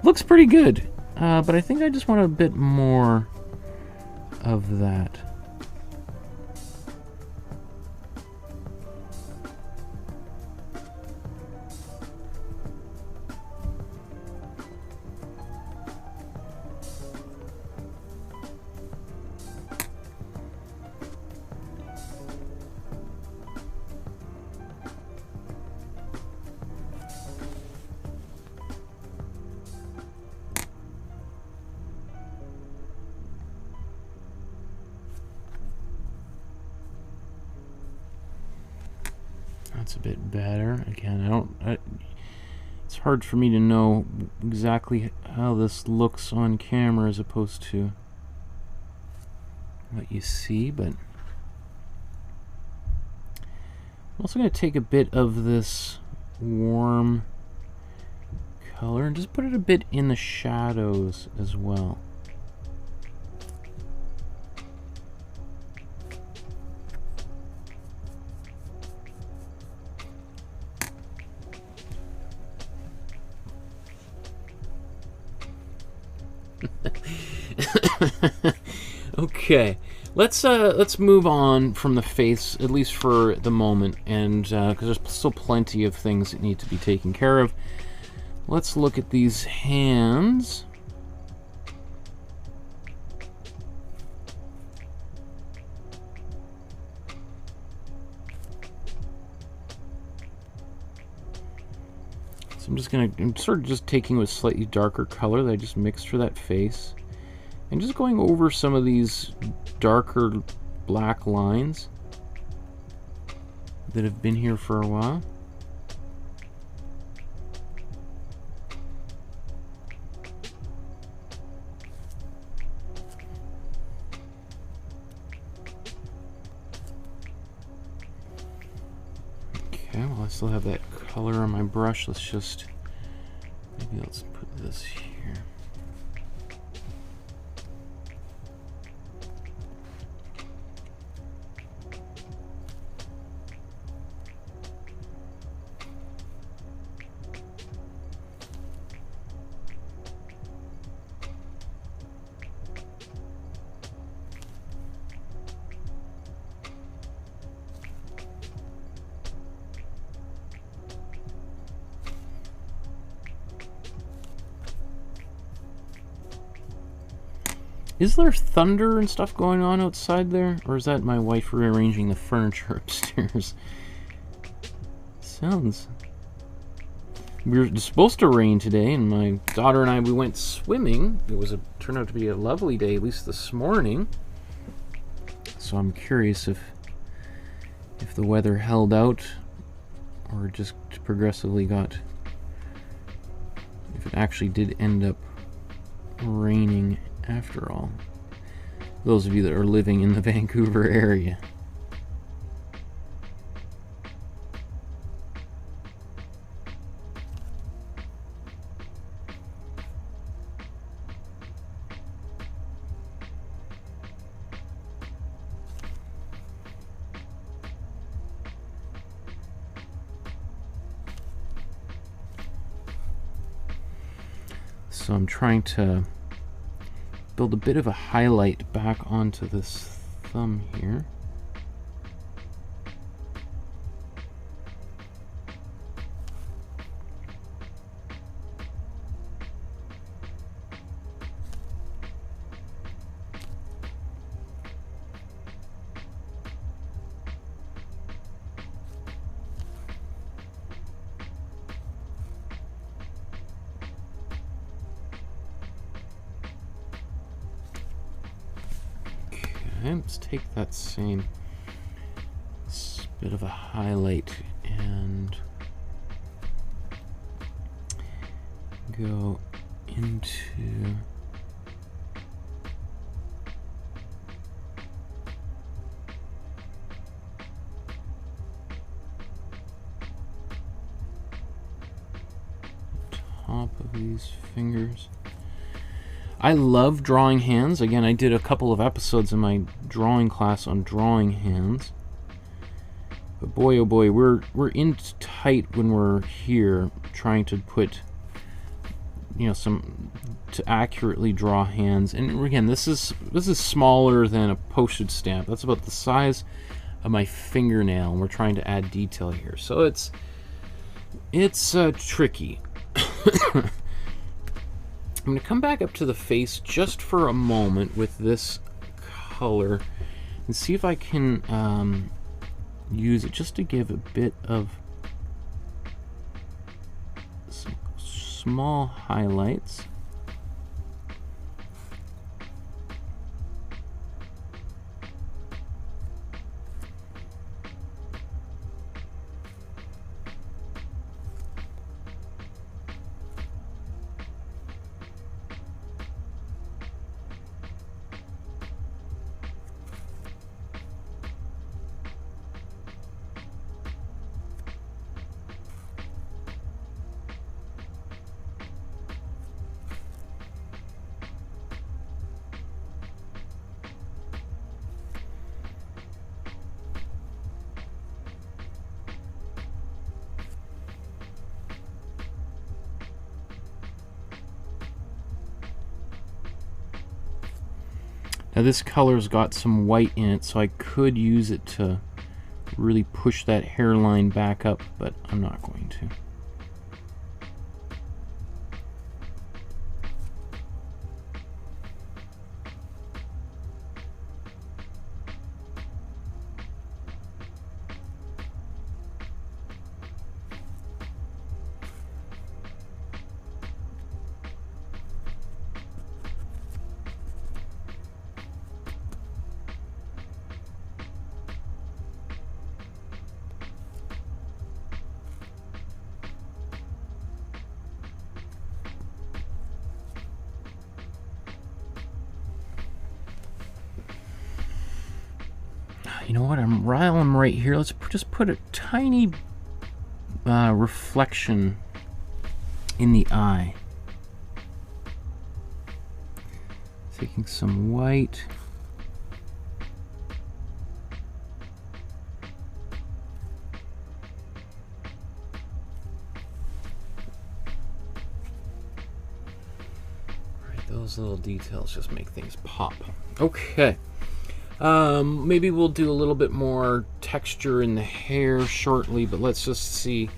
looks pretty good. But I think I just want a bit more of that. That's a bit better. Again, it's hard for me to know exactly how this looks on camera as opposed to what you see, but I'm also going to take a bit of this warm color and just put it a bit in the shadows as well. Okay, let's move on from the face, at least for the moment, and because there's still plenty of things that need to be taken care of. Let's look at these hands. So I'm sort of just taking a slightly darker color that I just mixed for that face, and just going over some of these darker black lines that have been here for a while. Okay, well, I still have that color on my brush. Maybe let's put this here. Is there thunder and stuff going on outside there? Or is that my wife rearranging the furniture upstairs? Sounds... We're supposed to rain today, and my daughter and I, we went swimming. It turned out to be a lovely day, at least this morning. So I'm curious if the weather held out, or just progressively if it actually did end up raining after all. Those of you that are living in the Vancouver area. So I'm trying to build a bit of a highlight back onto this thumb here. Let's take that same bit of a highlight and go into the top of these fingers. I love drawing hands. Again, I did a couple of episodes in my drawing class on drawing hands. But boy, oh boy, we're in tight when we're here trying to put, to accurately draw hands. And again, this is smaller than a postage stamp. That's about the size of my fingernail, and we're trying to add detail here. So it's tricky. I'm going to come back up to the face just for a moment with this color and see if I can use it just to give a bit of some small highlights. Now this color's got some white in it, so I could use it to really push that hairline back up, but I'm not going to. You know what? While I'm right here, let's just put a tiny reflection in the eye. Taking some white. Right, those little details just make things pop. Okay. Maybe we'll do a little bit more texture in the hair shortly, but let's just see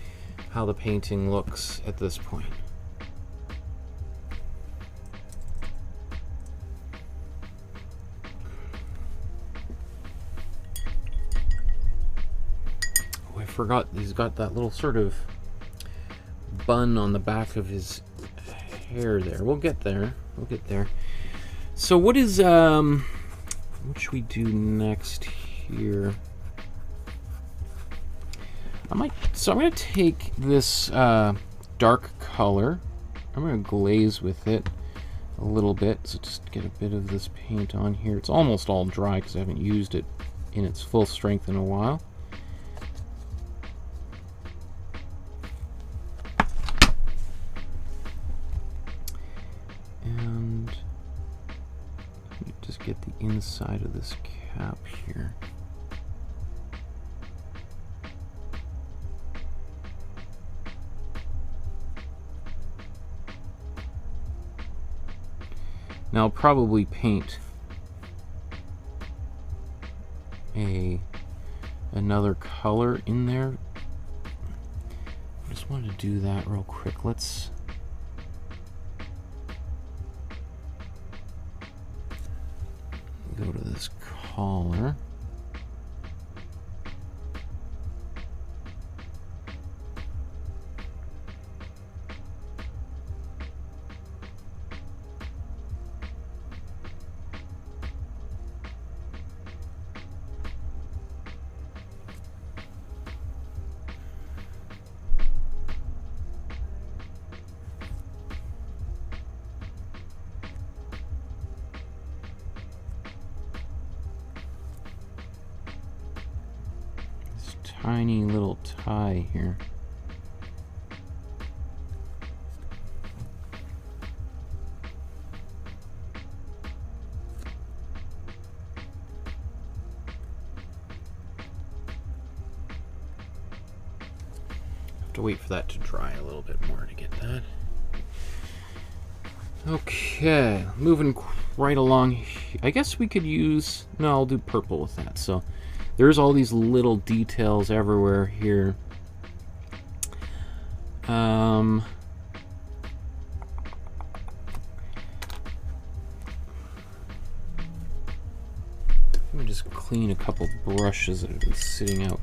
how the painting looks at this point. Oh, I forgot he's got that little sort of bun on the back of his hair there. We'll get there. We'll get there. So what is, what should we do next here? I'm going to take this dark color. I'm going to glaze with it a little bit. So just get a bit of this paint on here. It's almost all dry because I haven't used it in its full strength in a while. And just get the inside of this cap here. Now I'll probably paint another color in there. I just wanted to do that real quick. Let's go to this collar. Tiny little tie here. Have to wait for that to dry a little bit more to get that. Okay, moving right along. I guess we could use, no, I'll do purple with that. So there's all these little details everywhere here. Let me just clean a couple brushes that have been sitting out.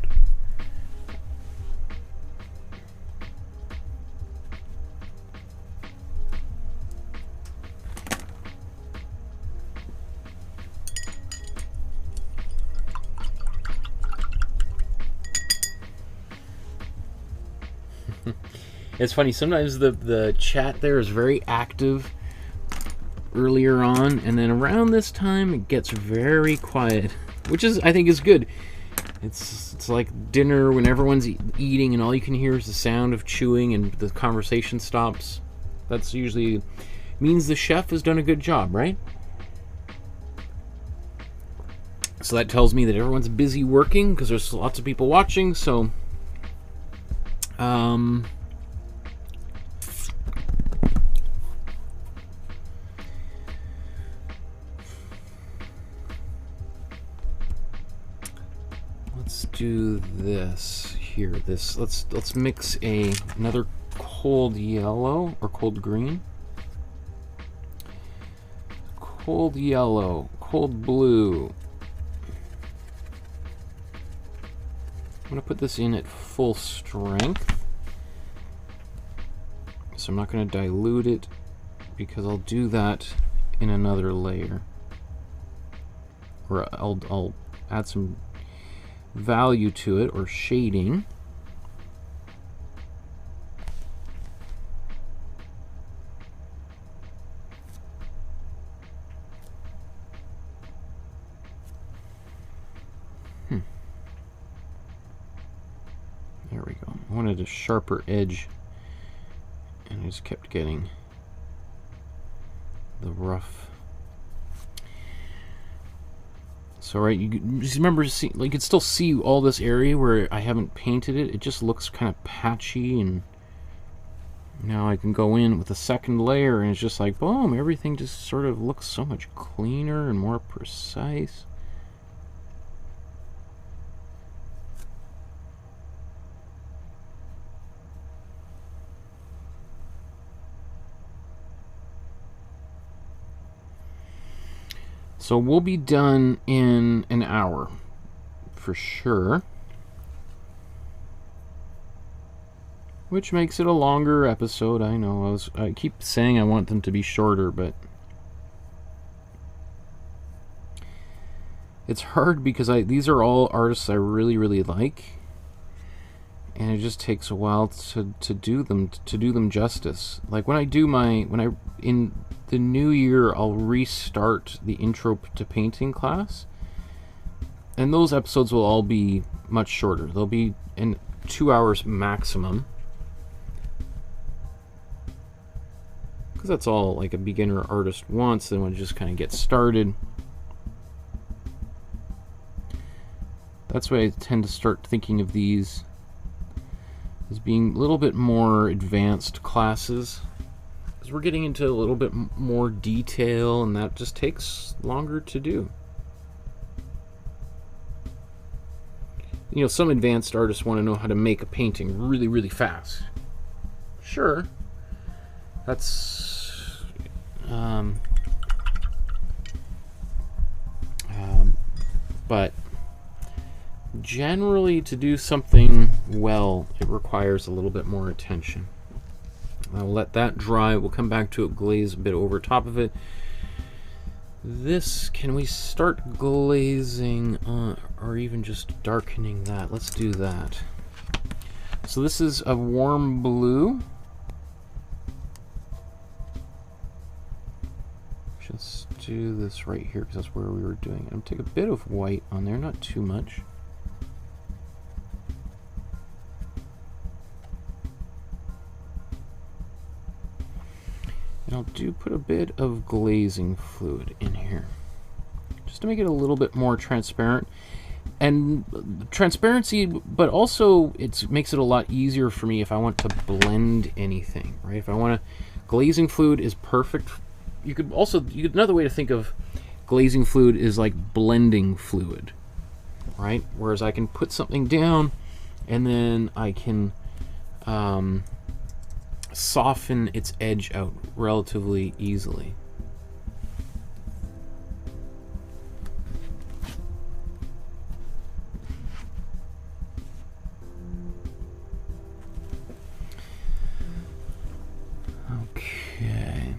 It's funny, sometimes the chat there is very active earlier on, and then around this time it gets very quiet, which is, I think, is good. It's like dinner when everyone's eating and all you can hear is the sound of chewing and the conversation stops. That's usually means the chef has done a good job, right? So that tells me that everyone's busy working because there's lots of people watching, so do this here. Let's mix another cold yellow or cold green. Cold yellow, cold blue. I'm gonna put this in at full strength. So I'm not gonna dilute it because I'll do that in another layer. Or I'll add some value to it, or shading. There we go. I wanted a sharper edge, and I just kept getting the rough. So right, you just remember, like, you can still see all this area where I haven't painted it. It just looks kind of patchy, and now I can go in with a second layer, and it's just like, boom, everything just sort of looks so much cleaner and more precise. So we'll be done in an hour, for sure. Which makes it a longer episode, I know. I keep saying I want them to be shorter, but it's hard because these are all artists I really, really like. And it just takes a while to do them justice. Like when in the new year, I'll restart the Intro to Painting class, and those episodes will all be much shorter. They'll be in 2 hours maximum, because that's all like a beginner artist wants. They want to just kind of get started. That's why I tend to start thinking of these as being a little bit more advanced classes, because we're getting into a little bit more detail, and that just takes longer to do. You know, some advanced artists want to know how to make a painting really, really fast. Sure, that's but generally, to do something well, it requires a little bit more attention. I'll let that dry. We'll come back to it, glaze a bit over top of it. This, can we start glazing on, or even just darkening that? Let's do that. So this is a warm blue. Just do this right here, because that's where we were doing it. I'm gonna take a bit of white on there, not too much. And I'll put a bit of glazing fluid in here, just to make it a little bit more transparent. And transparency, but also it makes it a lot easier for me if I want to blend anything, right? If I want to, glazing fluid is perfect. Another way to think of glazing fluid is like blending fluid, right? Whereas I can put something down, and then I can soften its edge out relatively easily. Okay.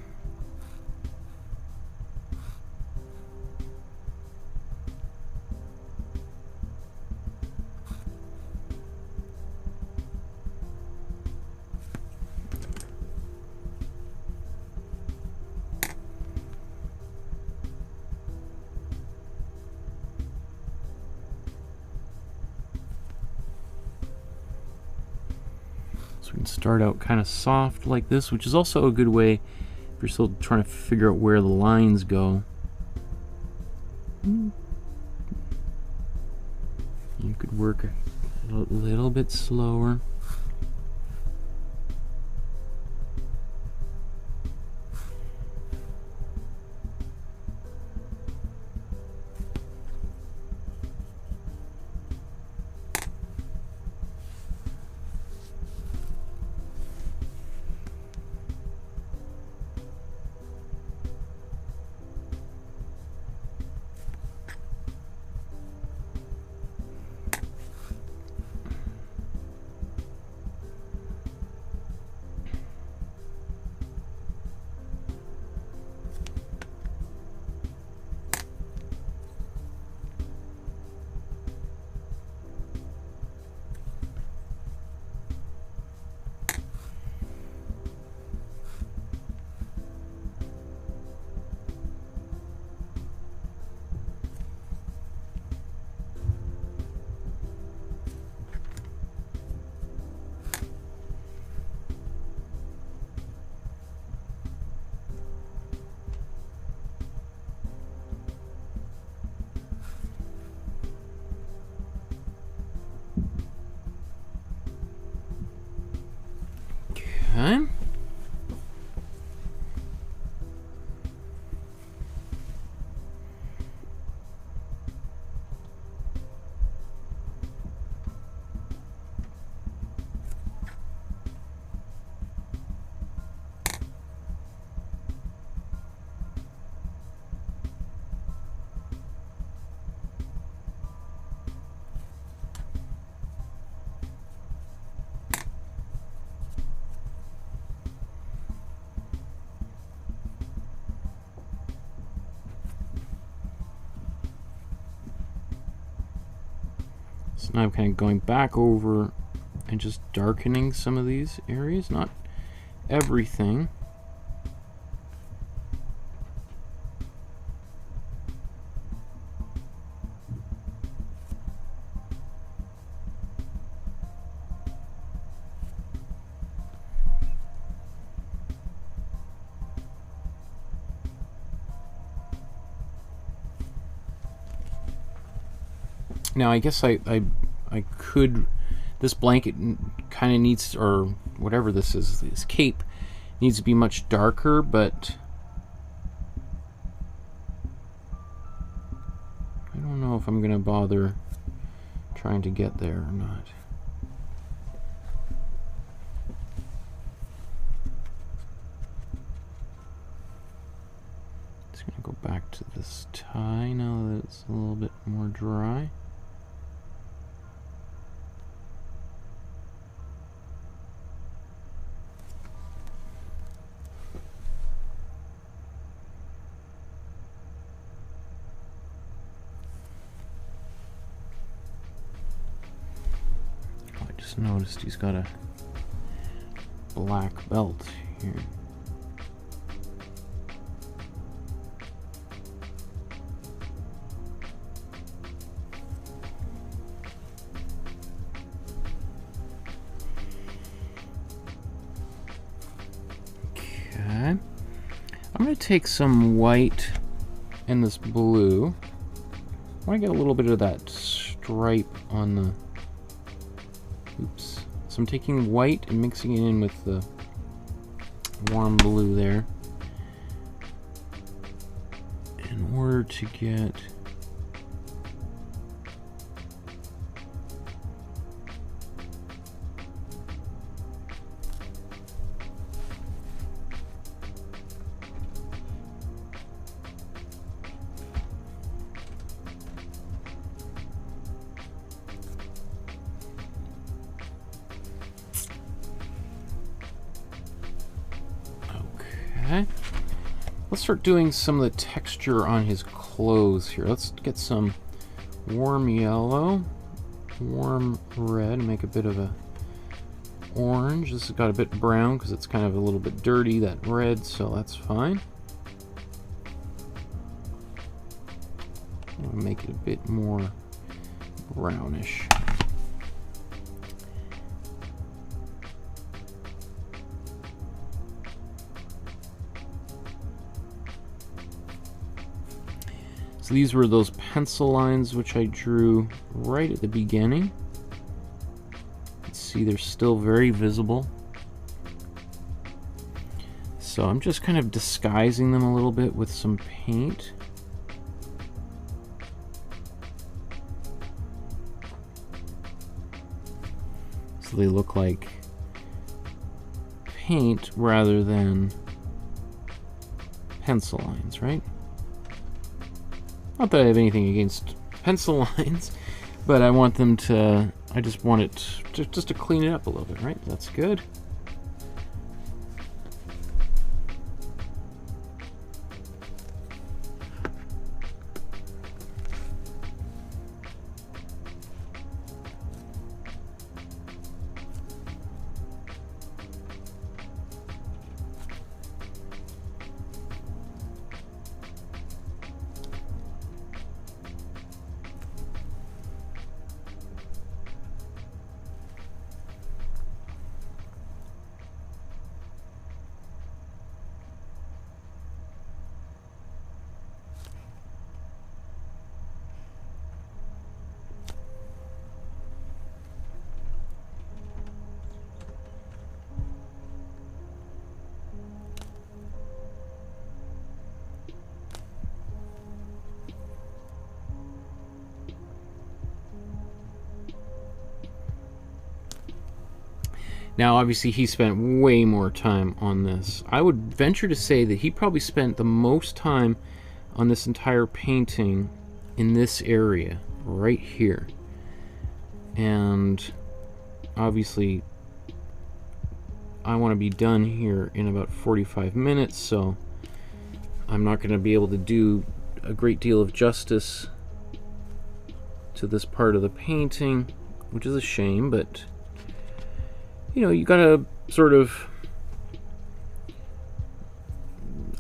We can start out kind of soft like this, which is also a good way if you're still trying to figure out where the lines go. You could work a little bit slower. Okay. So now I'm kind of going back over and just darkening some of these areas, not everything. Now I guess I could, this blanket kind of needs, or whatever this is, this cape needs to be much darker, but I don't know if I'm gonna bother trying to get there or not. Just gonna go back to this tie now that it's a little bit more dry. Noticed he's got a black belt here. Okay. I'm going to take some white and this blue. I want to get a little bit of that stripe on the... Oops. So I'm taking white and mixing it in with the warm blue there in order to get Let's start doing some of the texture on his clothes here. Let's get some warm yellow, warm red, make a bit of a orange. This has got a bit brown because it's kind of a little bit dirty, that red, so that's fine. I'll make it a bit more brownish. So these were those pencil lines which I drew right at the beginning. Let's see, they're still very visible. So I'm just kind of disguising them a little bit with some paint. So they look like paint rather than pencil lines, right? Not that I have anything against pencil lines, but I want them to, I just want it to, just to clean it up a little bit, right? That's good. Now, obviously, he spent way more time on this. I would venture to say that he probably spent the most time on this entire painting in this area, right here. And obviously, I want to be done here in about 45 minutes, so I'm not going to be able to do a great deal of justice to this part of the painting, which is a shame, but you know, you gotta sort of,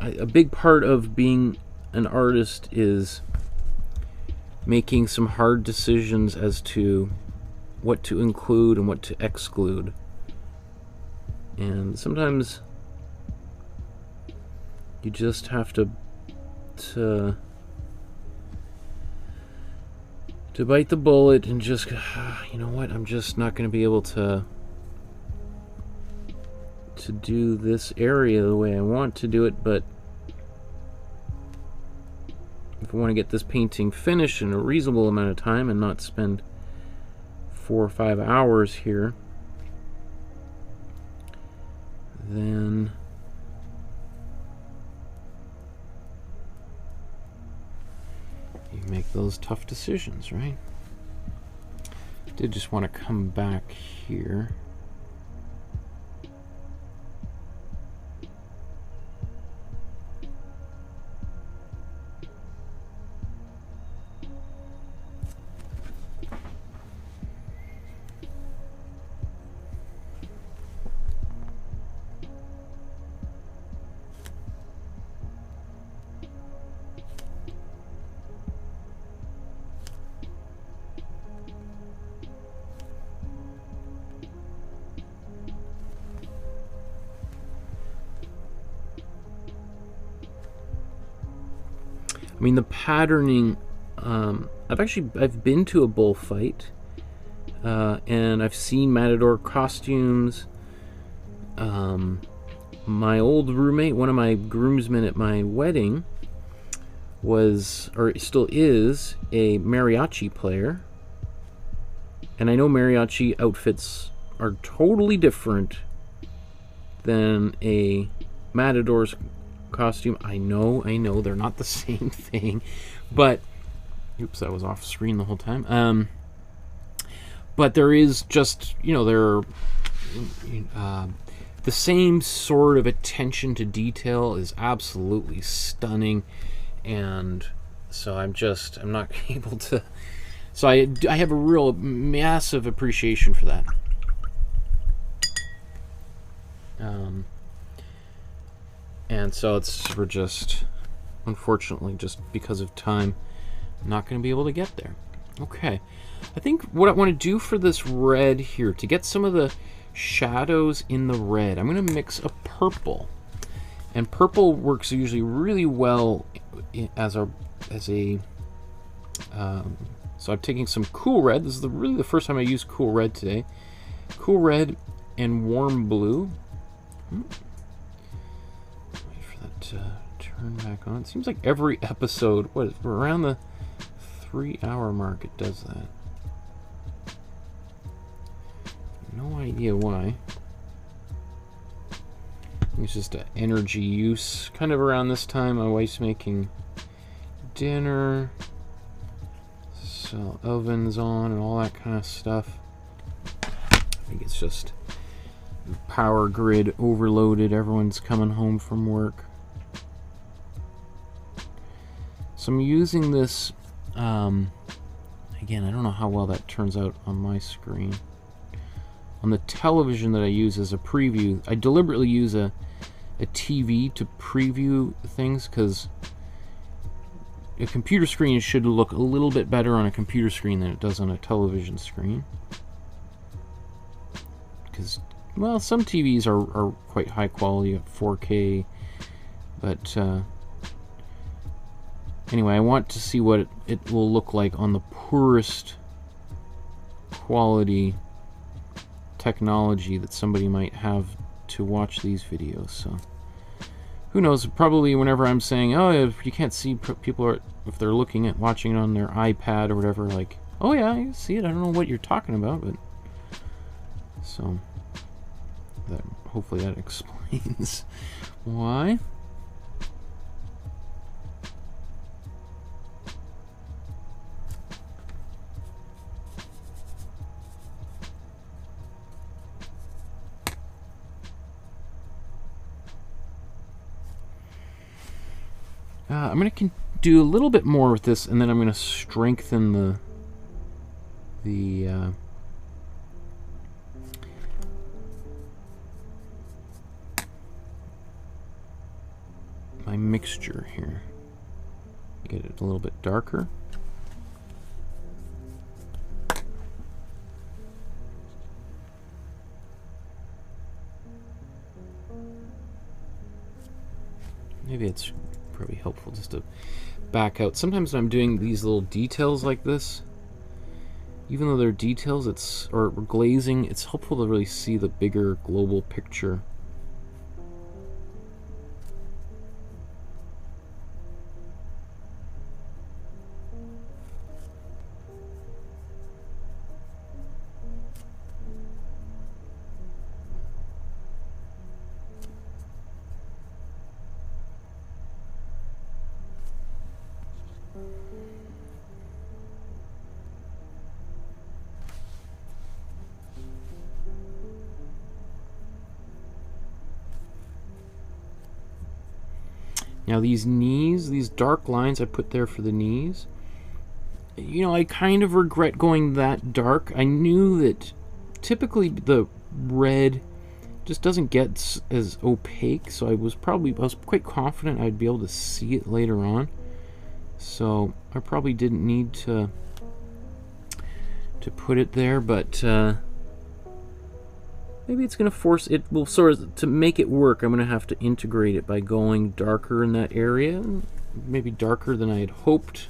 a big part of being an artist is making some hard decisions as to what to include and what to exclude. And sometimes you just have to bite the bullet and just, you know what, I'm just not going to be able to do this area the way I want to do it, but if I want to get this painting finished in a reasonable amount of time and not spend 4 or 5 hours here, then you make those tough decisions, right? Did just want to come back here. I mean, the patterning, I've been to a bullfight, and I've seen Matador costumes. My old roommate, one of my groomsmen at my wedding, was, or still is, a mariachi player. And I know mariachi outfits are totally different than a Matador's costume. I know, they're not the same thing, but oops, I was off screen the whole time. But there is just, you know, there are the same sort of attention to detail is absolutely stunning, and so I'm not able to, so I have a real massive appreciation for that. And so we're just, unfortunately, just because of time, not going to be able to get there. Okay, I think what I want to do for this red here, to get some of the shadows in the red, I'm going to mix a purple. And purple works usually really well as a so I'm taking some cool red. This is really the first time I use cool red today. Cool red and warm blue. Turn back on. It seems like every episode, what, around the 3-hour mark, it does that. No idea why. It's just an energy use. Kind of around this time, my wife's making dinner, so oven's on and all that kind of stuff. I think it's just power grid overloaded. Everyone's coming home from work. So I'm using this, again, I don't know how well that turns out on my screen. On the television that I use as a preview, I deliberately use a TV to preview things, because a computer screen should look a little bit better on a computer screen than it does on a television screen. Because, well, some TVs are quite high quality at 4K, but anyway, I want to see what it will look like on the poorest quality technology that somebody might have to watch these videos. So who knows, probably whenever I'm saying, oh, if you can't see people, are, if they're watching it on their iPad or whatever, like, oh yeah, I see it, I don't know what you're talking about, but so hopefully that explains why. I'm going to do a little bit more with this, and then I'm going to strengthen my mixture here. Get it a little bit darker. Maybe it's probably helpful just to back out. Sometimes when I'm doing these little details like this, even though they're details, or glazing, it's helpful to really see the bigger global picture. Now these knees, these dark lines I put there for the knees, you know, I kind of regret going that dark. I knew that typically the red just doesn't get as opaque, so I was quite confident I'd be able to see it later on. So I probably didn't need to put it there, but maybe it's going to force it. Well, sort of to make it work, I'm going to have to integrate it by going darker in that area, maybe darker than I had hoped,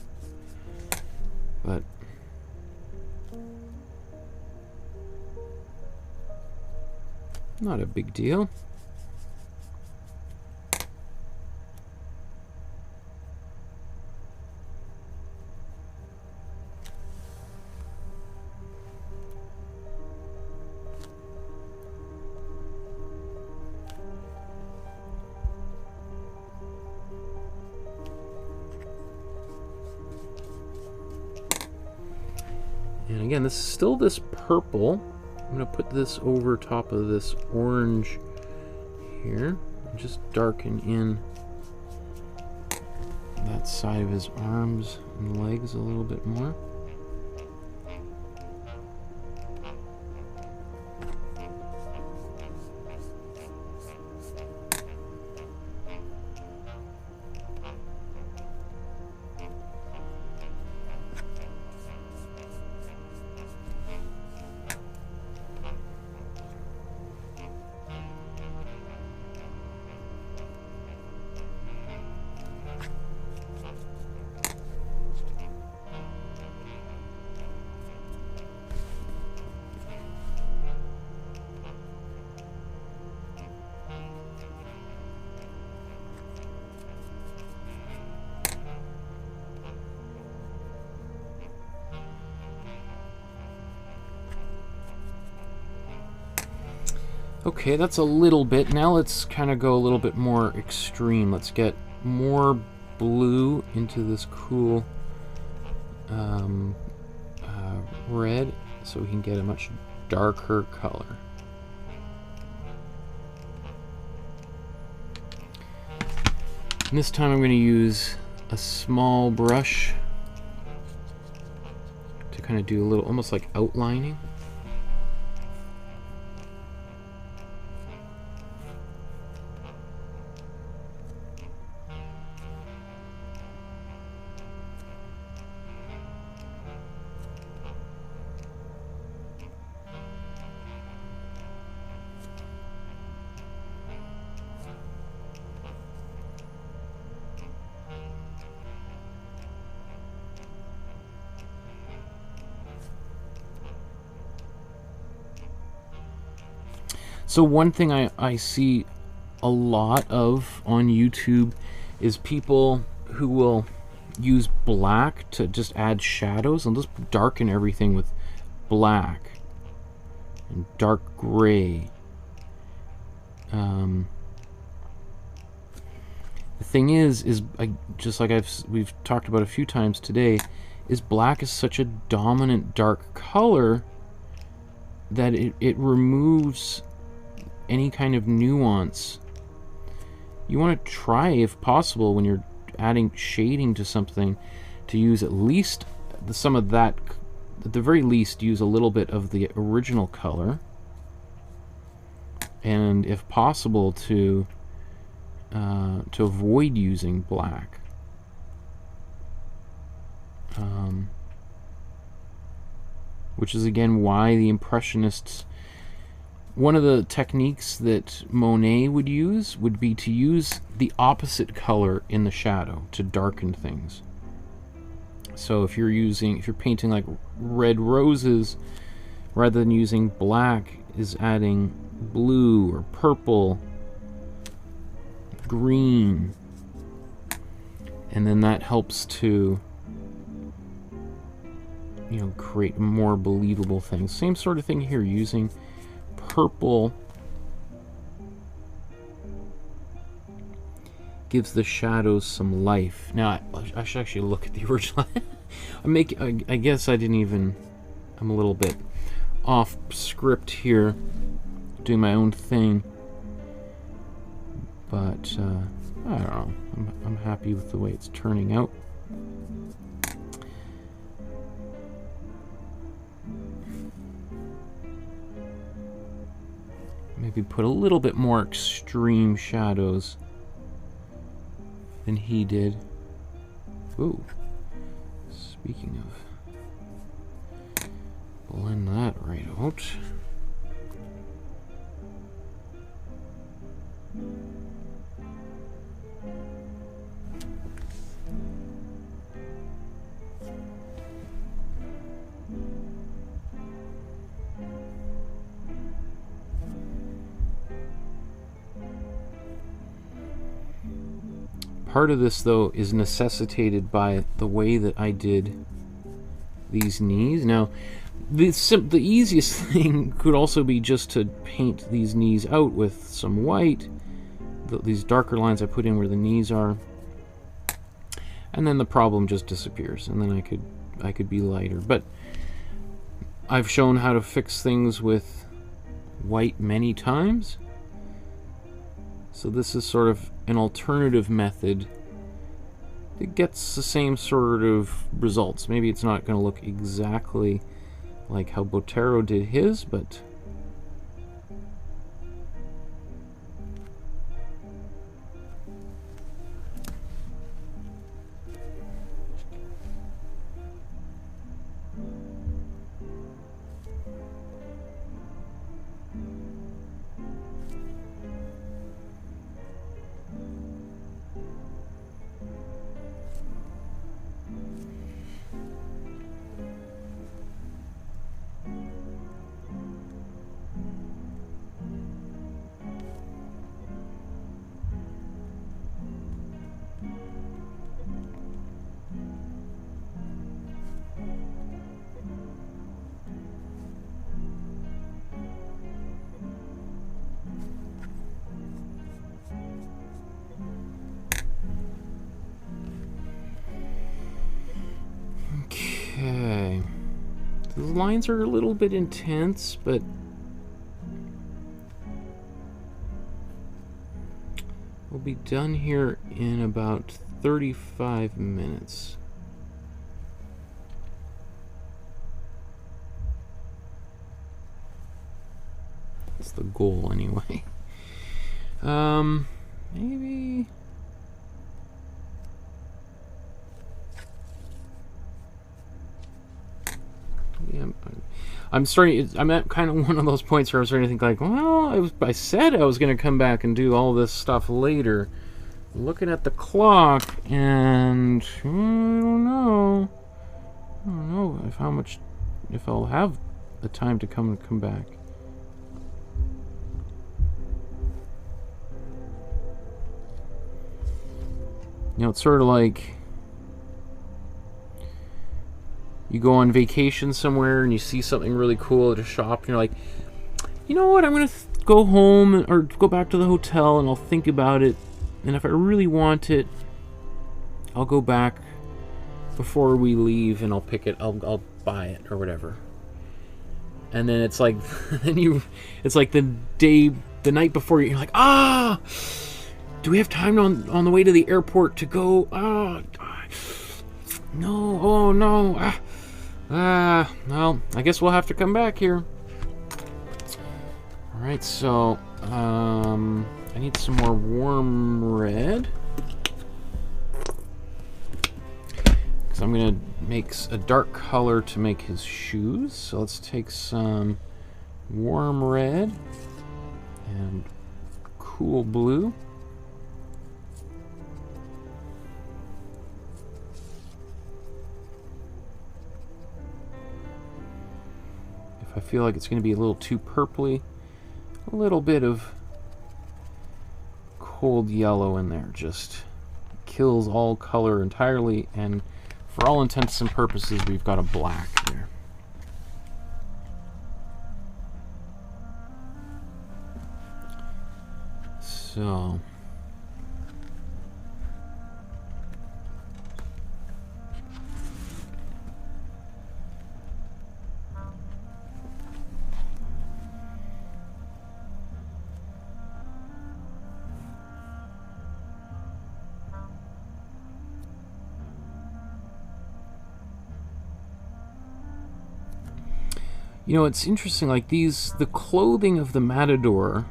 but not a big deal. And again, this is still this purple. I'm going to put this over top of this orange here. Just darken in that side of his arms and legs a little bit more. Okay, that's a little bit. Now let's kind of go a little bit more extreme. Let's get more blue into this cool red, so we can get a much darker color. And this time I'm going to use a small brush to kind of do a little, almost like outlining. So one thing I see a lot of on YouTube is people who will use black to just add shadows and just darken everything with black and dark gray. The thing is just like we've talked about a few times today, is black is such a dominant dark color that it removes any kind of nuance. You want to try, if possible, when you're adding shading to something, to use at least some of that, at the very least use a little bit of the original color, and if possible to avoid using black. Which is again why the Impressionists, one of the techniques that Monet would use would be to use the opposite color in the shadow to darken things. So if you're painting like red roses, rather than using black, is adding blue or purple, green, and then that helps to, you know, create more believable things. Same sort of thing here, using purple gives the shadows some life. Now I should actually look at the original. I guess I didn't even, I'm a little bit off script here, doing my own thing, but I don't know, I'm happy with the way it's turning out. Maybe put a little bit more extreme shadows than he did. Ooh, speaking of, blend that right out. Part of this, though, is necessitated by the way that I did these knees. Now, the easiest thing could also be just to paint these knees out with some white, these darker lines I put in where the knees are, and then the problem just disappears, and then I could be lighter. But I've shown how to fix things with white many times, so this is sort of an alternative method that gets the same sort of results. Maybe it's not going to look exactly like how Botero did his, but okay. The lines are a little bit intense, but we'll be done here in about 35 minutes. That's the goal anyway. Maybe yeah, I'm at kind of one of those points where I'm starting to think like, well, I said I was going to come back and do all this stuff later. Looking at the clock, and I don't know if I'll have the time to come back. You know, it's sort of like you go on vacation somewhere and you see something really cool at a shop and you're like, you know what, I'm going to go home or go back to the hotel and I'll think about it. And if I really want it, I'll go back before we leave and I'll pick it. I'll buy it or whatever. And then it's like, it's like the night before you're like, do we have time on the way to the airport to go? No, oh no. Well, I guess we'll have to come back here. All right, so I need some more warm red. Because I'm gonna make a dark color to make his shoes. So let's take some warm red and cool blue. If I feel like it's going to be a little too purpley, a little bit of cold yellow in there just kills all color entirely, and for all intents and purposes we've got a black there. So you know, it's interesting, like the clothing of the Matador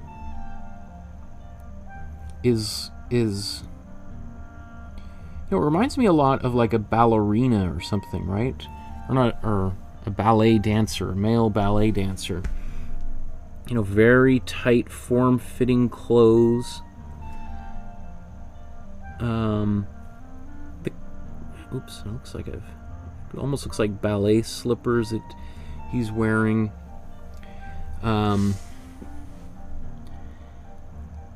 is you know, it reminds me a lot of like a ballerina or something, right? Or a ballet dancer, a male ballet dancer. You know, very tight, form-fitting clothes. Oops, it looks like it almost looks like ballet slippers that he's wearing. I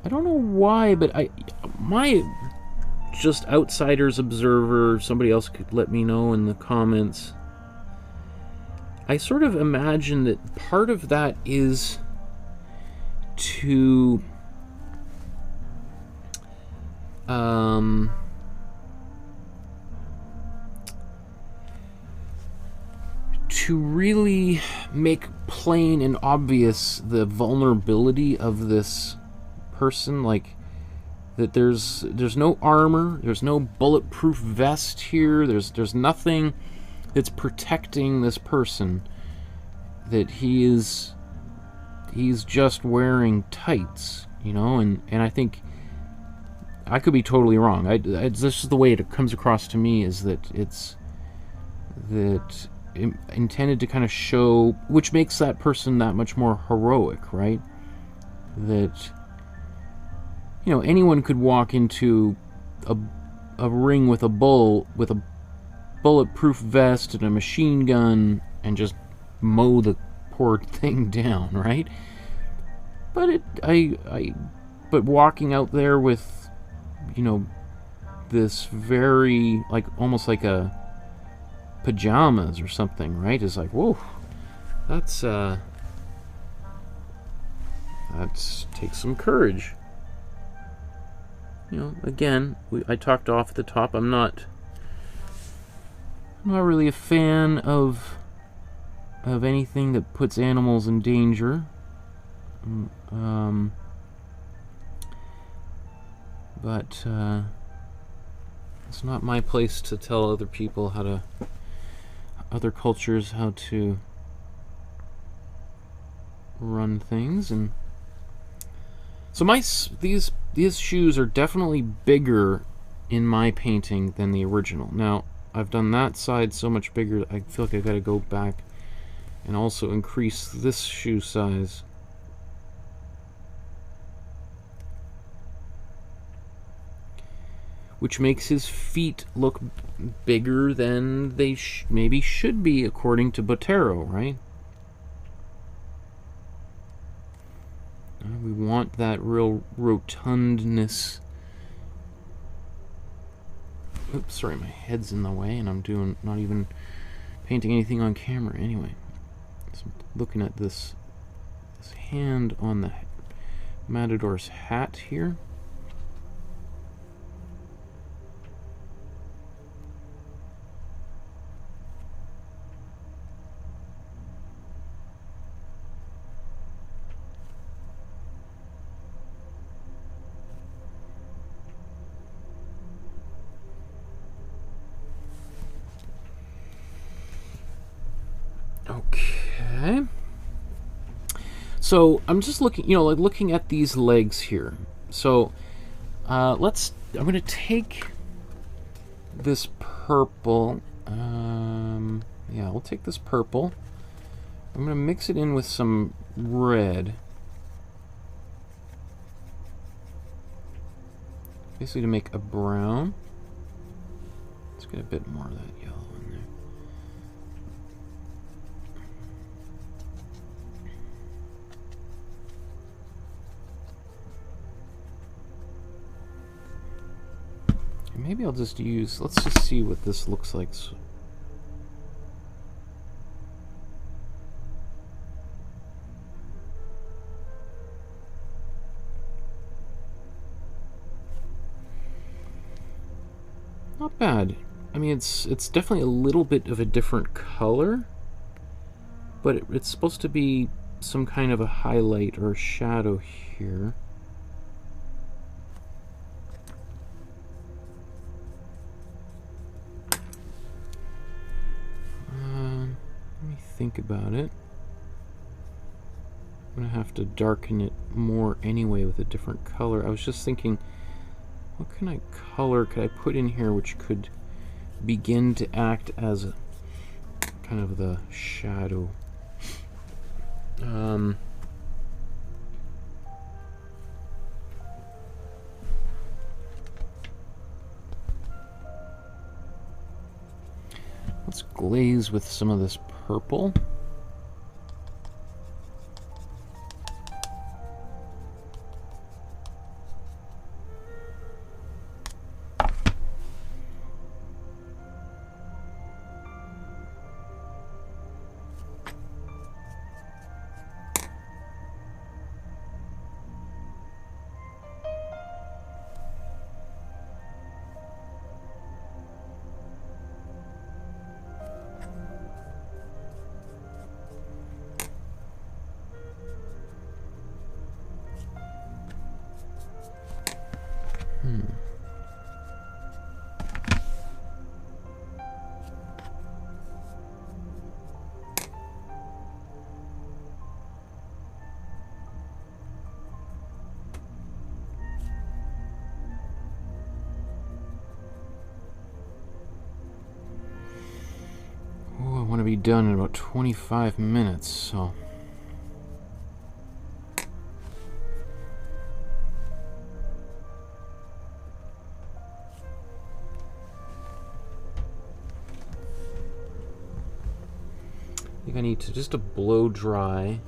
don't know why, but my just outsider's observer, somebody else could let me know in the comments. I sort of imagine that part of that is to really make plain and obvious the vulnerability of this person, like that there's no armor, there's no bulletproof vest here, there's nothing that's protecting this person, that he's just wearing tights, you know, and I think I could be totally wrong. This is the way it comes across to me, is that it's intended to kind of show, which makes that person that much more heroic, right? That, you know, anyone could walk into a ring with a bulletproof vest and a machine gun and just mow the poor thing down, right? But but walking out there with, you know, this very, like, almost like a pajamas or something, right? Is like, whoa, that's takes some courage. You know, again, I talked off at the top. I'm not really a fan of anything that puts animals in danger. But it's not my place to tell other people other cultures how to run things. And so these shoes are definitely bigger in my painting than the original. Now, I've done that side so much bigger, I feel like I gotta go back and also increase this shoe size. Which makes his feet look bigger than they maybe should be, according to Botero, right? We want that real rotundness. Oops, sorry, my head's in the way, and I'm not even painting anything on camera anyway. So I'm looking at this hand on the Matador's hat here. Okay. So I'm just looking, you know, like looking at these legs here. So I'm going to take this purple. Yeah, we'll take this purple. I'm going to mix it in with some red. Basically to make a brown. Let's get a bit more of that yellow in there. Maybe I'll just use, let's just see what this looks like. Not bad. I mean, it's definitely a little bit of a different color, but it's supposed to be some kind of a highlight or a shadow here. Think about it. I'm gonna have to darken it more anyway with a different color. I was just thinking, what kind of color could I put in here which could begin to act as a, kind of the shadow? Let's glaze with some of this purple. I want to be done in about 25 minutes, so I think I need to just to blow dry.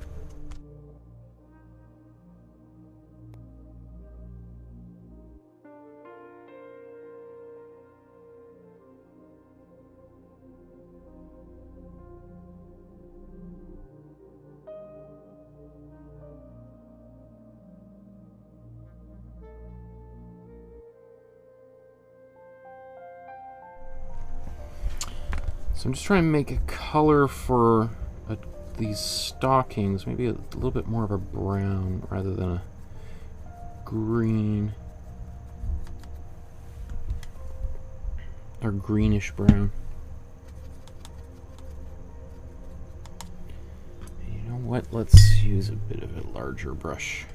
So I'm just trying to make a color for these stockings, maybe a little bit more of a brown rather than a green or greenish brown. And you know what? Let's use a bit of a larger brush.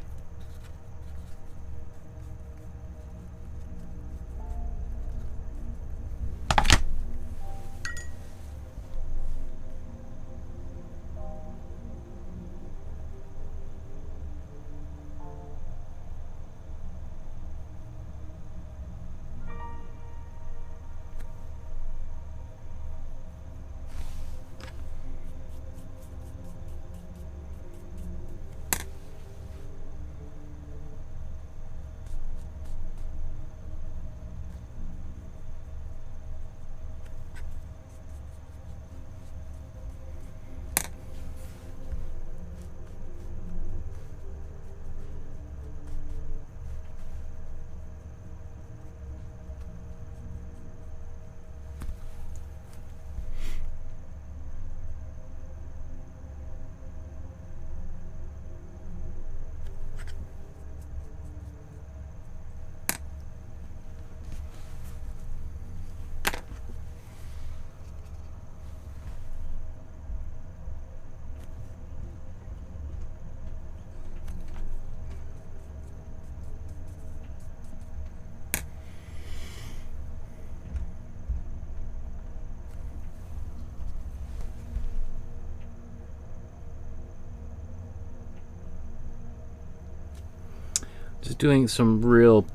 Just doing some real,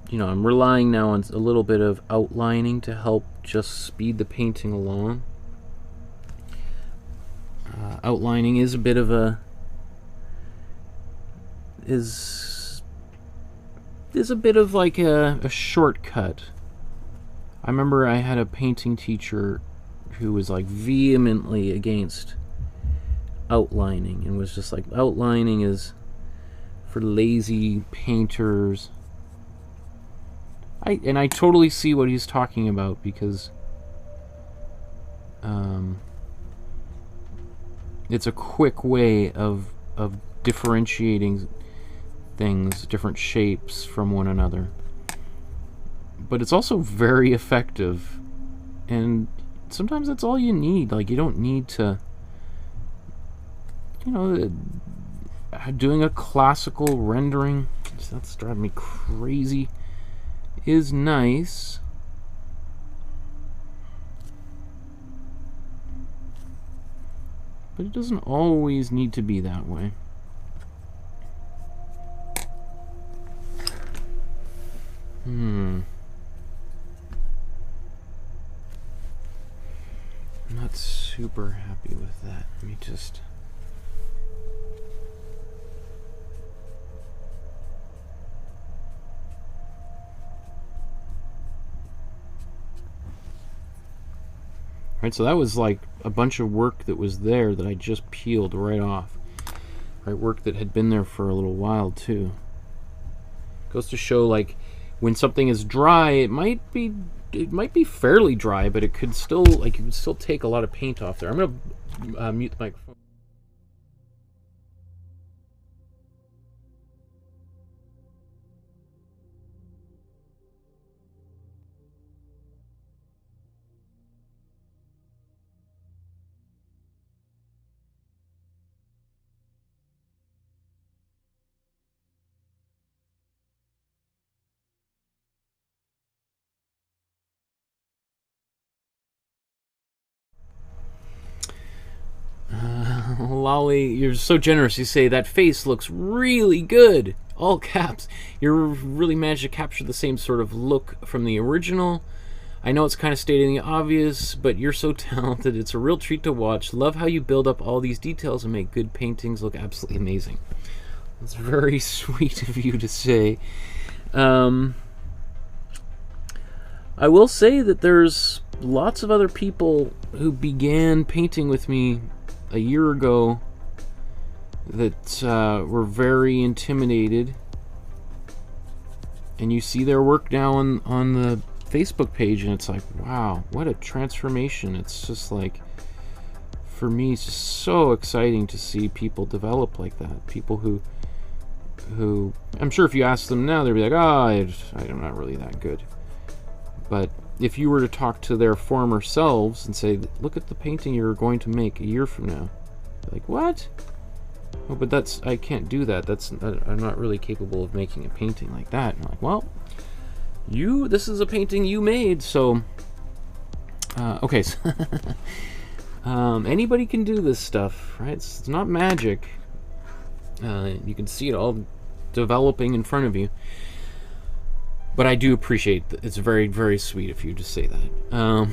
you know, I'm relying now on a little bit of outlining to help just speed the painting along. Outlining is a bit of a is a bit of like a shortcut. I remember I had a painting teacher who was like vehemently against outlining and was just like, outlining is for lazy painters. I totally see what he's talking about, because it's a quick way of differentiating things, different shapes from one another. But it's also very effective, and sometimes that's all you need. Like, you don't need to, you know, doing a classical rendering, that's driving me crazy, is nice. But it doesn't always need to be that way. I'm not super happy with that. Let me just... Right, so that was like a bunch of work that was there that I just peeled right off. Right, work that had been there for a little while too. Goes to show, like, when something is dry, it might be fairly dry, but it could still, like, you could still take a lot of paint off there. I'm gonna mute the microphone. Lolly, you're so generous. You say, that face looks really good. All caps. You really managed to capture the same sort of look from the original. I know it's kind of stating the obvious, but you're so talented. It's a real treat to watch. Love how you build up all these details and make good paintings look absolutely amazing. That's very sweet of you to say. I will say that there's lots of other people who began painting with me a year ago that were very intimidated, and you see their work now on the Facebook page, and it's like, wow, what a transformation. It's just like, for me, it's just so exciting to see people develop like that. People who I'm sure if you ask them now, they'd be like, oh, I'm not really that good. But if you were to talk to their former selves and say, look at the painting you're going to make a year from now, they're like, what? Oh, but I can't do that. I'm not really capable of making a painting like that. And I'm like, well, this is a painting you made, so okay. So anybody can do this stuff, right? It's not magic. You can see it all developing in front of you. But I do appreciate it's very, very sweet if you just say that. I'm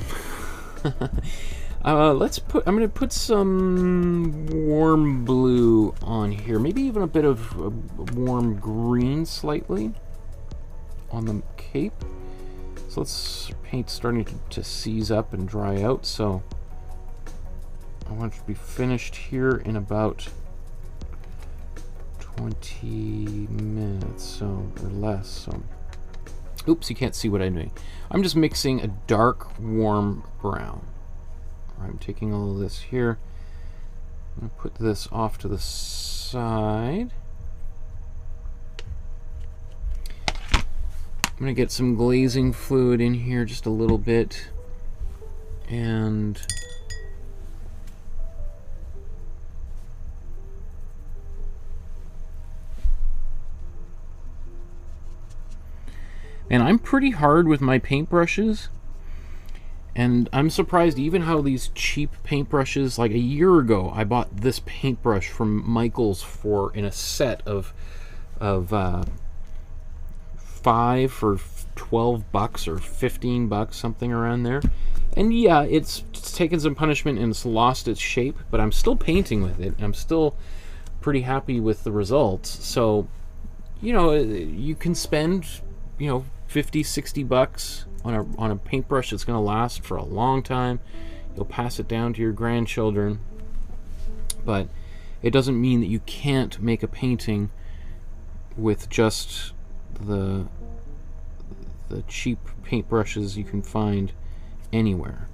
gonna put some warm blue on here, maybe even a bit of warm green slightly on the cape. So paint's starting to seize up and dry out, so I want it to be finished here in about 20 minutes, so, or less. So, oops, you can't see what I'm doing. I'm just mixing a dark, warm brown. I'm taking all of this here. I'm going to put this off to the side. I'm going to get some glazing fluid in here just a little bit. And I'm pretty hard with my paintbrushes, and I'm surprised even how these cheap paintbrushes, like a year ago I bought this paintbrush from Michael's in a set of of 5 for $12 or $15, something around there. And yeah, it's taken some punishment and it's lost its shape, but I'm still painting with it. I'm still pretty happy with the results. So, you know, you can spend, you know, $50-$60 on a paintbrush that's going to last for a long time. You'll pass it down to your grandchildren, but it doesn't mean that you can't make a painting with just the cheap paintbrushes you can find anywhere.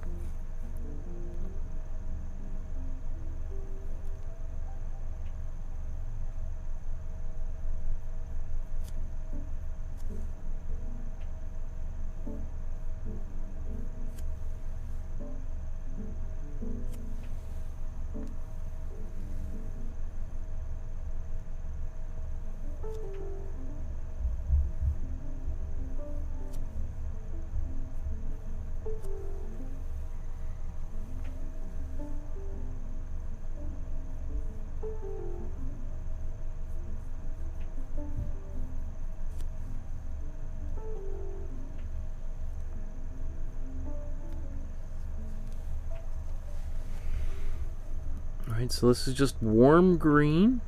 Alright, so this is just warm green.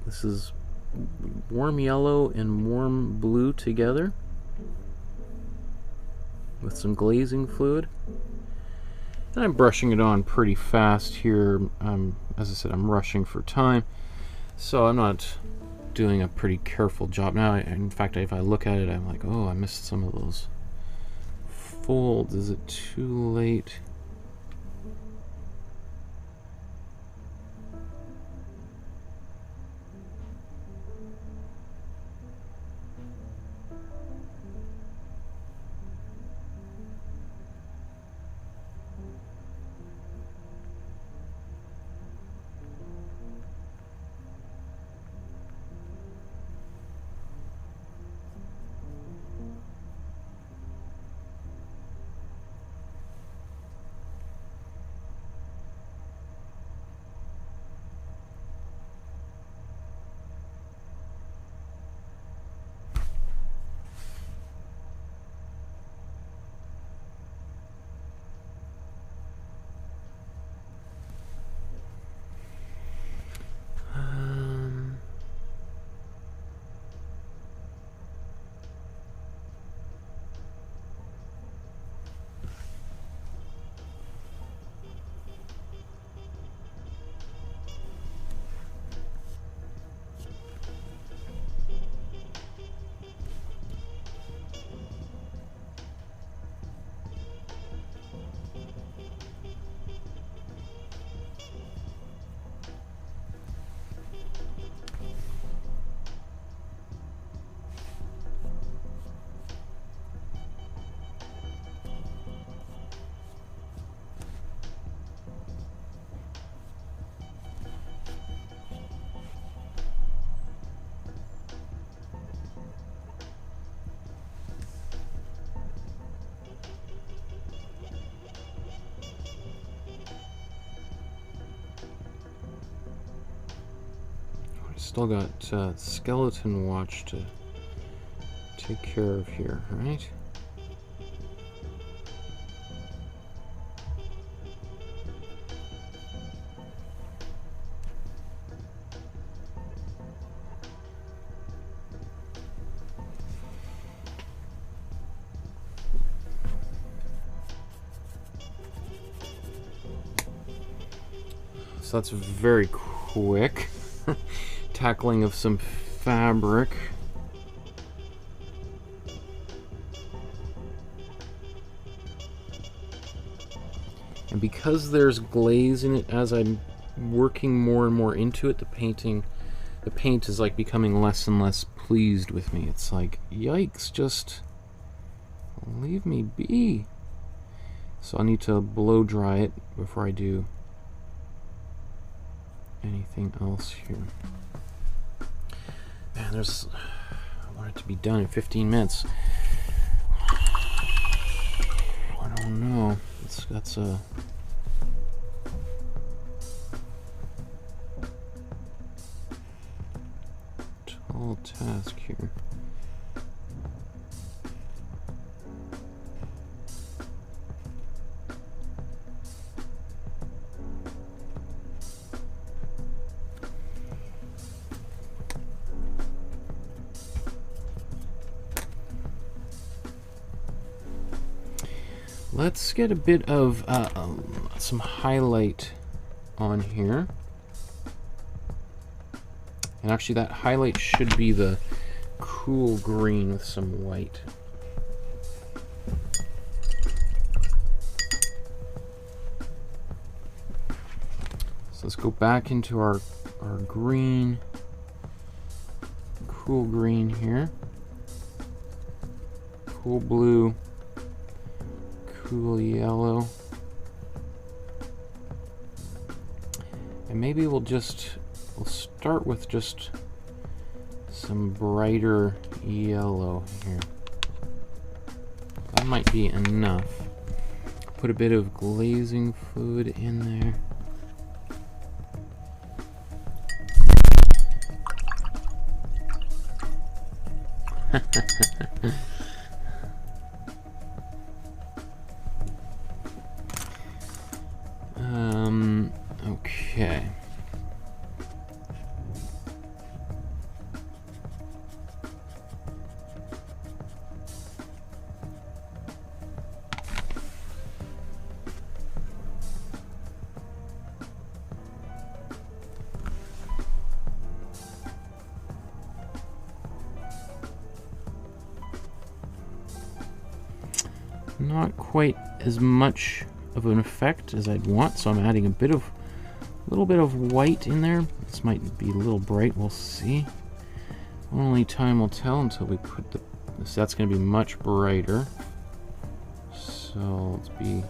This is warm yellow and warm blue together with some glazing fluid. And I'm brushing it on pretty fast here. As I said, I'm rushing for time, so I'm not doing a pretty careful job. Now, in fact, if I look at it, I'm like, oh, I missed some of those folds. Is it too late? Still got skeleton watch to take care of here, right? So that's very quick. Tackling of some fabric. And because there's glaze in it, as I'm working more and more into it, the paint is like becoming less and less pleased with me. It's like, yikes, just leave me be. So I need to blow dry it before I do anything else here. Man, I want it to be done in 15 minutes. I don't know. That's a... little task here. Let's get a bit of some highlight on here. And actually that highlight should be the cool green with some white. So let's go back into our green, cool green here. Cool blue. Cool yellow, and maybe we'll start with just some brighter yellow here. That might be enough. Put a bit of glazing fluid in there. Okay. Not quite as much of an effect as I'd want, so I'm adding a little bit of white in there. This might be a little bright, we'll see. Only time will tell until we put this. That's going to be much brighter. So let's be.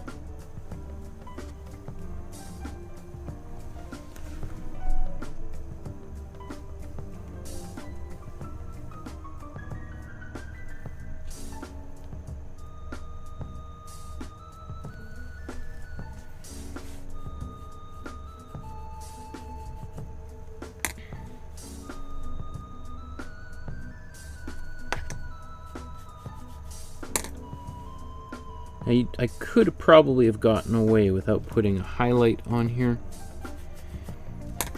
I could probably have gotten away without putting a highlight on here.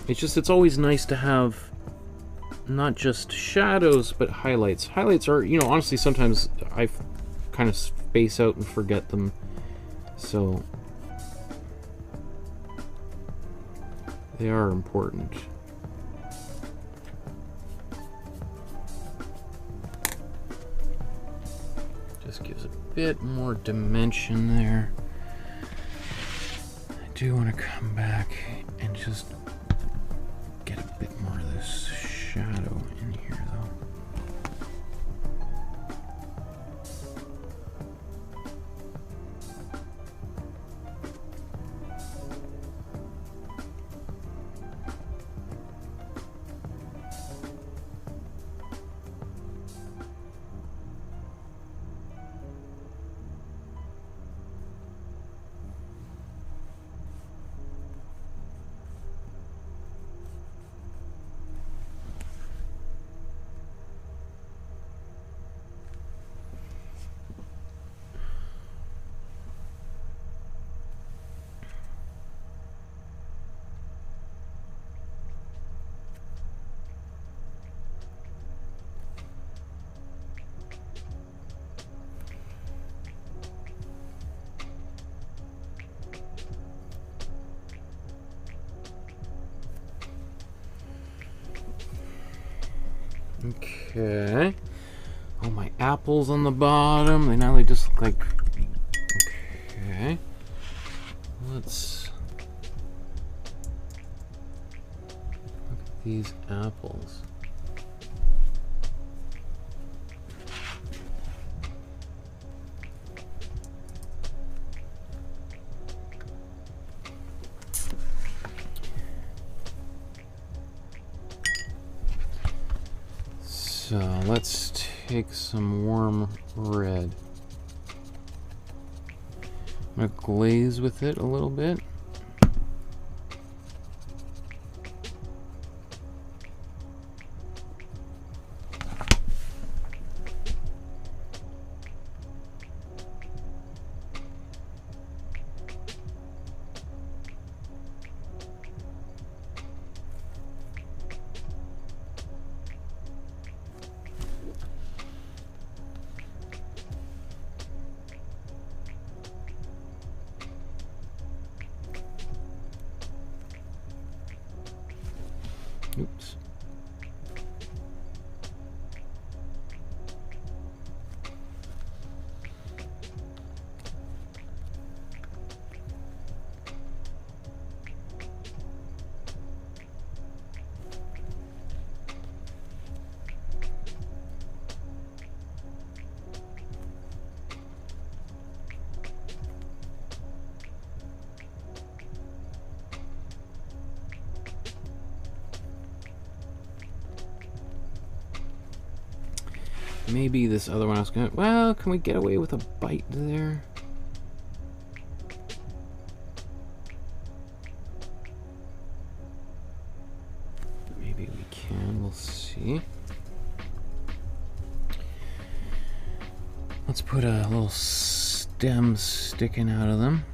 It's always nice to have not just shadows, but highlights. Highlights are, you know, honestly, sometimes I kind of space out and forget them. So they are important. Just gives a bit more dimension there. I do want to come back and just get a bit more of this shadow in here though. Okay. Oh, my apples on the bottom. They just look like. Okay. Let's look at these apples. So let's take some warm red. I'm going to glaze with it a little bit. Oops. Maybe this other one I was gonna... Well, can we get away with a bite there? Maybe we can. We'll see. Let's put a little stem sticking out of them.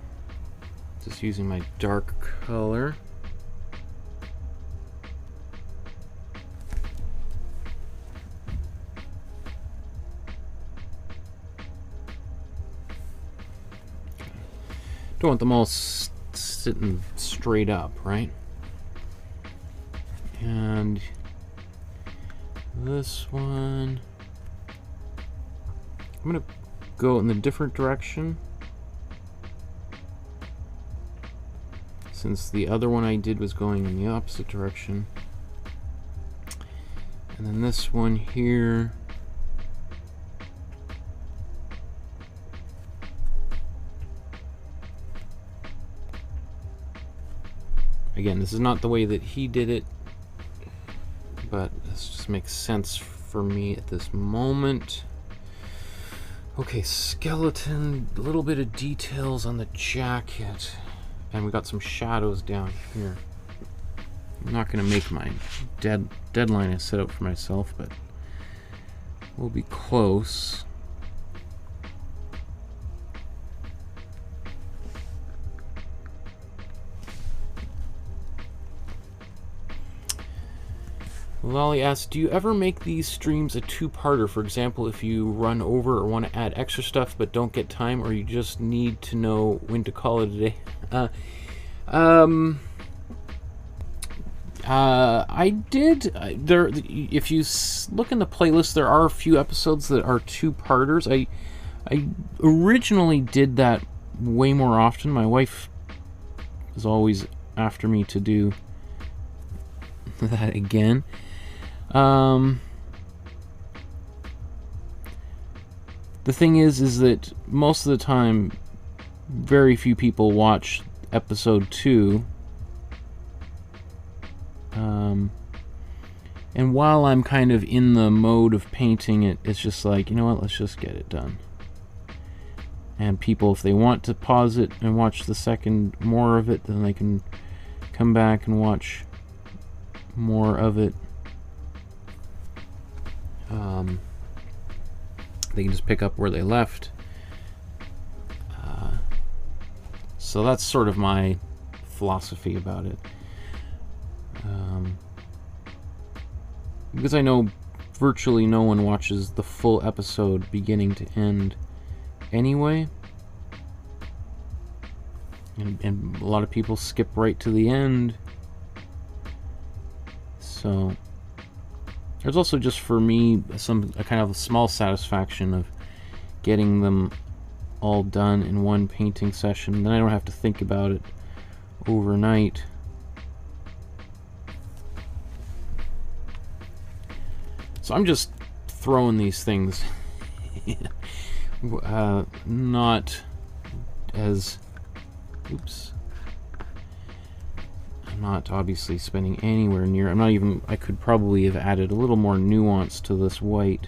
Just using my dark color. Don't want them all sitting straight up, right? And this one, I'm gonna go in the different direction, since the other one I did was going in the opposite direction. And then this one here, again, this is not the way that he did it, but this just makes sense for me at this moment. Okay, skeleton, a little bit of details on the jacket, and we got some shadows down here. I'm not going to make my deadline I set up for myself, but we'll be close. Lolly asks, do you ever make these streams a two-parter? For example, if you run over or want to add extra stuff but don't get time, or you just need to know when to call it a day? I did. If you look in the playlist, there are a few episodes that are two-parters. I originally did that way more often. My wife is always after me to do that again. The thing is that most of the time, very few people watch episode 2. And while I'm kind of in the mode of painting it, it's just like, you know what, let's just get it done. And people, if they want to pause it and watch the second more of it, then they can come back and watch more of it. They can just pick up where they left. So that's sort of my philosophy about it. Because I know virtually no one watches the full episode beginning to end anyway. And a lot of people skip right to the end. So there's also, just for me, a kind of a small satisfaction of getting them all done in one painting session. Then I don't have to think about it overnight. So I'm just throwing these things not as... Oops. I'm not obviously spending anywhere near... I'm not even... I could probably have added a little more nuance to this white.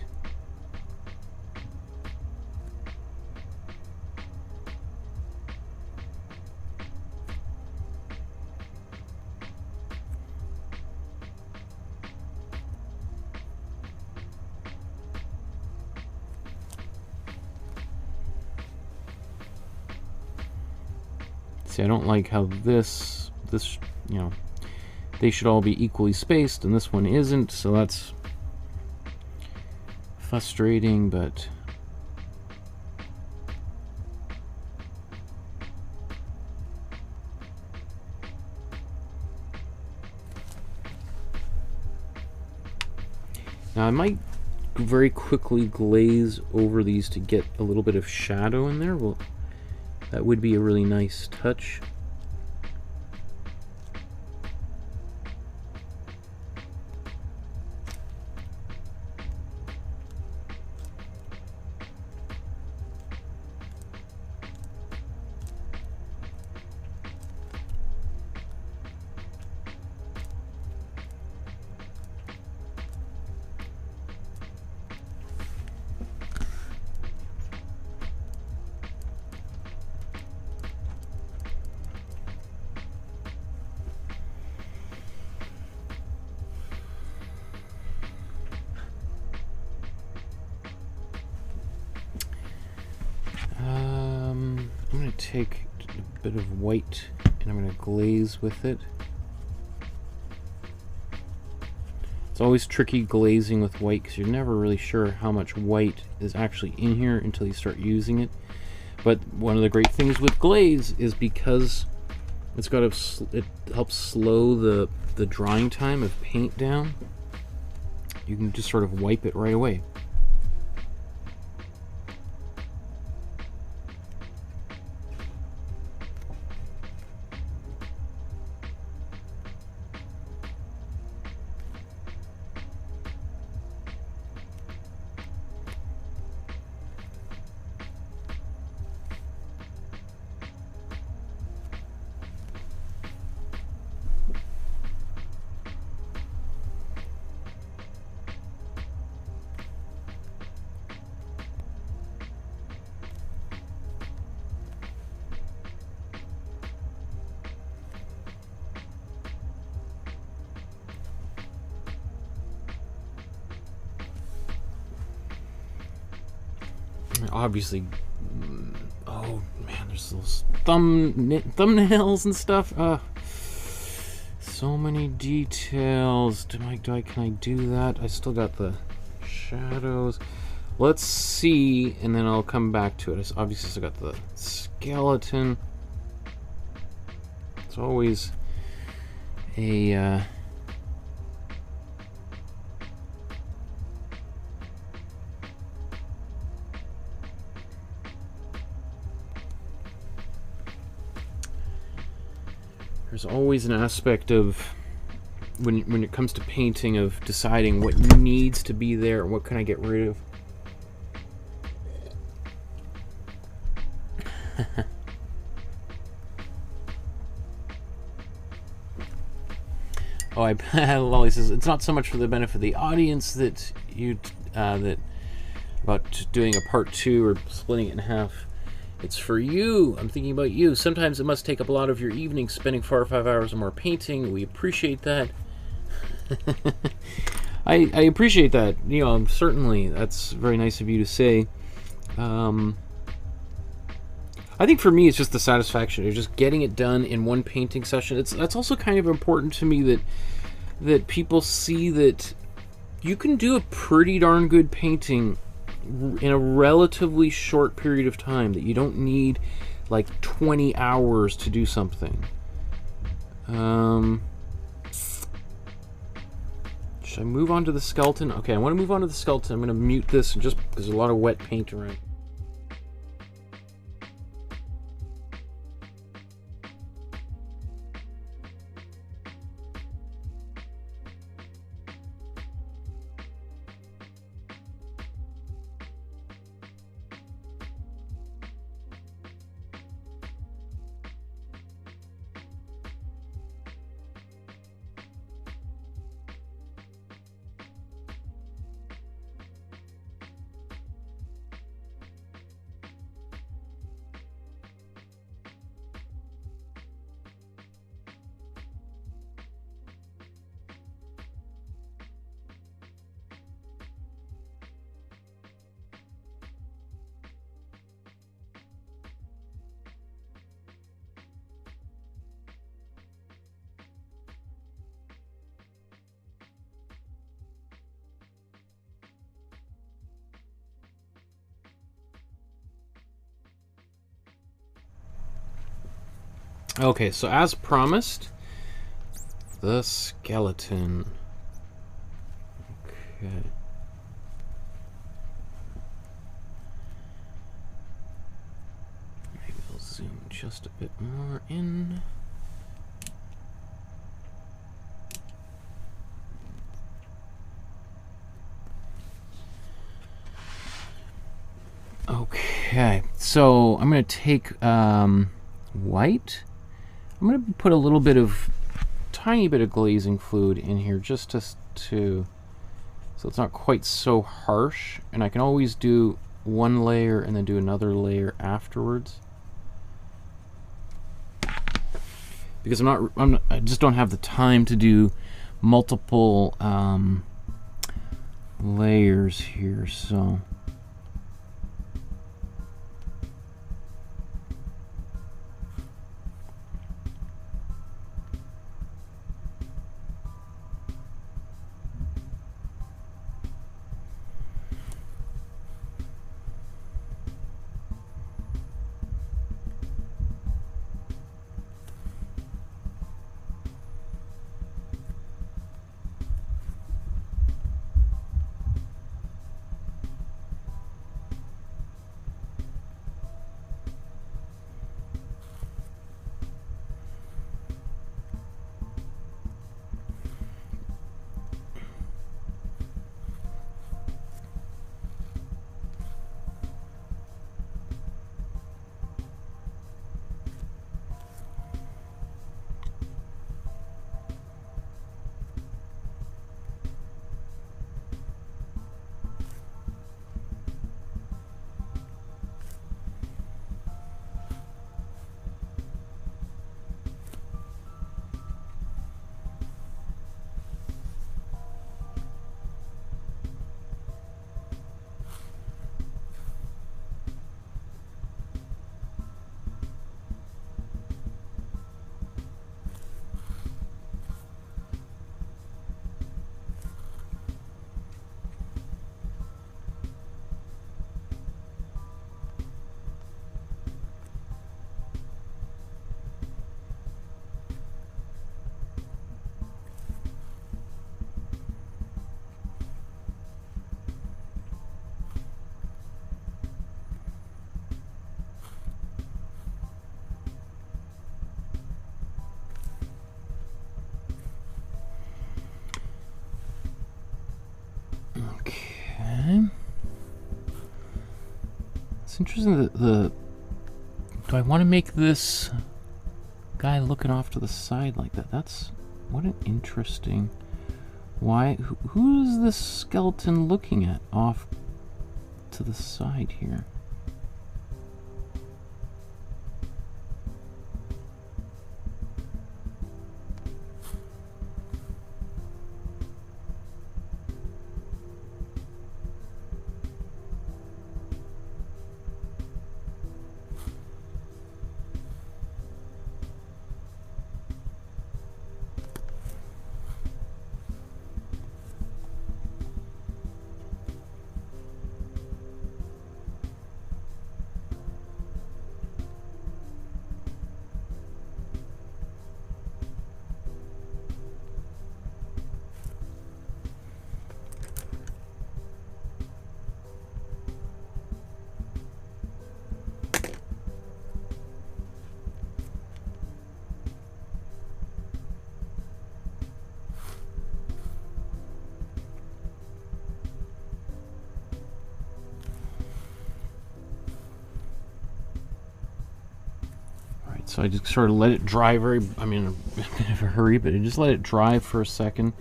See, I don't like how this, you know, they should all be equally spaced, and this one isn't, so that's frustrating, but Now I might very quickly glaze over these to get a little bit of shadow in there. Well, that would be a really nice touch. I'm going to take a bit of white and I'm going to glaze with it. It's always tricky glazing with white because you're never really sure how much white is actually in here until you start using it. But one of the great things with glaze is because it helps slow the drying time of paint down. You can just sort of wipe it right away. Obviously, oh man, there's those thumbnails and stuff. So many details. Can I do that? I still got the shadows. Let's see, and then I'll come back to it. It's obviously still got the skeleton. It's always a there's always an aspect of when it comes to painting of deciding what needs to be there and what can I get rid of. Oh, Lolly says it's not so much for the benefit of the audience that about doing a part 2 or splitting it in half. It's for you. I'm thinking about you. Sometimes it must take up a lot of your evening, spending 4 or 5 hours or more painting. We appreciate that. I appreciate that. You know, certainly that's very nice of you to say. I think for me, it's just the satisfaction of just getting it done in one painting session. That's also kind of important to me that people see that you can do a pretty darn good painting in a relatively short period of time, that you don't need like 20 hours to do something. Should I move on to the skeleton? Okay, I want to move on to the skeleton. I'm going to mute this just because there's a lot of wet paint around. Okay, so as promised, the skeleton. Okay. zoom just a bit more in. Okay, so I'm going to take white. I'm going to put a little bit of, tiny bit of glazing fluid in here just to so it's not quite so harsh, and I can always do one layer and then do another layer afterwards. Because I just don't have the time to do multiple layers here, so. Okay. It's interesting that do I want to make this guy looking off to the side like that? That's, what an interesting, why, who is this skeleton looking at off to the side here? So I just sort of let it dry I mean, a bit of a hurry, but I just let it dry for a second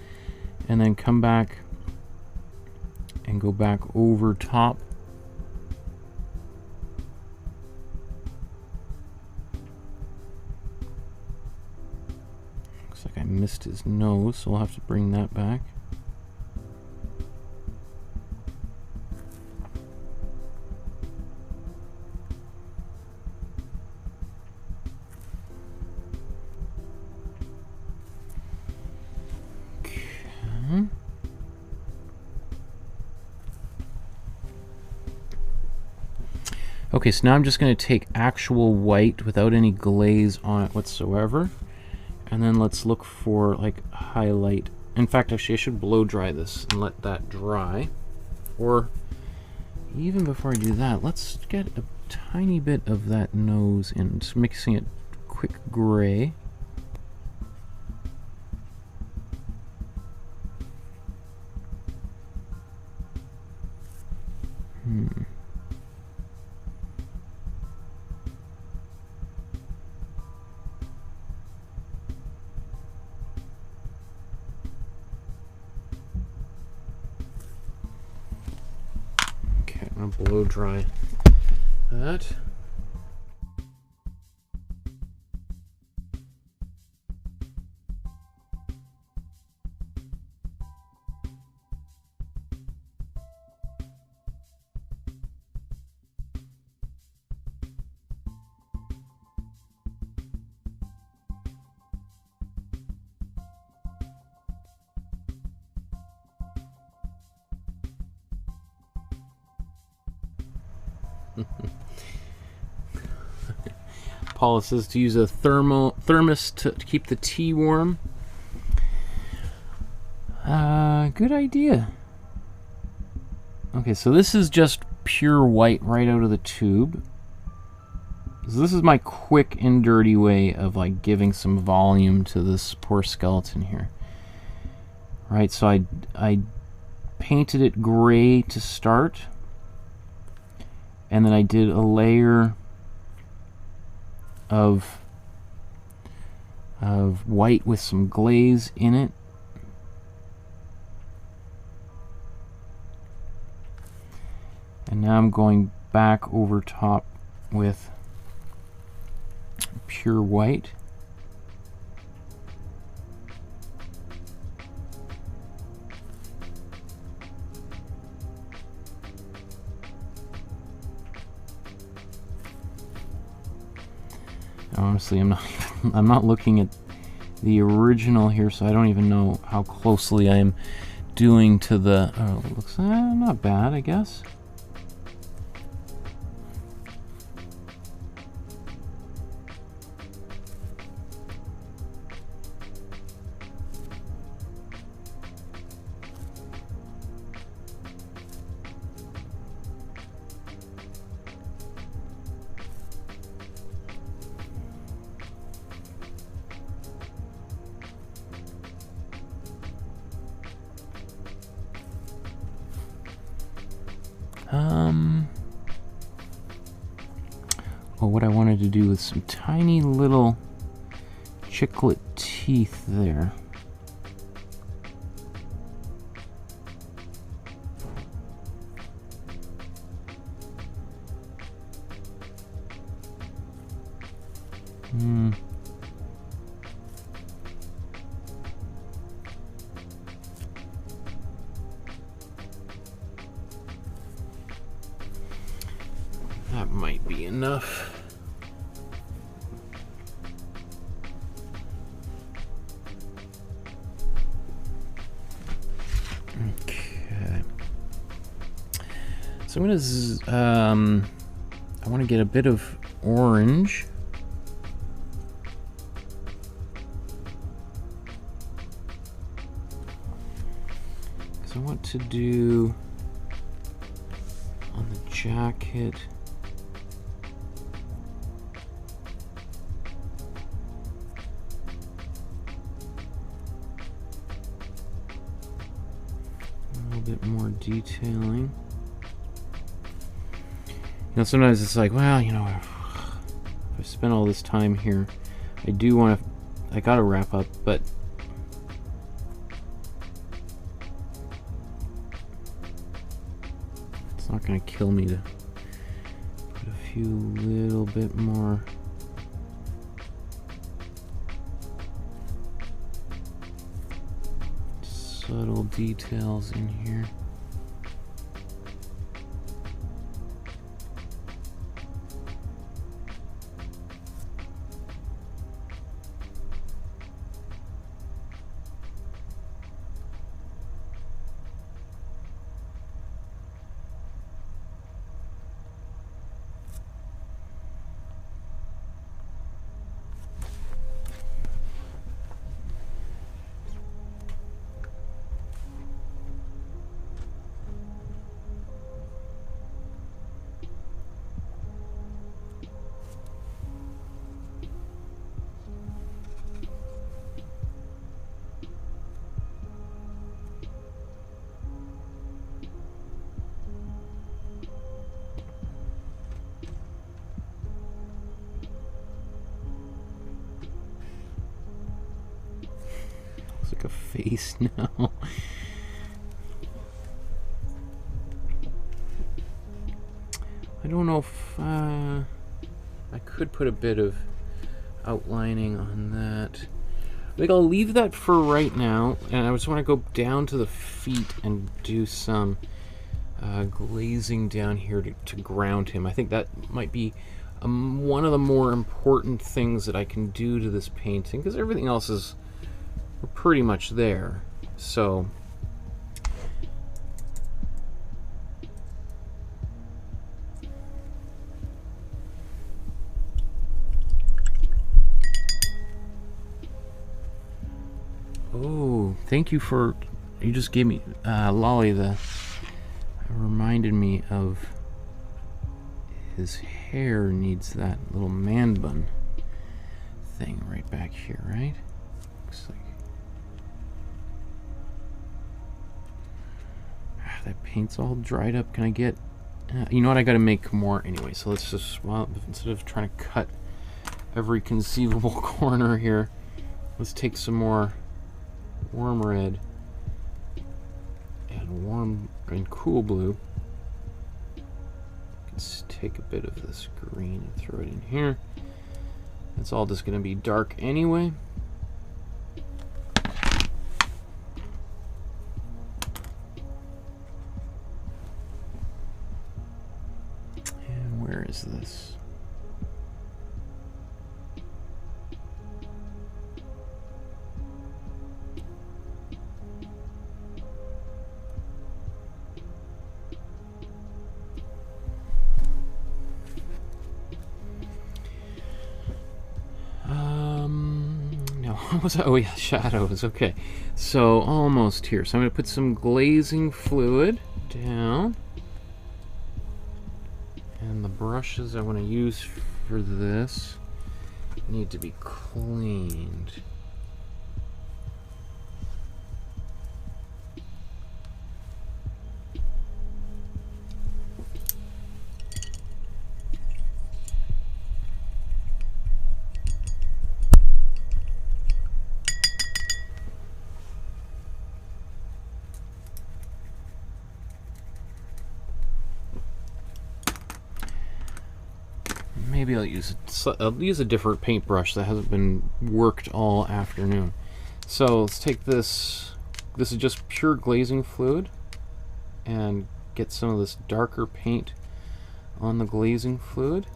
and then come back and go back over top. Looks like I missed his nose, so I'll have to bring that back. Okay, so now I'm just going to take actual white without any glaze on it whatsoever. And then let's look for like highlight. In fact, actually I should blow dry this and let that dry. Or even before I do that, let's get a tiny bit of that nose in, just mixing it quick gray. Okay, I'm gonna blow dry that. Paula says to use a thermos to keep the tea warm. Good idea. Okay, so this is just pure white right out of the tube. So this is my quick and dirty way of like giving some volume to this poor skeleton here. Right, so I painted it gray to start, and then I did a layer of white with some glaze in it. And now I'm going back over top with pure white. Honestly, I'm not looking at the original here, so I don't even know how closely I'm doing to the. Oh, it looks not bad, I guess. Well, what I wanted to do with some tiny little chiclet teeth there. That might be enough. Okay. So I'm gonna I want to get a bit of orange. Because I want to do on the jacket. Bit more detailing. You know, sometimes it's like, well, you know, if I spent all this time here, I do want to, I gotta wrap up, but it's not gonna kill me to put a few little bit more. Subtle details in here. like a face now. I don't know if I could put a bit of outlining on that. I think I'll leave that for right now, and I just want to go down to the feet and do some glazing down here to ground him. I think that might be one of the more important things that I can do to this painting, because everything else is pretty much there. So oh, thank you for, you just gave me Lolly, reminded me of his hair needs that little man bun thing right back here, right? Looks like that paint's all dried up. Can I get you know what, I gotta make more anyway, so let's just, well, instead of trying to cut every conceivable corner here, let's take some more warm red and warm and cool blue. Let's take a bit of this green and throw it in here. It's all just going to be dark anyway. And where is this? What was that? Oh yeah, shadows. Okay, so almost here. So I'm going to put some glazing fluid down. And the brushes I want to use for this need to be cleaned. Maybe I'll use a different paintbrush that hasn't been worked all afternoon. So let's take this. This is just pure glazing fluid, and get some of this darker paint on the glazing fluid.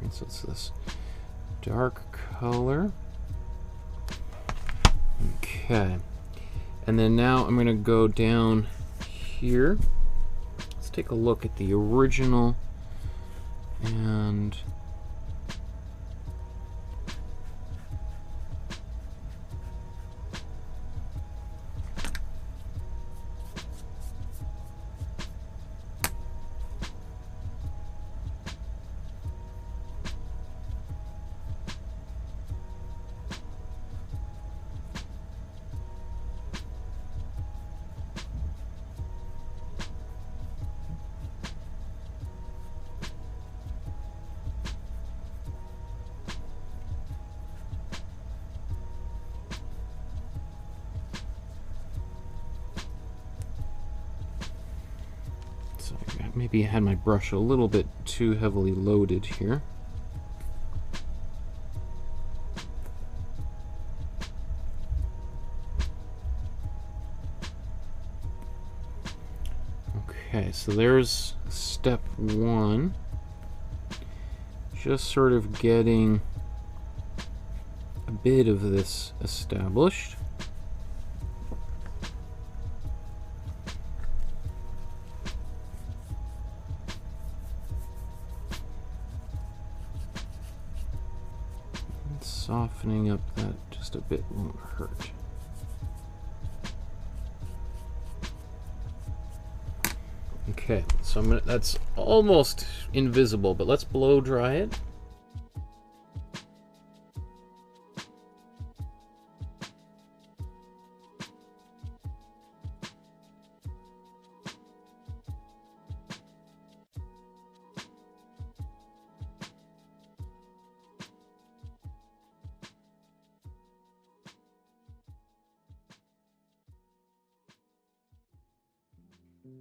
And so it's this dark color. Okay, and then now I'm going to go down here. Let's take a look at the original, and maybe I had my brush a little bit too heavily loaded here. Okay, so there's step one. Just sort of getting a bit of this established. Softening up that just a bit won't hurt. Okay, so I'm gonna, that's almost invisible, but let's blow dry it. I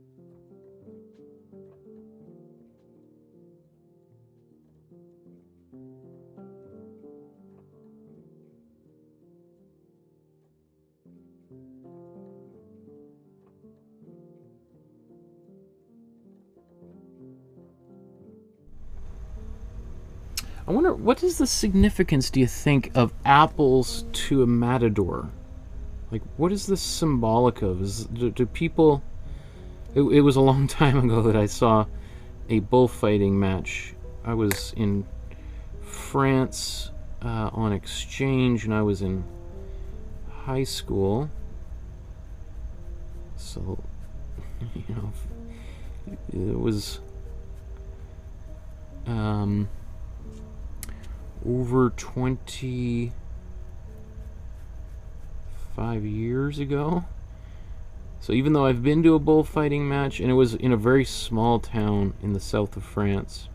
wonder, what is the significance, do you think, of apples to a matador? Like, what is this symbolic of? Do people... It was a long time ago that I saw a bullfighting match. I was in France on exchange, and I was in high school. So, you know, it was... over 25 years ago. So even though I've been to a bullfighting match, and it was in a very small town in the south of France,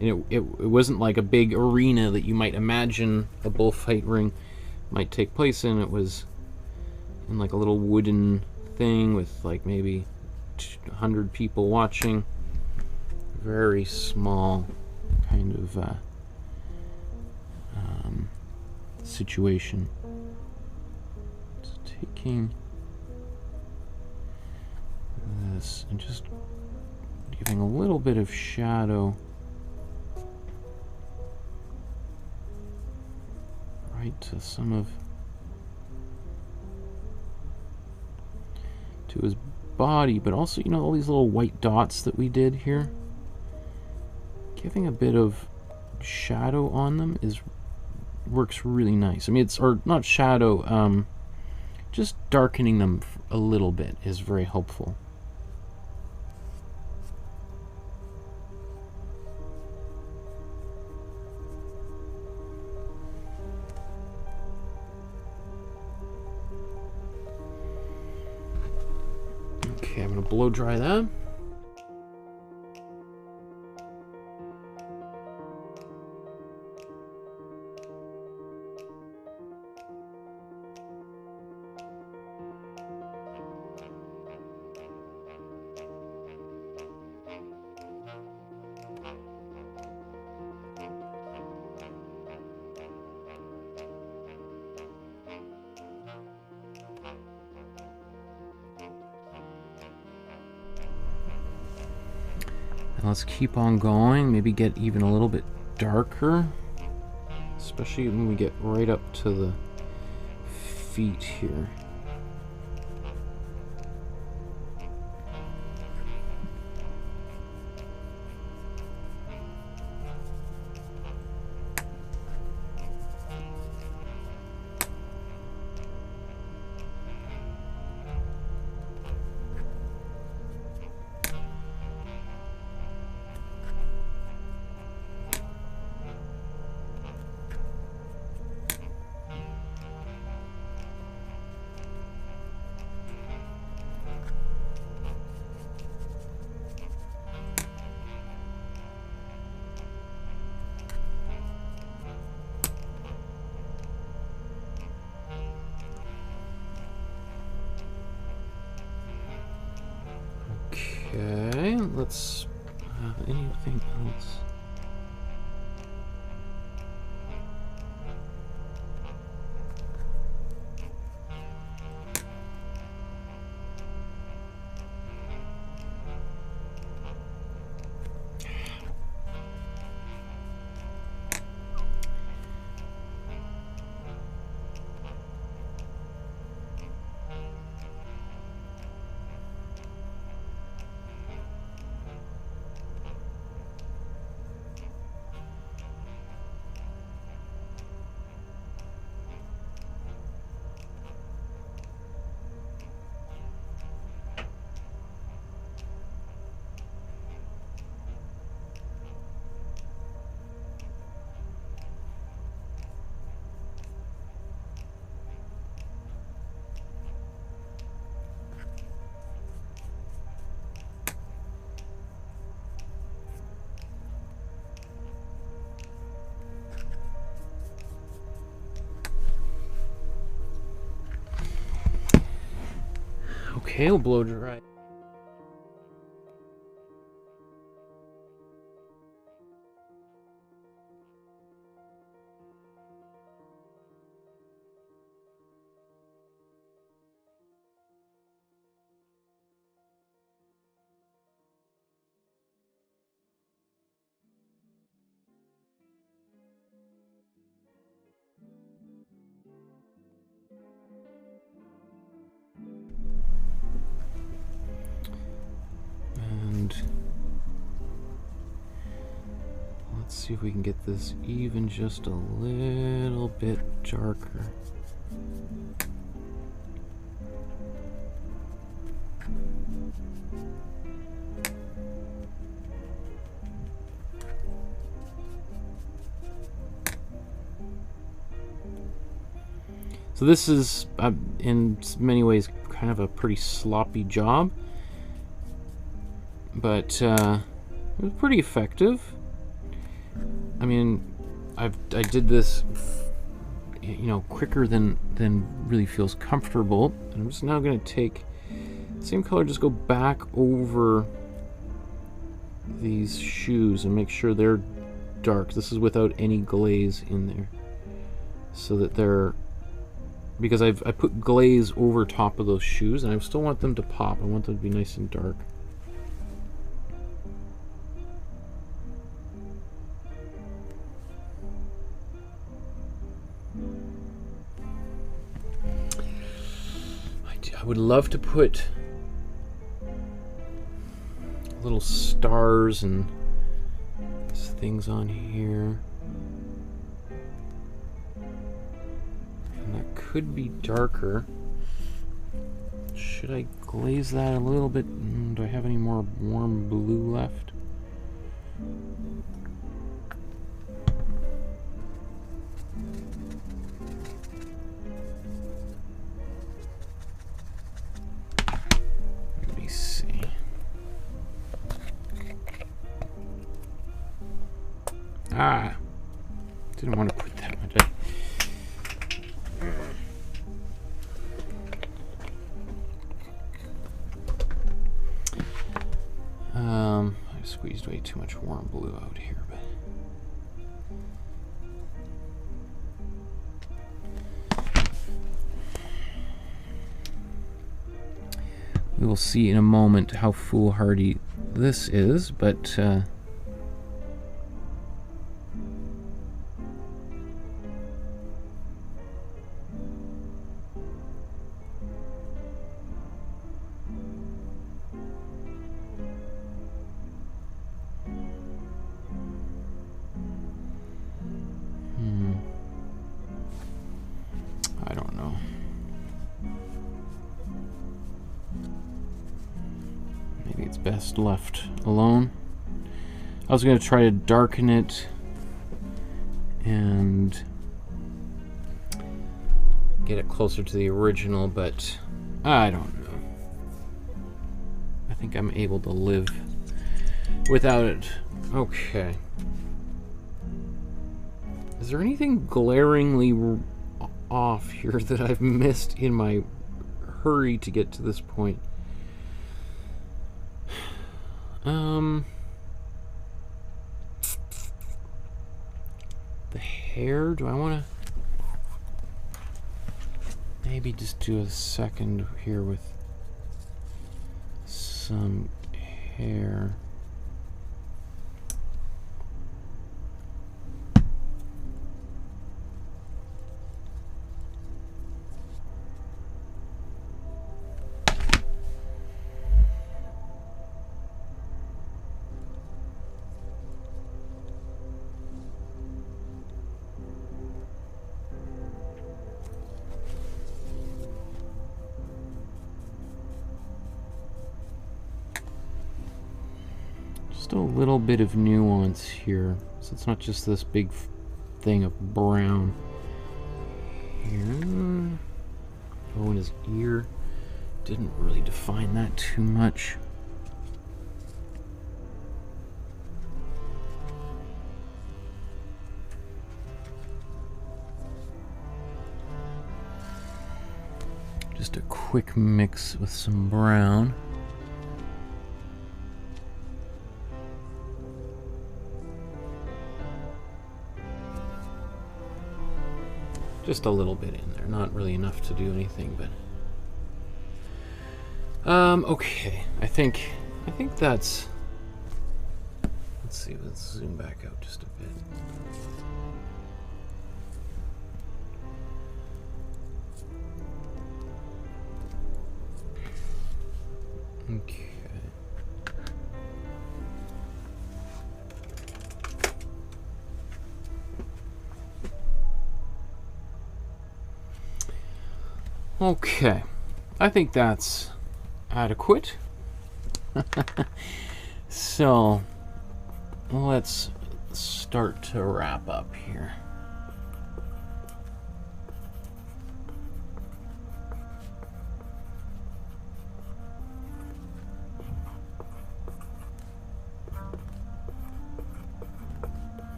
and it wasn't like a big arena that you might imagine a bullfight ring might take place in. It was in like a little wooden thing with like maybe 100 people watching. Very small kind of situation. Just taking this and just giving a little bit of shadow right to some of, to his body, but also, you know, all these little white dots that we did here. Giving a bit of shadow on them works really nice. I mean, it's, or not shadow, just darkening them a little bit is very helpful. Okay, I'm gonna blow dry that. Let's keep on going, maybe get even a little bit darker, especially when we get right up to the feet here. Okay, let's, anything else? Okay, we'll blow dry. And let's see if we can get this even just a little bit darker. So this is, in many ways, kind of a pretty sloppy job, but it was pretty effective. I mean, I did this, you know, quicker than really feels comfortable. And I'm just now going to take the same color, just go back over these shoes and make sure they're dark. This is without any glaze in there, so that they're, because I put glaze over top of those shoes, and I still want them to pop. I want them to be nice and dark. I would love to put little stars and things on here. And that could be darker. Should I glaze that a little bit? Do I have any more warm blue left? Let me see. Ah, didn't want to put that much. I squeezed way too much warm blue out here, but we will see in a moment how foolhardy this is, but I don't know. Maybe it's best left alone. I was going to try to darken it and get it closer to the original, but I don't know. I think I'm able to live without it. Okay. Is there anything glaringly off here that I've missed in my hurry to get to this point? The hair, do I want to maybe just do a second here with some hair? Just a little bit of nuance here, so it's not just this big thing of brown here. Oh, and his ear didn't really define that too much. Just a quick mix with some brown. Just a little bit in there, not really enough to do anything, but okay. I think that's, let's see, let's zoom back out just a bit. Okay. Okay, I think that's adequate. So let's start to wrap up here.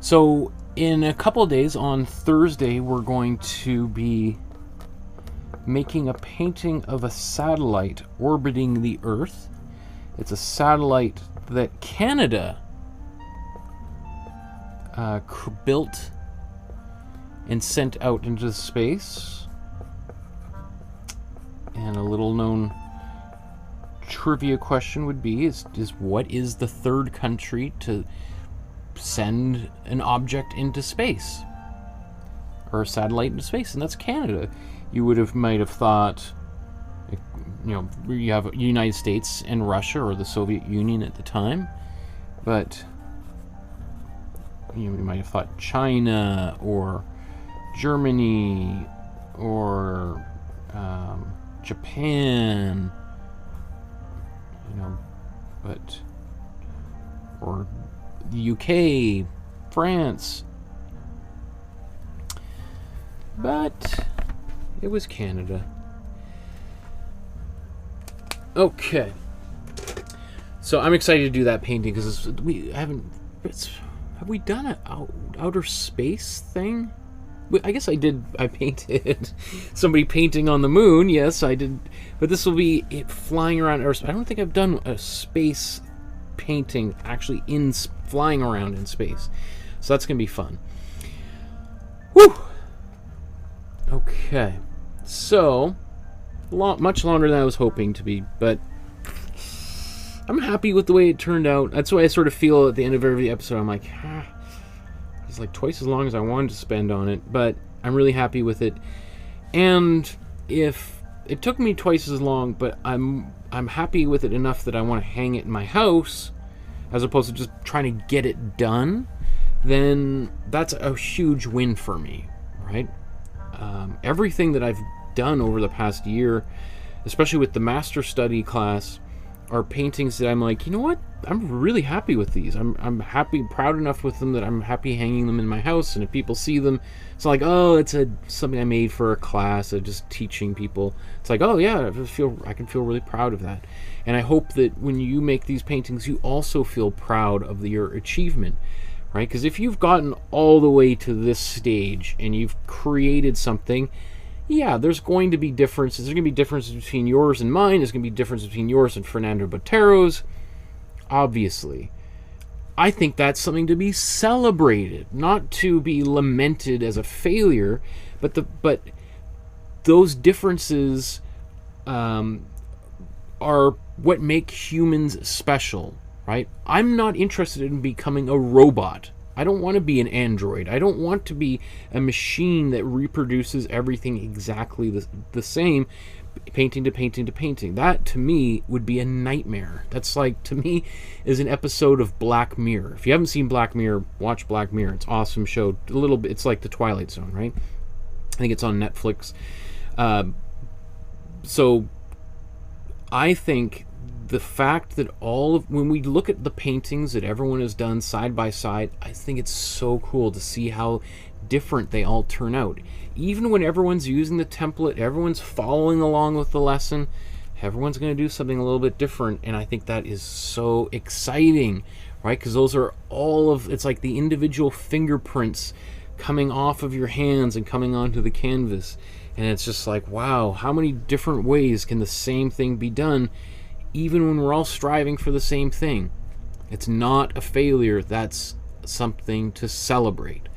So in a couple of days, on Thursday, we're going to be making a painting of a satellite orbiting the Earth. It's a satellite that Canada built and sent out into space. And a little known trivia question would be, is what is the third country to send an object into space, or a satellite into space? And that's Canada. You might have thought, you know, you have United States and Russia, or the Soviet Union at the time, but you might have thought China or Germany or Japan, you know, but, or the UK, France, but it was Canada. Okay, so I'm excited to do that painting because have we done an outer space thing? I guess I did. I painted somebody painting on the moon. Yes, I did. But this will be it flying around Earth. I don't think I've done a space painting actually flying around in space. So that's gonna be fun. Whew. Okay. So much longer than I was hoping to be, but I'm happy with the way it turned out. That's why I sort of feel at the end of every episode, I'm like, it's like twice as long as I wanted to spend on it, but I'm really happy with it. And if it took me twice as long, but I'm happy with it enough that I want to hang it in my house, as opposed to just trying to get it done, then that's a huge win for me, right? Everything that I've done over the past year, especially with the master study class, are paintings that I'm like, you know what? I'm really happy with these. I'm happy, proud enough with them that I'm happy hanging them in my house. And if people see them, it's like, oh, it's something I made for a class, just teaching people. It's like, oh yeah, I can feel really proud of that. And I hope that when you make these paintings, you also feel proud of your achievement, right? Because if you've gotten all the way to this stage and you've created something, yeah, there's going to be differences. There's going to be differences between yours and mine. There's going to be differences between yours and Fernando Botero's, obviously. I think that's something to be celebrated, not to be lamented as a failure, but those differences are what make humans special, right? I'm not interested in becoming a robot. I don't want to be an android. I don't want to be a machine that reproduces everything exactly the same, painting to painting to painting. That, to me, would be a nightmare. That's like, to me, is an episode of Black Mirror. If you haven't seen Black Mirror, watch Black Mirror. It's an awesome show. A little bit, it's like The Twilight Zone, right? I think it's on Netflix. So I think the fact that when we look at the paintings that everyone has done side by side, I think it's so cool to see how different they all turn out. Even when everyone's using the template, everyone's following along with the lesson, everyone's going to do something a little bit different, and I think that is so exciting, right? Because those are it's like the individual fingerprints coming off of your hands and coming onto the canvas. And it's just like, wow, how many different ways can the same thing be done, even when we're all striving for the same thing? It's not a failure. That's something to celebrate.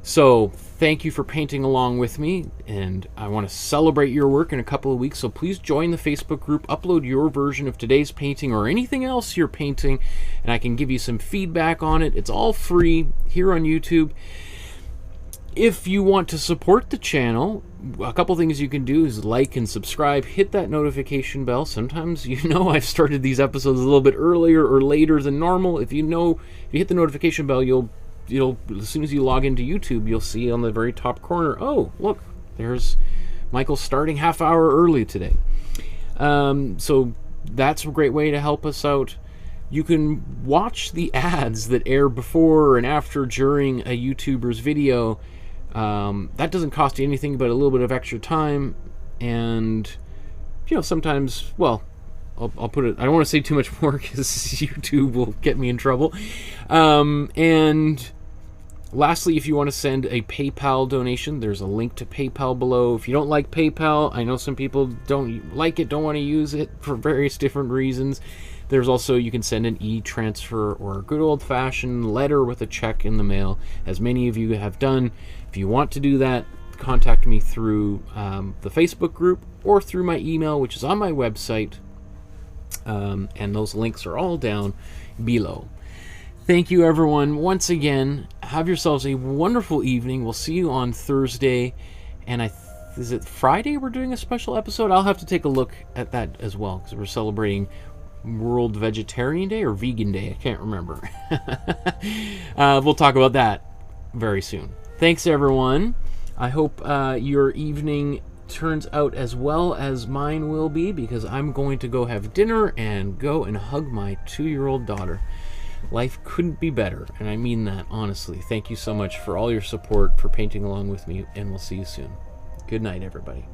So thank you for painting along with me, and I want to celebrate your work in a couple of weeks, so please join the Facebook group, upload your version of today's painting or anything else you're painting, and I can give you some feedback on it. It's all free here on YouTube. If you want to support the channel, a couple things you can do is like and subscribe, hit that notification bell. Sometimes, you know, I've started these episodes a little bit earlier or later than normal. If you hit the notification bell, you'll as soon as you log into YouTube, you'll see on the very top corner, oh, look, there's Michael starting half hour early today. So that's a great way to help us out. You can watch the ads that air before and after during a YouTuber's video. That doesn't cost you anything but a little bit of extra time, and you know, sometimes, well, I'll put it, I don't want to say too much more because YouTube will get me in trouble. And lastly, if you want to send a PayPal donation, there's a link to PayPal below. If you don't like PayPal, I know some people don't like it, don't want to use it for various different reasons. There's also, you can send an e-transfer or a good old-fashioned letter with a check in the mail, as many of you have done. If you want to do that, contact me through the Facebook group or through my email, which is on my website, and those links are all down below. Thank you, everyone. Once again, have yourselves a wonderful evening. We'll see you on Thursday, and is it Friday we're doing a special episode? I'll have to take a look at that as well, because we're celebrating World Vegetarian Day or Vegan Day. I can't remember. We'll talk about that very soon. Thanks, everyone. I hope your evening turns out as well as mine will be, because I'm going to go have dinner and go and hug my 2-year-old daughter. Life couldn't be better, and I mean that honestly. Thank you so much for all your support, for painting along with me, and we'll see you soon. Good night, everybody.